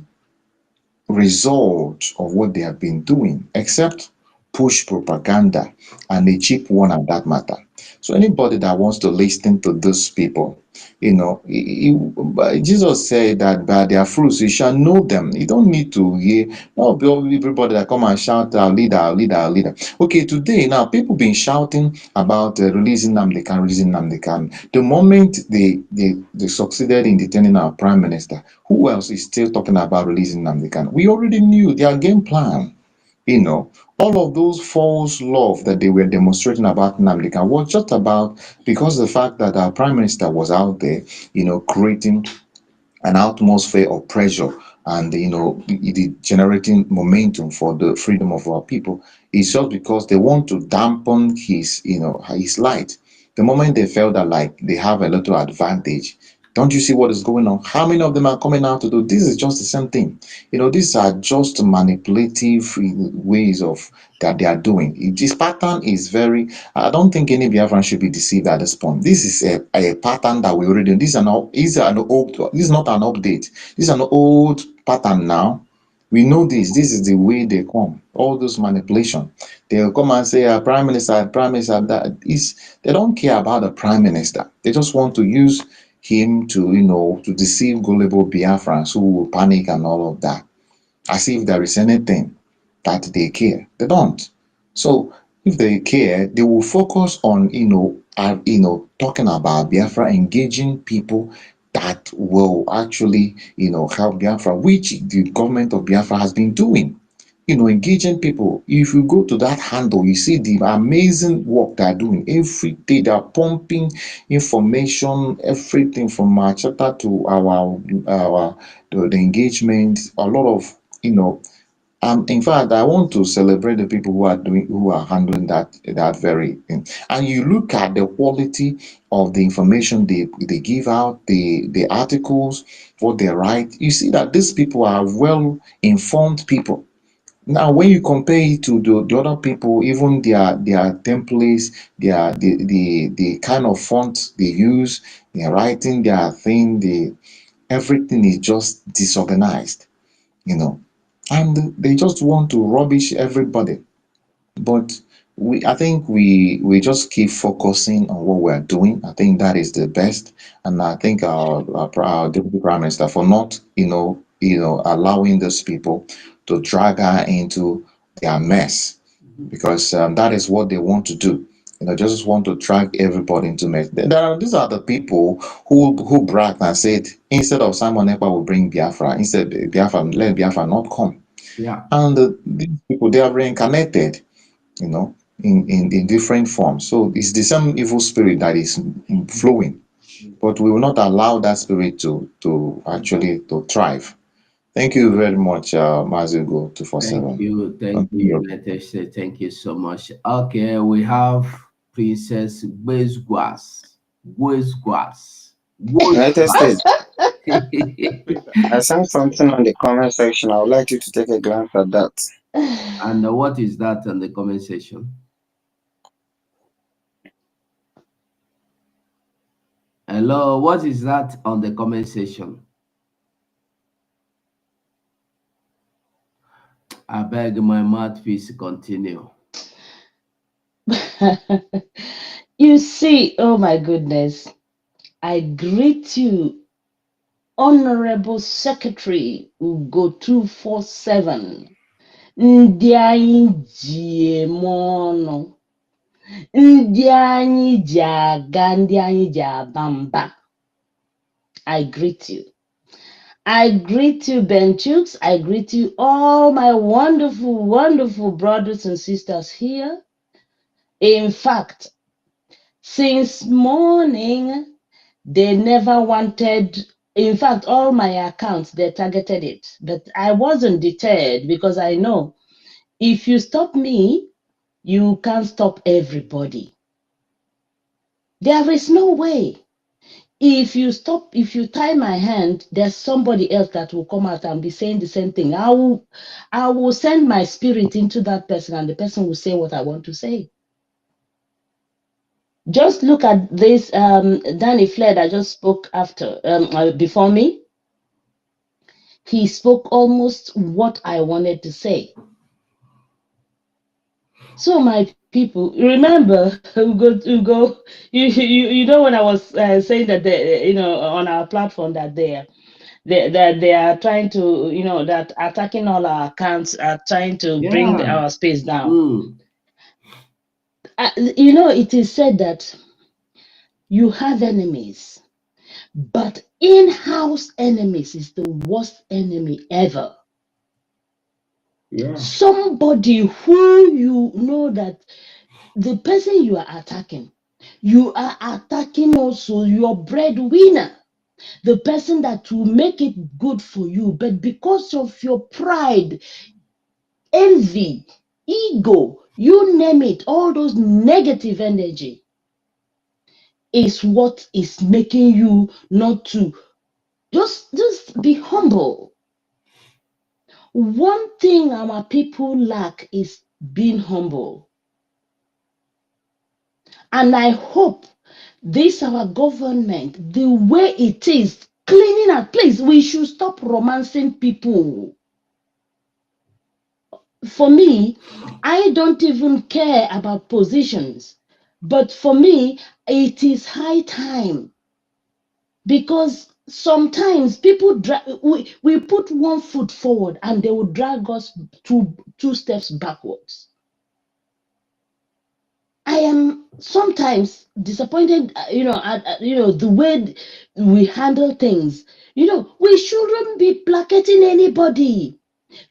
result of what they have been doing except push propaganda, and a cheap one at that matter. So anybody that wants to listen to those people, Jesus said that by their fruits you shall know them. You don't need to hear not everybody that come and shout our leader, our leader, our leader. Okay, today now people been shouting about releasing Namdekan, releasing Namdekan. The moment they succeeded in detaining our prime minister, who else is still talking about releasing Namdekan? We already knew their game plan. All of those false love that they were demonstrating about Nnamdi Kanu was just about because the fact that our prime minister was out there, creating an atmosphere of pressure and generating momentum for the freedom of our people. It's just because they want to dampen his light. The moment they felt that like they have a little advantage, don't you see what is going on? How many of them are coming out to do this? Is just the same thing. These are just manipulative ways of that they are doing. This pattern is very. I don't think any Biafran should be deceived at this point. This is a pattern that we already. This is not an update. This is an old pattern now. We know this. This is the way they come. All those manipulation. They will come and say, Prime Minister, Prime Minister. That is. They don't care about the Prime Minister. They just want to use him to deceive gullible Biafrans who will panic and all of that, as if there is anything that they care. They don't. So if they care, they will focus on talking about Biafra, engaging people that will actually help Biafra, which the government of Biafra has been doing. Engaging people. If you go to that handle, you see the amazing work they're doing every day. They're pumping information, everything from our chapter to our the engagement. A lot of In fact, I want to celebrate the people who are handling that very thing. And you look at the quality of the information they give out, the articles, what they write. You see that these people are well informed people. Now, when you compare it to the other people, even their templates, the kind of font they use, their writing, their thing, everything is just disorganized, you know, and they just want to rubbish everybody. But I think we just keep focusing on what we're doing. I think that is the best, and I think our deputy prime minister for not allowing those people to drag her into their mess, because that is what they want to do. Just want to drag everybody into mess. These are the people who bragged and said instead of Simon Ekpa will bring Biafra, instead Biafra let Biafra not come. Yeah. And these people, they are reincarnated, in different forms. So it's the same evil spirit that is flowing, but we will not allow that spirit to actually to thrive. Thank you very much, Mazigo Thank 247. you. Thank you, Continue. United States. Thank you so much. Okay, we have Princess Bezguas. Bezguas. United Bezguas. States. I sent something on the comment section. I would like you to take a glance at that. And what is that in the comment section? Hello, what is that on the comment section? I beg my mouthpiece continue. You see, oh my goodness, I greet you, Honorable Secretary Ugo 247. Ndị anyị ji eme ọnụ, ndị anyị ji aga, ndị anyị ji aba mba. I greet you. I greet you, Benchooks. I greet you, all my wonderful, wonderful brothers and sisters here. In fact, since morning, they never wanted, in fact, all my accounts, they targeted it. But I wasn't deterred because I know if you stop me, you can't stop everybody. There is no way. If you tie my hand, there's somebody else that will come out and be saying the same thing. I will send my spirit into that person and the person will say what I want to say. Just look at this Danny Flair that just spoke before me. He spoke almost what I wanted to say. So my people, remember, Ugo, you know when I was saying that on our platform that they are trying to that attacking all our accounts are trying to bring Yeah. our space down. It is said that you have enemies, but in-house enemies is the worst enemy ever. Yeah. Somebody who you know that the person you are attacking also your breadwinner, the person that will make it good for you, but because of your pride, envy, ego, you name it, all those negative energy is what is making you not to just be humble. One thing our people lack is being humble. And I hope this our government, the way it is, cleaning our place, we should stop romancing people. For me, I don't even care about positions. But for me, it is high time. Because sometimes people we put one foot forward and they will drag us two steps backwards. I am sometimes disappointed, at the way we handle things. We shouldn't be placating anybody.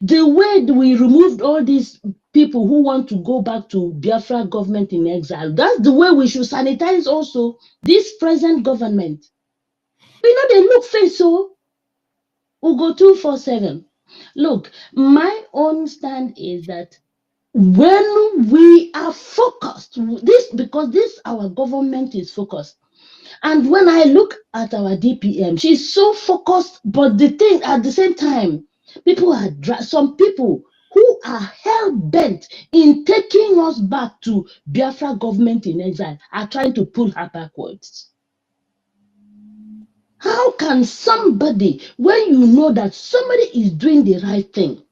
The way we removed all these people who want to go back to Biafra government in exile, that's the way we should sanitize also this present government. They look face so Ugo 247. Look, my own stand is that when we are focused, because this our government is focused. And when I look at our DPM, she's so focused, but the thing at the same time, some people who are hell bent in taking us back to Biafra government in exile are trying to pull her backwards. How can somebody, when you know that somebody is doing the right thing,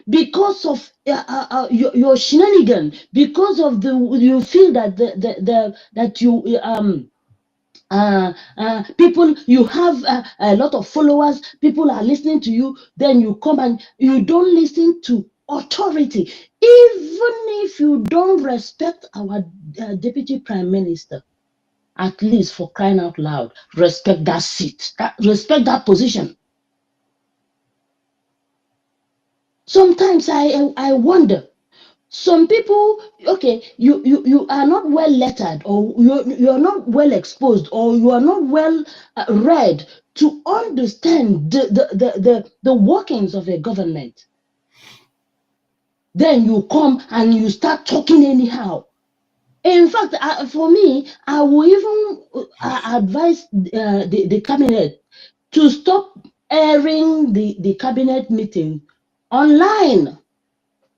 because of your shenanigan, because of you feel that that you people, you have a lot of followers, people are listening to you, then you come and you don't listen to authority, even if you don't respect our deputy prime minister. At least, for crying out loud, respect that seat, respect that position. Sometimes I wonder, some people, okay, you are not well lettered, or you're not well exposed, or you are not well read to understand the workings of a government. Then you come and you start talking anyhow. In fact, for me, I will even advise the cabinet to stop airing the cabinet meeting online,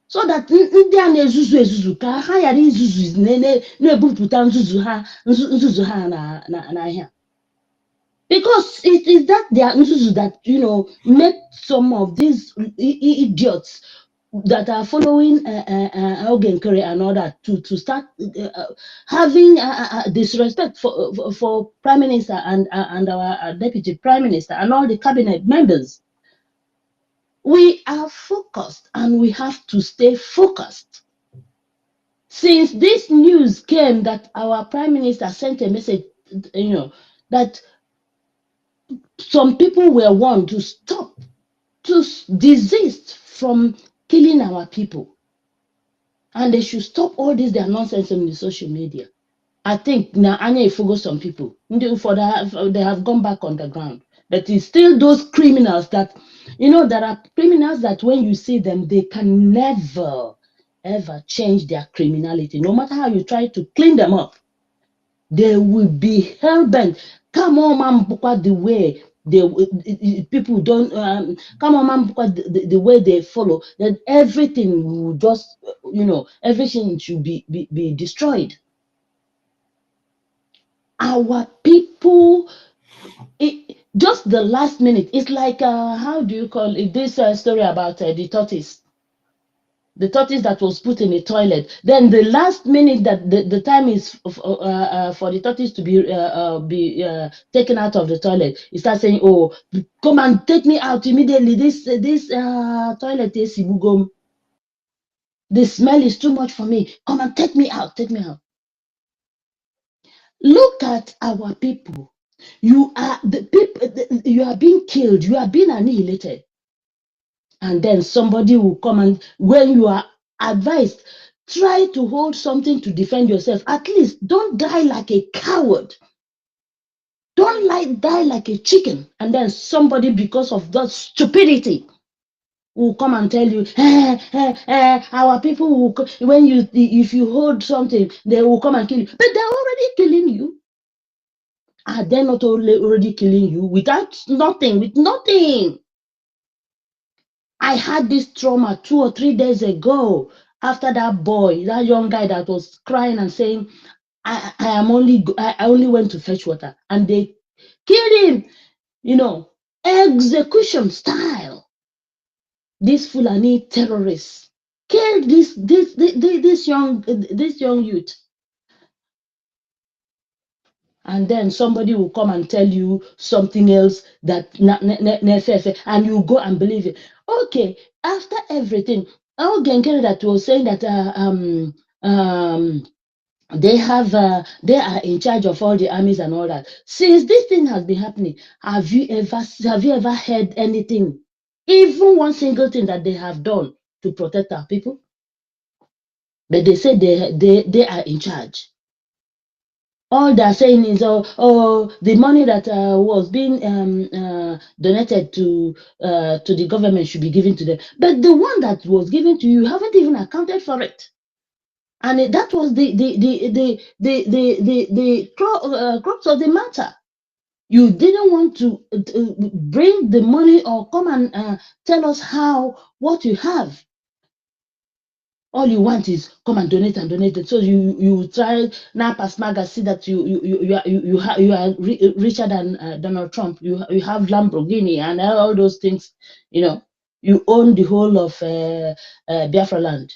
so that ndị a na-ezuzu ezuzu ka ha ghara izuzu na-ebupụta nzuzu ha n'ahịa. Because it is that they are nzuzu that, make some of these idiots that are following Ogenkere and all that to start having disrespect for Prime Minister and our Deputy Prime Minister and all the cabinet members. We are focused and we have to stay focused. Since this news came that our Prime Minister sent a message, that some people were warned to stop, to desist from killing our people, and they should stop all this their nonsense on the social media. I think now Anya Ifugo, some people, they have gone back on the ground. But it's still those criminals that, there are criminals that when you see them, they can never, ever change their criminality. No matter how you try to clean them up, they will be hell-bent. Come on, man, the way people don't, come on, man, the way they follow, that everything will just, everything should be destroyed. Our people, just the last minute, it's like how do you call it, this story about the tortoise that was put in a toilet, then the last minute that the time is for the tortoise to be taken out of the toilet, he starts saying, oh, come and take me out immediately, this toilet is ibugom, the smell is too much for me, come and take me out. Look at our people. You are you are being killed, you are being annihilated. And then somebody will come, and when you are advised, try to hold something to defend yourself. At least don't die like a coward. Don't die like a chicken. And then somebody, because of that stupidity, will come and tell you, our people will, if you hold something, they will come and kill you. But they're already killing you. Are they not already killing you with nothing? I had this trauma 2 or 3 days ago after that young guy that was crying and saying, I only went to fetch water, and they killed him, execution style. This Fulani terrorists killed this young youth. And then somebody will come and tell you something else that and you go and believe it. Okay, after everything, that was saying that they are in charge of all the armies and all that. Since this thing has been happening, have you ever heard anything, even one single thing that they have done to protect our people? But they say they are in charge. All they're saying is, the money that was being donated to the government should be given to them. But the one that was given to you haven't even accounted for it. And that was the crux of the matter. You didn't want to bring the money or come and tell us what you have. All you want is come and donate and donate it. So you try now pass maga see that you are richer than Donald Trump. You have Lamborghini and all those things. You own the whole of Biafra land.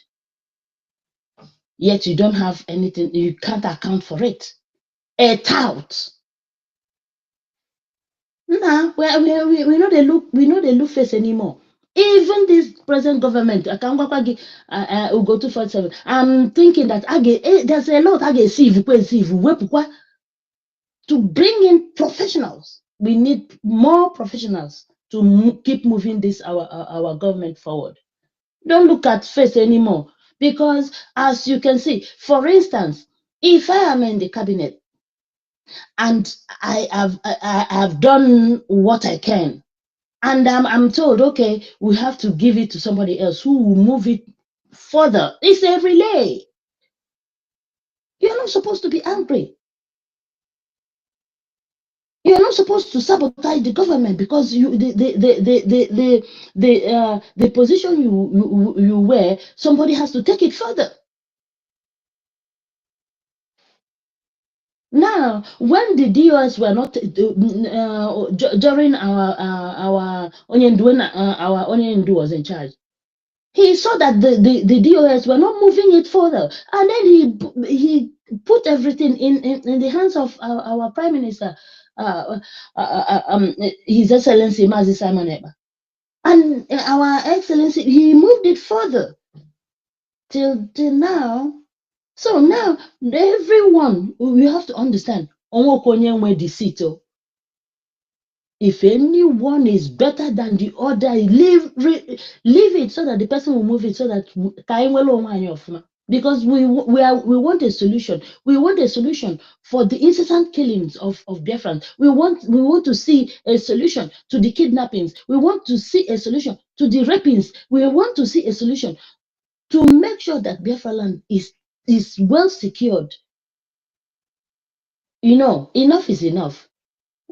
Yet you don't have anything. You can't account for it. A tout. Nah, we know they look face anymore. Even this present government, I can go 247. I'm thinking that there's a lot I get see to bring in professionals. We need more professionals to keep moving this our government forward. Don't look at face anymore, because as you can see, for instance, if I am in the cabinet and I have done what I can, and I'm told, okay, we have to give it to somebody else who will move it further. It's a relay. You're not supposed to be angry. You're not supposed to sabotage the government because the position you wear, somebody has to take it further. Now, when the DOS were not during our Onyendu was in charge, he saw that the DOS were not moving it further, and then he put everything in the hands of our Prime Minister, His Excellency Mazi Simon Eba, and our Excellency, he moved it further till now. So now everyone, we have to understand, the seat. If anyone is better than the other, leave it so that the person will move it, so that because we want a solution. We want a solution for the incessant killings of Biafrans. We want to see a solution to the kidnappings. We want to see a solution to the rapings. We want to see a solution to make sure that Biafra land is well secured. Enough is enough.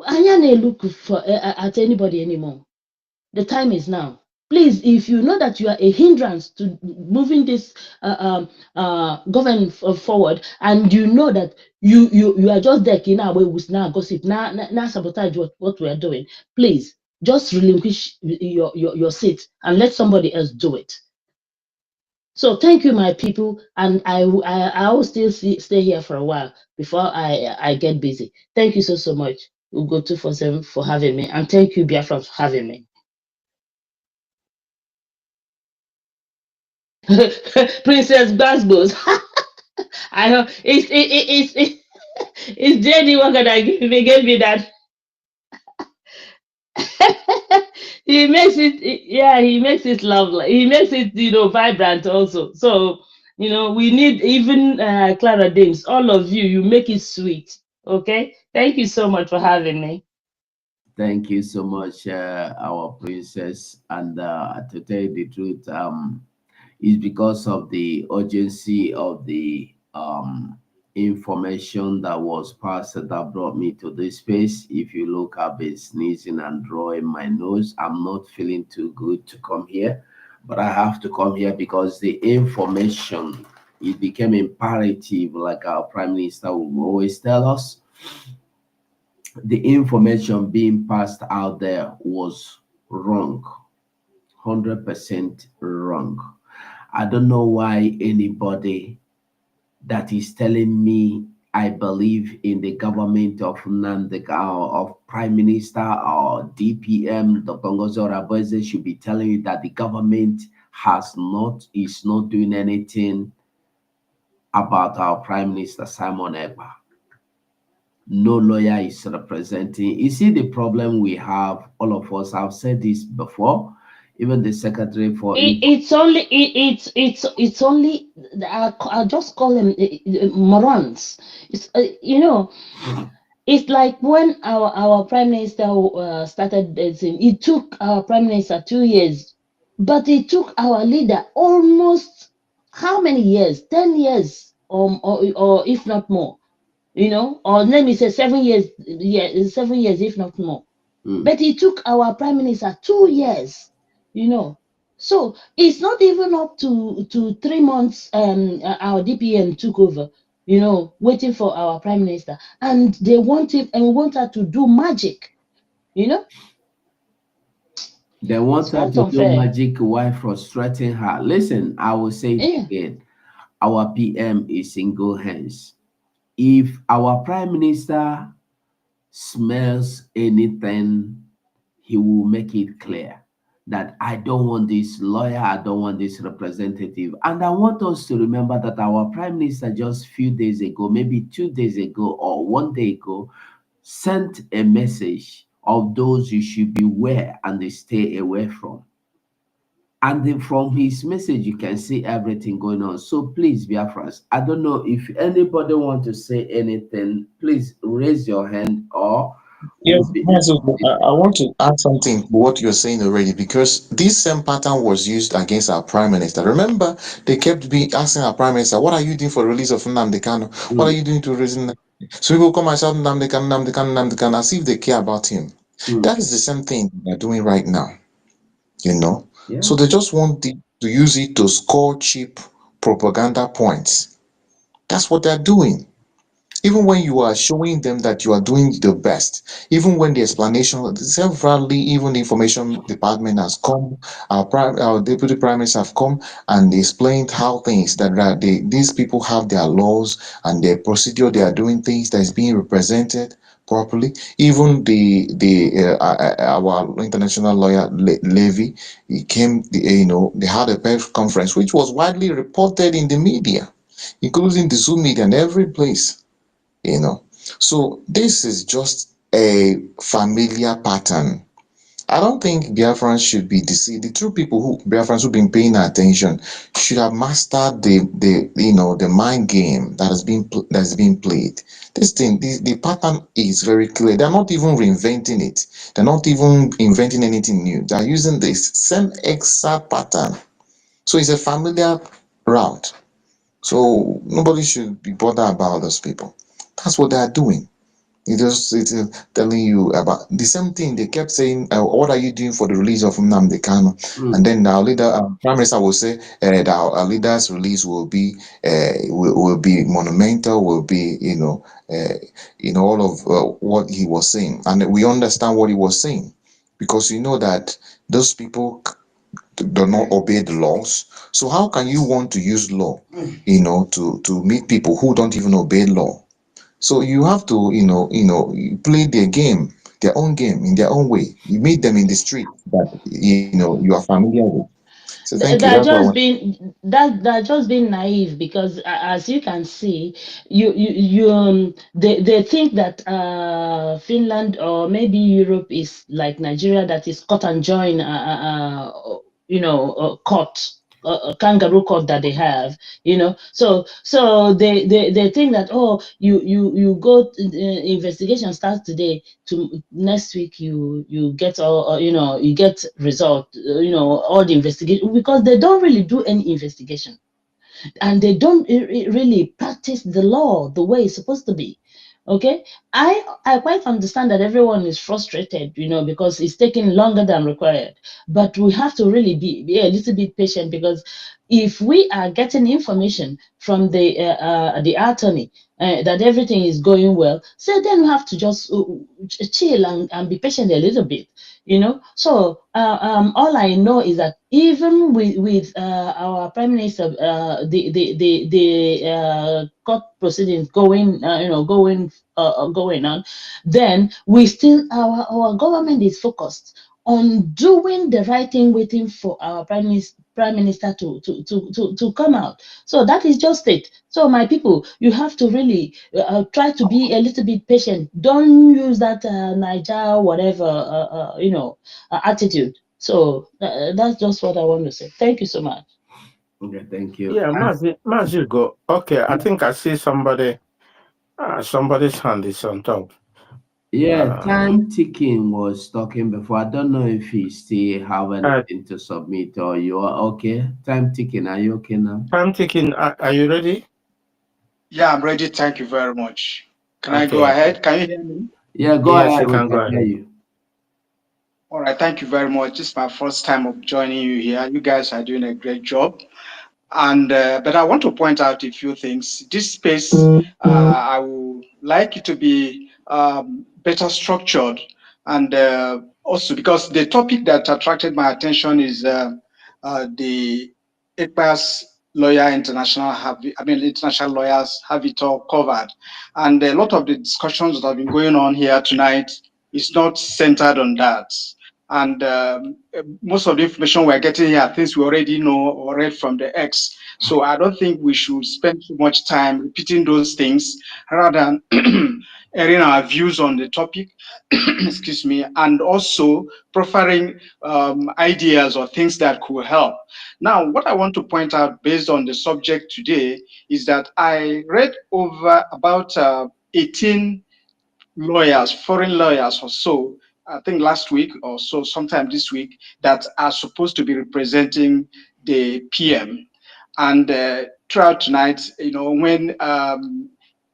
I can't look at anybody anymore. The time is now. Please, if you know that you are a hindrance to moving this government forward, and you know that you are just there, with now gossip, now sabotage what we are doing, please just relinquish your seat and let somebody else do it. So thank you, my people, and I will still stay here for a while before I get busy. Thank you so much, Ugo 247, for having me, and thank you, Biafra, for having me. Princess Basbos. I know it's JD Walker that gave me that. He makes it lovely. He makes it, vibrant also. So, we need even Clara Dames, all of you make it sweet. Okay. Thank you so much for having me. Thank you so much, our princess. And to tell you the truth, it's because of the urgency of the information that was passed that brought me to this space. If you look, I've been sneezing and drawing my nose. I'm not feeling too good to come here, but I have to come here because the information, it became imperative, like our Prime Minister will always tell us. The information being passed out there was wrong, 100% wrong. I don't know why anybody that is telling me I believe in the government of Nandega, of Prime Minister or DPM, Dr. Ngozi Oraboeze, should be telling you that the government is not doing anything about our Prime Minister Simon Ekpa. No lawyer is representing. You see the problem we have, all of us have said this before. Even the secretary for It's only it's only I'll just call them morons. It's you know, it's like when our prime minister started dancing. It took our prime minister 2 years, but it took our leader almost how many years? 10 years, or if not more. Or let me say 7 years. Yeah, 7 years, if not more. mm, But it took our prime minister 2 years, you know. So it's not even up to 3 months. Our DPM took over, waiting for our prime minister, and they want him and want her to do magic, you know. they want It's her quite to do unfair. magic while frustrating her. Listen, I will say it Yeah. again. Our PM is single hands. If our prime minister smells anything, he will make it clear that I don't want this lawyer, I don't want this representative. And I want us to remember that our prime minister just few days ago, maybe 2 days ago or one day ago, sent a message of those you should beware and they stay away from. And then from his message, you can see everything going on. So please, Biafras, I don't know if anybody want to say anything. Please raise your hand or we'll Yes, be. Mazu, I want to add something to what you're saying already because this same pattern was used against our prime minister. Remember, they kept asking our prime minister, "What are you doing for the release of Nnamdi Kanu? What are Mm, you doing to release Nnamdi?" So people come and shout Nnamdi Kanu, Nnamdi Kanu, Nnamdi Kanu, as if they care about him. mm, That is the same thing they're doing right now, you know. yeah. So they just want to use it to score cheap propaganda points. That's what they're doing. Even when you are showing them that you are doing the best, even when the explanation, severally, even the information department has come, our deputy prime minister have come and explained how things that these people have their laws and their procedure, they are doing things that is being represented properly. Even our international lawyer Levy, he came, they had a press conference which was widely reported in the media, including the Zoom media and every place you know. So this is just a familiar pattern. I don't think Biafrans should be deceived. The true people who Biafrans who've been paying attention should have mastered the mind game that's being played. This thing, the pattern is very clear. They're not even reinventing it. They're not even inventing anything new. They're using the same exact pattern. So it's a familiar route. So nobody should be bothered about those people. That's what they're doing. It's telling you about the same thing. They kept saying, "What are you doing for the release of Nnamdi Kanu?" And Mm. then our leader, Prime Minister, will say that our leader's release will be monumental, will be all of what he was saying, and we understand what he was saying because you know that those people do not obey the laws. So how can you want to use law, to meet people who don't even obey law? So you have to, you play their game, their own game in their own way. You meet them in the street that you are familiar with. So thank you. That's They're what I want. just being they're just being naive because as you can see, they think that Finland or maybe Europe is like Nigeria, that is cut and join court, a kangaroo court that they have, so they think that, oh, you go investigation starts today, to next week you get all, you get result, all the investigation, because they don't really do any investigation, and they don't really practice the law the way it's supposed to be. Okay, I quite understand that everyone is frustrated, because it's taking longer than required, but we have to really be a little bit patient, because if we are getting information from the attorney, that everything is going well, so then we have to just chill and be patient a little bit. So all I know is that even with our prime minister, the court proceedings going on, then we still, our government is focused on doing the right thing, waiting for our prime minister to come out. So that is just it. So my people, you have to really try to be a little bit patient. Don't use that Niger whatever attitude. So that's just what I want to say. Thank you so much. Okay, thank you. Yeah, Mazi go. Okay, I think I see somebody. Somebody's hand is on top. Yeah, Uh, time ticking was talking before. I don't know if he still have uh, anything to submit or you are okay. Time ticking, are you okay now? Time ticking. Are you ready? Yeah, I'm ready. Thank you very much. Can I go Okay. ahead? Can you hear me? Yeah, go Yes, ahead. you We can go can hear ahead. you. All right. Thank you very much. This is my first time of joining you here. You guys are doing a great job. And but I want to point out a few things. This space, I would like it to be better structured, and also because the topic that attracted my attention is the Ekpa'S lawyer international international lawyers have it all covered, and a lot of the discussions that have been going on here tonight is not centered on that. And most of the information we're getting here are things we already know or read from the X. So I don't think we should spend too much time repeating those things rather than airing our views on the topic, excuse me, and also proffering ideas or things that could help. Now, what I want to point out based on the subject today is that I read over about 18 lawyers, foreign lawyers or so, I think last week or so, sometime this week, that are supposed to be representing the PM. And throughout tonight, when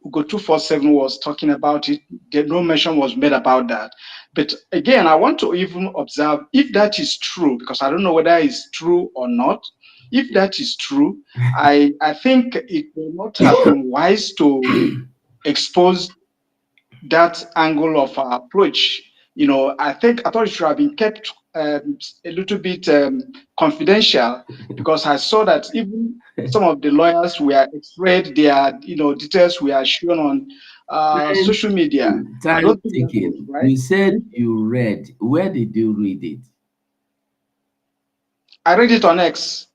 Ugo 247 was talking about it, no mention was made about that. But again, I want to even observe if that is true, because I don't know whether it's true or not. If that is true, I think it will not have been wise to expose that angle of our approach. I thought it should have been kept a little bit confidential, because I saw that even some of the lawyers were afraid their details were shown on Time social media. ticking. I Time don't think that was ticking. right. You said you read. Where did you read it? I read it on X.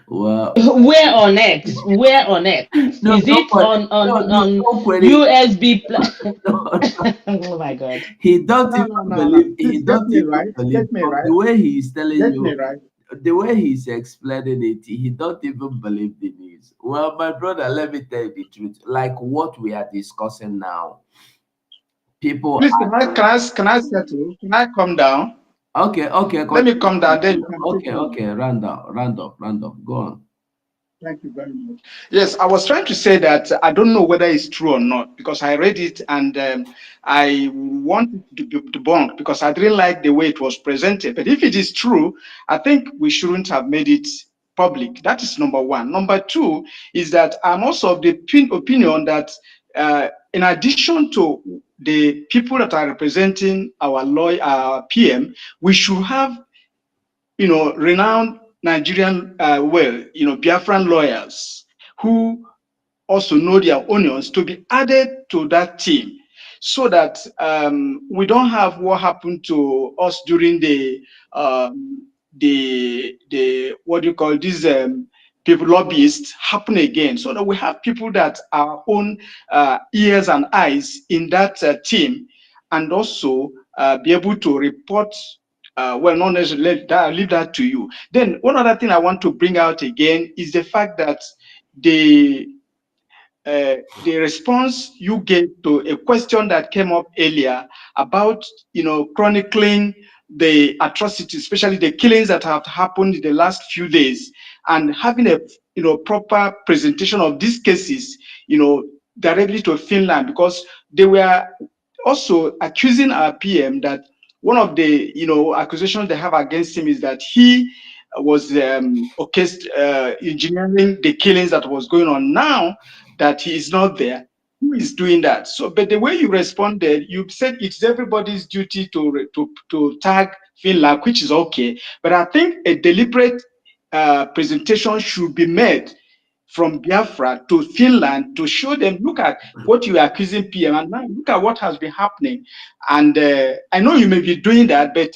Well, Where on X? Where on X? no, Is it nobody, on no, on no, on don't put it. USB? No, Oh my God. he don't No, even no, no, no. believe. He Please get don't me even right. believe Get me from right. the way he is telling Get me you, right. the way he's explaining it. He don't even believe the news. Well, my brother, let me tell you the truth. Like what we are discussing now, people. Please, can I settle? Can I come down? Okay, okay, Let me continue, come down. Then you continue. can take Okay, over. okay, random. Go on. Thank you very much. Yes, I was trying to say that I don't know whether it's true or not, because I read it and I want it to be debunked because I didn't like the way it was presented. But if it is true, I think we shouldn't have made it public. That is number one. Number two is that I'm also of the opinion that in addition to the people that are representing our lawyer, our PM, we should have renowned Nigerian, Biafran lawyers who also know their onions to be added to that team, so that we don't have what happened to us during the what do you call these people lobbyists happen again, so that we have people that are own ears and eyes in that team, and also be able to report well, not necessarily that. I'll leave that to you. Then one other thing I want to bring out again is the fact that the the response you gave to a question that came up earlier about chronicling the atrocities, especially the killings that have happened in the last few days, and having a proper presentation of these cases, directly to Finland, because they were also accusing our PM that one of the accusations they have against him is that he was engineering the killings that was going on. Now that he is not there, who is doing that? So, but the way you responded, you said it's everybody's duty to tag Finland, which is okay. But I think a deliberate presentation should be made from Biafra to Finland to show them, look at what you are accusing PM, and now look at what has been happening. And I know you may be doing that, but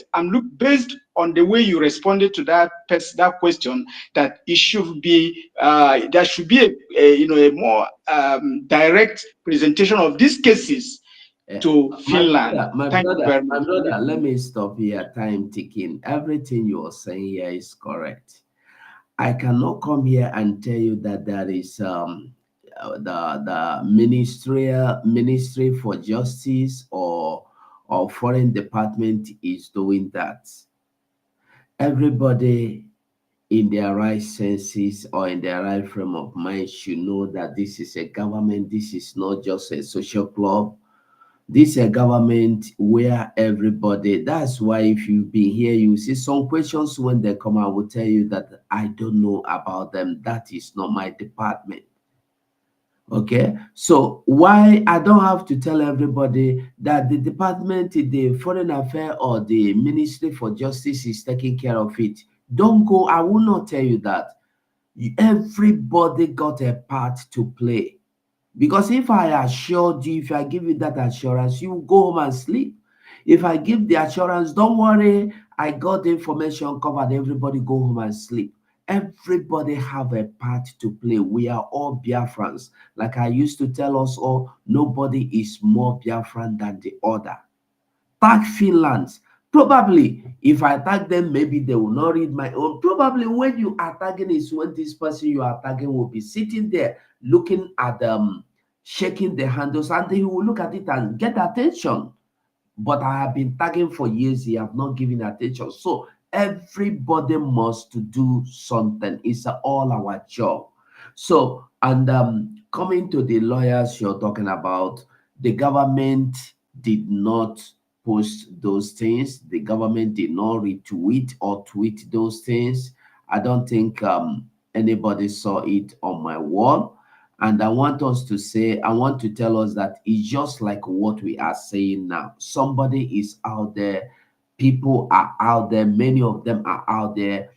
based on the way you responded to that question, that it should be there should be a more direct presentation of these cases to Finland. Thank you very My much. brother, let me stop here. Time ticking. Everything you are saying here is correct. I cannot come here and tell you that there is the ministry for justice or foreign department is doing that. Everybody in their right senses or in their right frame of mind should know that this is a government. This is not just a social club. This is a government where everybody, that's why if you've been here, you see some questions when they come, I will tell you that I don't know about them. That is not my department. Okay, so why I don't have to tell everybody that the department, the foreign affair or the ministry for justice is taking care of it. Don't go, I will not tell you that. Everybody got a part to play. Because if I assured you, if I give you that assurance, you go home and sleep. If I give the assurance, don't worry, I got the information covered, everybody go home and sleep. Everybody have a part to play. We are all Biafrans. Like I used to tell us all, nobody is more Biafran than the other. Tag Finland. Probably, if I tag them, maybe they will not read my own. Probably when you are tagging is when this person you are tagging will be sitting there looking at them, shaking the handles, and he will look at it and get attention. But I have been tagging for years, he have not given attention. So everybody must do something. It's all our job. So, and coming to the lawyers you're talking about, the government did not post those things. The government did not retweet or tweet those things. I don't think anybody saw it on my wall. And I want us to say, I want to tell us that it's just like what we are saying now. Somebody is out there, people are out there, many of them are out there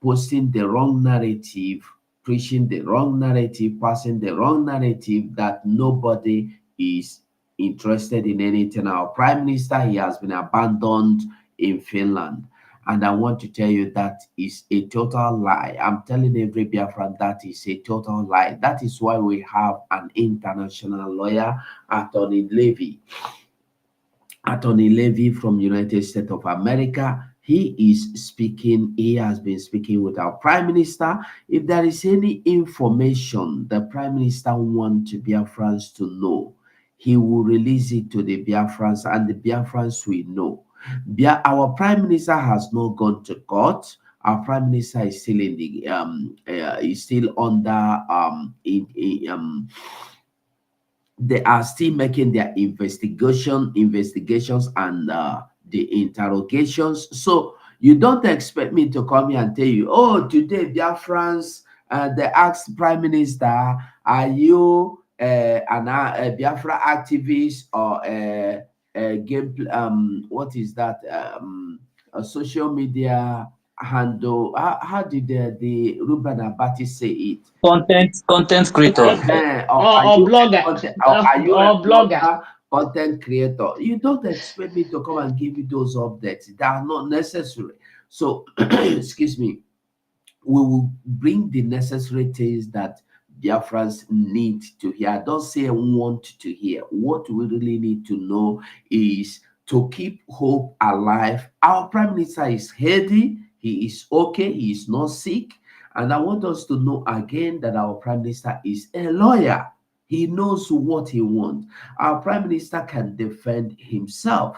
posting the wrong narrative, preaching the wrong narrative, passing the wrong narrative that nobody is interested in anything. Our prime minister, he has been abandoned in Finland. And I want to tell you that is a total lie. I'm telling every Biafran that is a total lie. That is why we have an international lawyer, Attorney Levy. Attorney Levy from United States of America. He is speaking, he has been speaking with our Prime Minister. If there is any information the Prime Minister wants Biafrans to know, he will release it to the Biafrans and the Biafrans will know. Our Prime Minister has not gone to court. Our Prime Minister is still in the is still under they are still making their investigations and the interrogations. So you don't expect me to come here and tell you, oh, today Biafrans, they asked Prime Minister, are you a Biafra activist or a game? What is that? A social media handle. How did the Ruben Abati say it? Content creator. Or are Or you blogger, are you a or blogger. blogger, content creator? You don't expect me to come and give you those updates. They are not necessary. So, excuse me, we will bring the necessary things that Biafrans need to hear. Don't say want to hear. What we really need to know is to keep hope alive. Our Prime Minister is healthy. He is okay. He is not sick. And I want us to know again that our Prime Minister is a lawyer. He knows what he wants. Our Prime Minister can defend himself.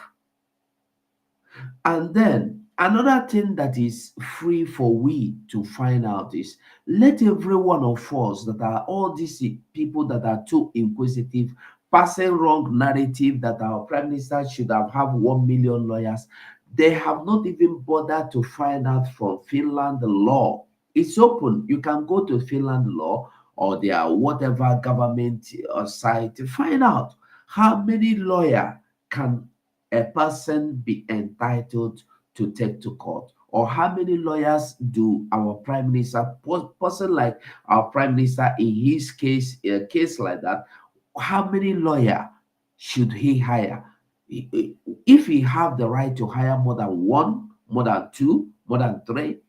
And then another thing that is free for we to find out is let every one of us that are all these people that are too inquisitive, passing wrong narrative that our Prime Minister should have 1 million lawyers. They have not even bothered to find out from Finland law. It's open. You can go to Finland law or their whatever government site to find out how many lawyer can a person be entitled to take to court, or how many lawyers do our Prime Minister, person like our Prime Minister in his case, a case like that, how many lawyer should he hire? If he have the right to hire more than one, more than two, more than three,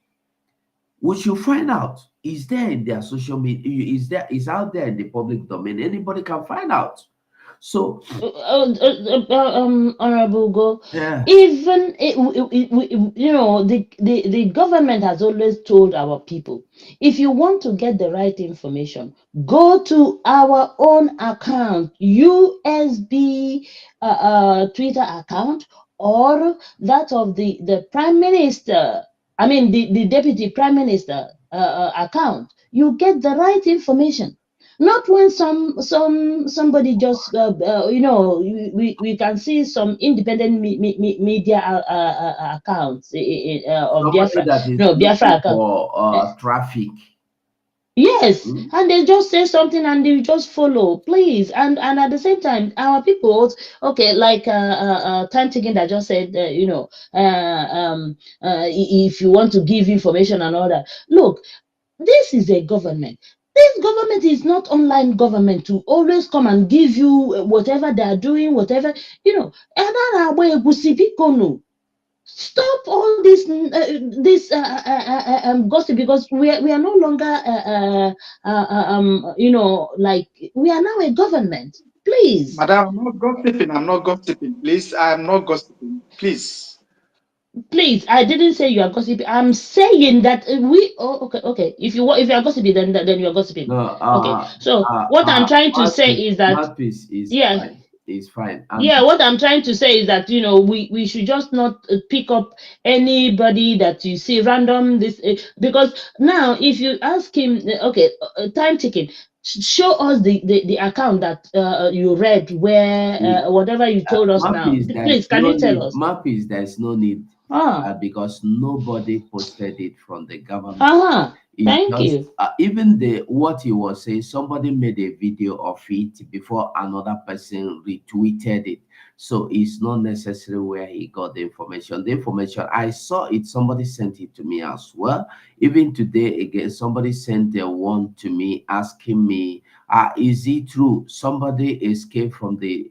we should find out. Is there in their social media, is out there in the public domain, anybody can find out. So Honorable Go, yeah, even the government has always told our people, if you want to get the right information, go to our own account, USB Twitter account, or that of the Prime Minister. I mean the Deputy Prime Minister account. You get the right information, not when somebody just we can see some independent media accounts of somebody Biafra, that is no, Biafra looking account. for Eh, traffic. yes, Mm. and they just say something and they just follow, please. And at the same time, our people also, okay, like time taking that just said, if you want to give information and all that, look, this is a government. This government is not online government to always come and give you whatever they are doing, whatever, you know. Stop all this gossip, because we are no longer like, we are now a government. Please, Madam, I'm not gossiping. I'm not gossiping. Please, I'm not gossiping. Please. please, I didn't say you are gossiping. I'm saying that we. Oh, okay. If you are gossiping, then you are gossiping. No, Okay. So what I'm trying to say is that, mouthpiece is yeah, fine. Is fine. And yeah, what I'm trying to say is that, we should just not pick up anybody that you see random, this because now if you ask him, okay, time ticking, show us the account that you read, where whatever you told us now, mouthpiece, there is please, can no you tell need. us? Mouthpiece, there is no need, Ah, because nobody posted it from the government. uh-huh, It thank just you. even the what he was saying, somebody made a video of it before another person retweeted it. So it's not necessary where he got the information. The information I saw it, somebody sent it to me as well. Even today again, somebody sent a one to me asking me, is it true somebody escaped from the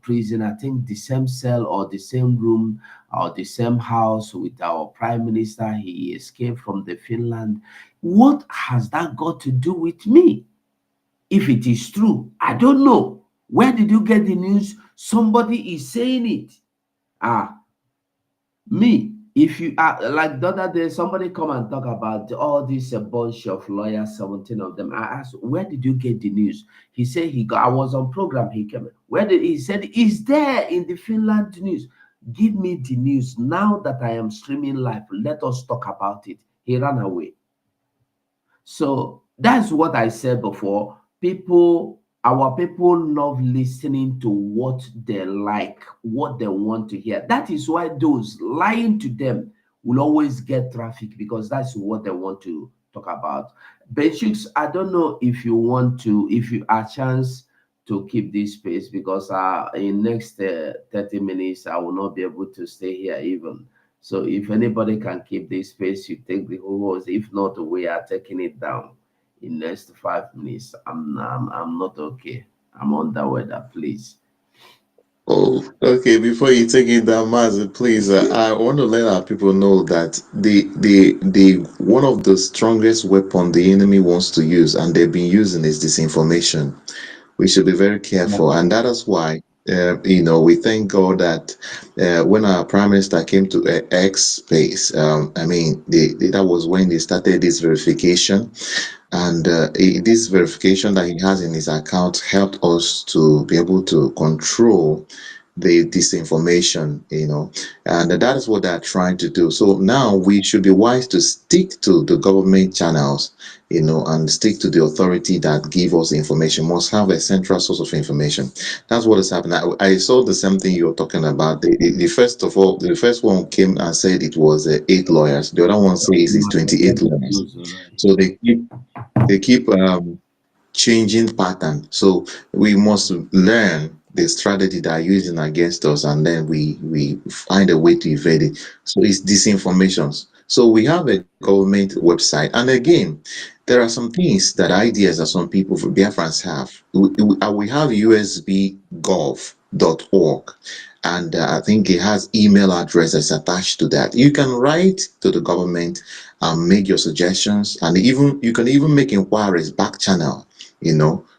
prison? I think the same cell or the same room or the same house with our prime minister. He escaped from the Finland. What has that got to do with me? If it is true, I don't know. Where did you get the news? Somebody is saying it. Ah, me. If you are like the other day, somebody come and talk about all this a bunch of lawyers, 17 of them. I asked, where did you get the news? He said he got. I was on program. He came. Where did he said is there in the Finland news? Give me the news now that I am streaming live. Let us talk about it. He ran away. So that's what I said before. Our people love listening to what they like, what they want to hear. That is why those lying to them will always get traffic, because that's what they want to talk about. Benchix, I don't know if you want to, if you are chance to keep this space, because in next 30 minutes I will not be able to stay here even. So if anybody can keep this space, you take the whole host. If not, we are taking it down in next 5 minutes. I'm not okay. I'm under weather, please. Oh, okay. Before you take it down, Mazi, please, I want to let our people know that the one of the strongest weapon the enemy wants to use, and they've been using, is disinformation. We should be very careful, and that is why we thank God that when our prime minister came to X space, I mean, that was when they started this verification, and this verification that he has in his account helped us to be able to control the disinformation, and that is what they're trying to do. So now we should be wise to stick to the government channels, and stick to the authority that give us information. Must have a central source of information. That's what is happening. I saw the same thing you're talking about. The first of all, the first one came and said it was 8 lawyers. The other one says it's 28 lawyers. So they keep changing pattern. So we must learn the strategy that are using against us, and then we find a way to evade it. So it's disinformation. So we have a government website, and again, there are some things that ideas that some people for Biafrans have. We have usbgov.org, and I think it has email addresses attached to that. You can write to the government and make your suggestions, and even you can even make inquiries back channel,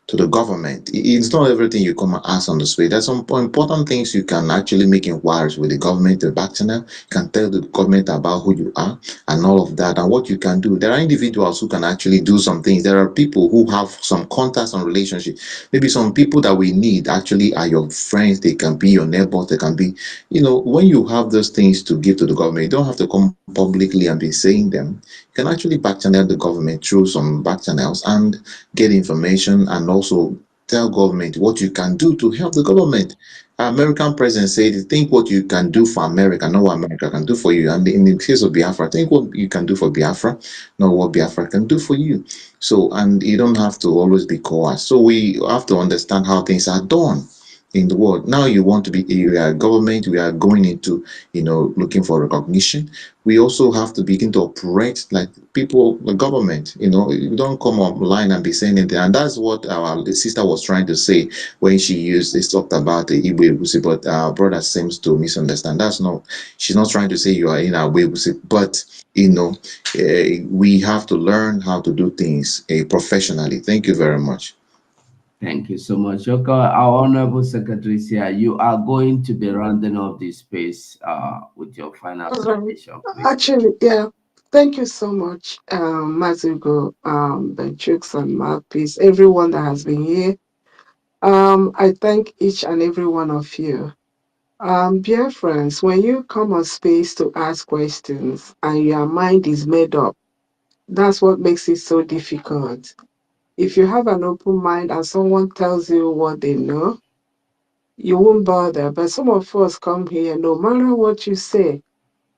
to the government. It's not everything you come and ask on the street. There's some important things you can actually make inquiries with the government, the back channel. You can tell the government about who you are and all of that and what you can do. There are individuals who can actually do some things. There are people who have some contacts and relationships. Maybe some people that we need actually are your friends. They can be your neighbors. They can be, when you have those things to give to the government, you don't have to come publicly and be saying them. You can actually back channel the government through some back channels and get information and also tell government what you can do to help the government. American president said, think what you can do for America, not what America can do for you. And in the case of Biafra, think what you can do for Biafra, not what Biafra can do for you. So, and you don't have to always be coerced. So we have to understand how things are done in the world. Now you want to be a government, we are going into, looking for recognition. We also have to begin to operate like people, the government. You don't come online and be saying anything. And that's what our sister was trying to say when she talked about the Igbo Egusi, but our brother seems to misunderstand. She's not trying to say you are in our way, but we have to learn how to do things professionally. Thank you very much. Thank you so much. Okay, our Honorable Secretary here, you are going to be rounding off this space with your final submission, please. Actually, yeah. Thank you so much, Mazugo, Benchux and Mouthpiece, everyone that has been here. I thank each and every one of you. Dear friends, when you come on space to ask questions and your mind is made up, that's what makes it so difficult. If you have an open mind and someone tells you what they know, you won't bother. But some of us come here, no matter what you say,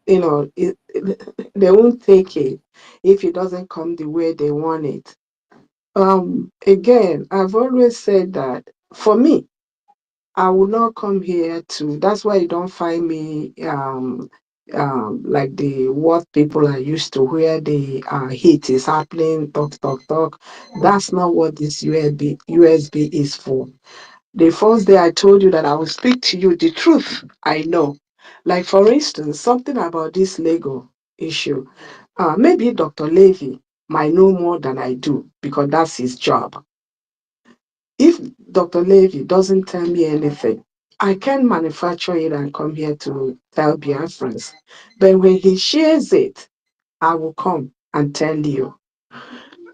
they won't take it if it doesn't come the way they want it. Again, I've always said that for me, I will not come here to. That's why you don't find me like the what people are used to, where the heat is happening, talk, talk, talk. That's not what this USB is for. The first day I told you that I will speak to you the truth, I know. Like, for instance, something about this Lego issue. Maybe Dr. Levy might know more than I do because that's his job. If Dr. Levy doesn't tell me anything, I can manufacture it and come here to tell Biafrans. But when he shares it, I will come and tell you.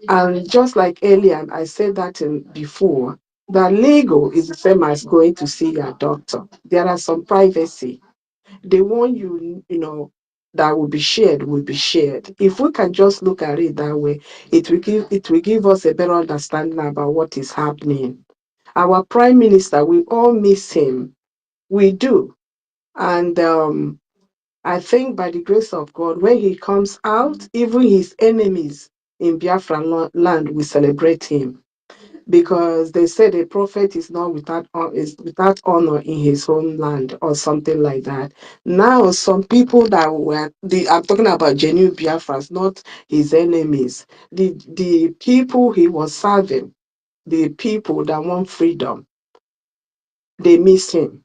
And just like earlier, I said that before, that Lego is the same as going to see your doctor. There are some privacy. The one that will be shared will be shared. If we can just look at it that way, it will give us a better understanding about what is happening. Our prime minister, we all miss him. We do. And I think by the grace of God, when he comes out, even his enemies in Biafran land will celebrate him, because they said a prophet is not is without honor in his homeland or something like that. Now, some people that I'm talking about genuine Biafrans, not his enemies, the people he was serving, the people that want freedom, they miss him.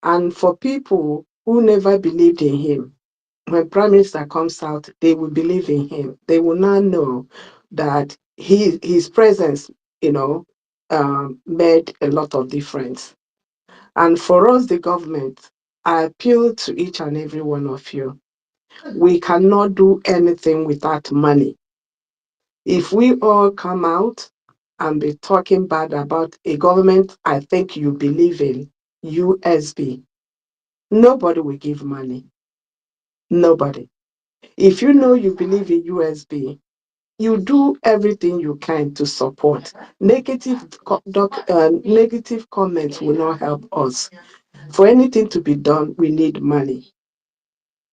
And for people who never believed in him, when Prime Minister comes out, they will believe in him. They will now know that his presence, made a lot of difference. And for us, the government, I appeal to each and every one of you. We cannot do anything without money. If we all come out and be talking bad about a government I think you believe in, USB, nobody will give money. Nobody. If you know you believe in USB, you do everything you can to support. Negative comments will not help us. For anything to be done, we need money.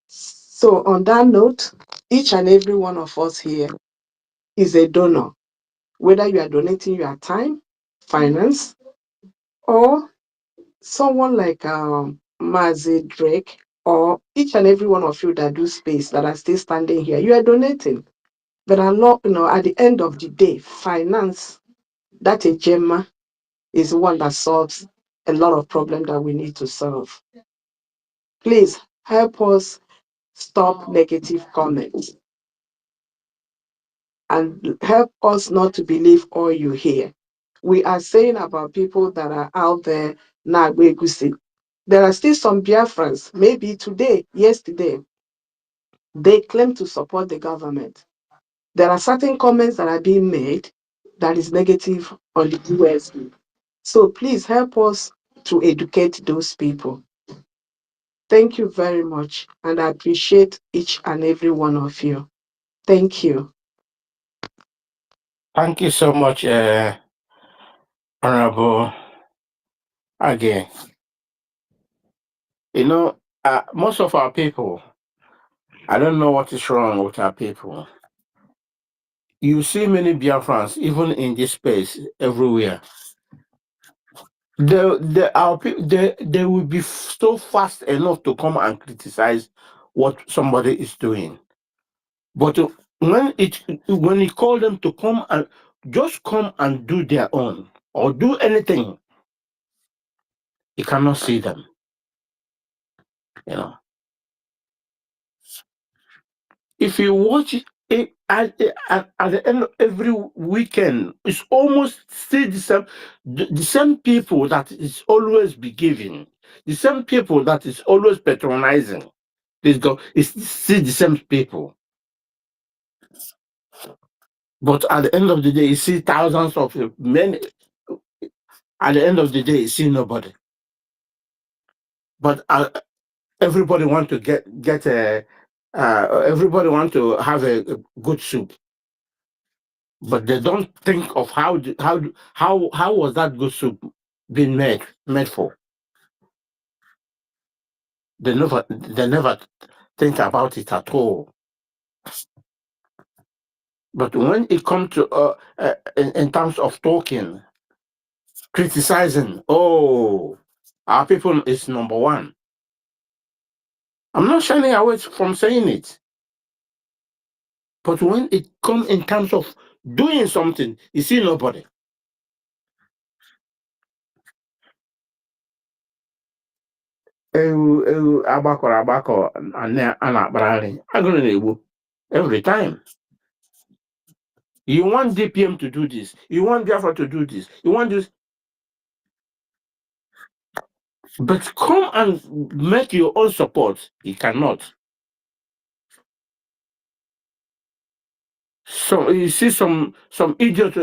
So on that note, each and every one of us here is a donor, whether you are donating your time, finance, or someone like Mazi Drake, or each and every one of you that do space that are still standing here, you are donating. But a lot, at the end of the day, finance, that a gemma, is one that solves a lot of problems that we need to solve. Please help us stop negative comments. and help us not to believe all you hear. We are saying about people that are out there now. There are still some Biafrans, maybe today, yesterday, they claim to support the government. There are certain comments that are being made that is negative on the US. So please help us to educate those people. Thank you very much, and I appreciate each and every one of you. Thank you. Thank you so much, Honorable again. You know, most of our people, I don't know what is wrong with our people. You see many Biafrans, even in this space, everywhere. They will be so fast enough to come and criticize what somebody is doing. But when you call them to come and just come and do their own or do anything, you cannot see them. You know, if you watch it at the end of every weekend, it's almost still the same people that is always be giving, the same people that is always patronizing. It's still the same people. But at the end of the day, you see thousands of men. At the end of the day, you see nobody. But everybody want to get a. Everybody want to have a good soup, but they don't think of how was that good soup being made for. They never think about it at all. But when it comes to in terms of talking, criticizing, oh, our people is number one. I'm not shying away from saying it. But when it comes in terms of doing something, you see nobody. Ewu agbakọ a na-akpararị agụrụ na-egbu every time. You want DPM to do this, you want Biafra to do this, you want this, but come and make your own support. You cannot. So you see some idiot.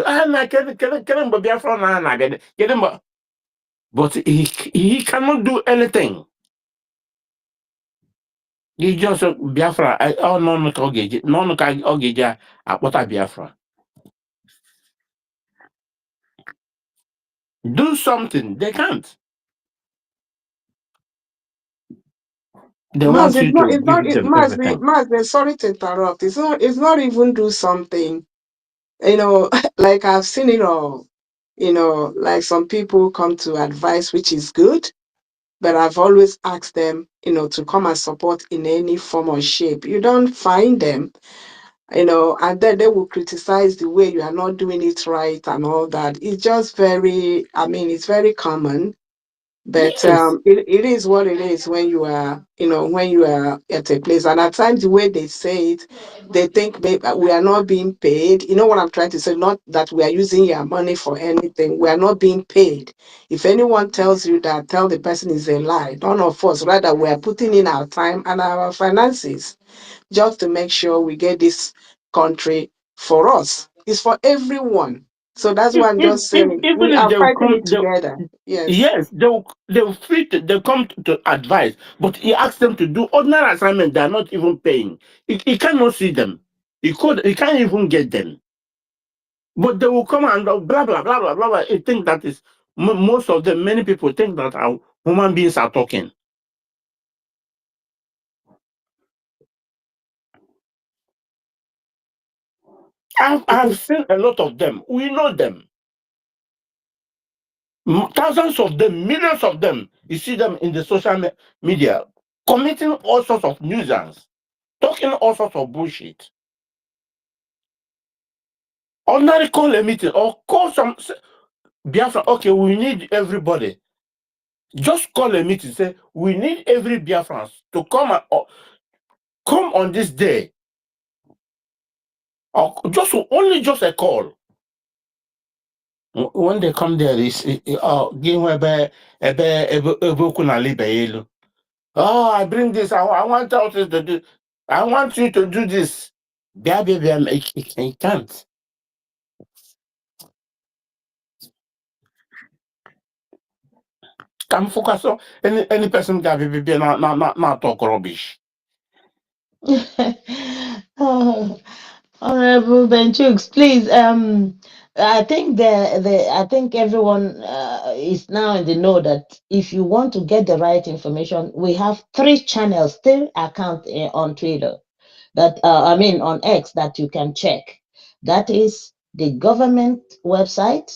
But he cannot do anything. He just Biafra. Oh no Biafra. Do something. They can't. They Maz, want it's you not, to it's not, give it, them Maz, everything. sorry to interrupt. It's not even do something, like I've seen it all, like some people come to advice, which is good, but I've always asked them, to come and support in any form or shape. You don't find them, and then they will criticize the way you are not doing it right and all that. It's just it's very common. But Yes. it is what it is when you are, when you are at a place. And at times, the way they say it, they think maybe we are not being paid. You know what I'm trying to say? Not that we are using your money for anything. We are not being paid. If anyone tells you that, tell the person is a lie. None of us. Rather, we are putting in our time and our finances just to make sure we get this country for us. It's for everyone. So that's why I'm just saying Even we if are they will fighting come, it together. Yes. yes, they'll come to advise, but he asked them to do ordinary assignment. They are not even paying. He cannot see them. He can't even get them. But they will come and blah blah blah blah blah. Blah. I think that is most of them. Many people think that our human beings are talking. I've seen a lot of them. We know them. Thousands of them, millions of them. You see them in the social media committing all sorts of nuisance, talking all sorts of bullshit. Ordinary call a meeting or call some Biafra. Okay, we need everybody. Just call a meeting. Say we need every Biafran to come come on this day. or just a call. When they come there, they say, "Oh, oh, I bring this. I want us to do. I want you to do this." He can't. Come focus on any person that be not talk rubbish. Oh, Honorable Benchooks, please. I think I think everyone is now in the know that if you want to get the right information, we have 3 channels, still account on Twitter that I mean on X that you can check. That is the government website,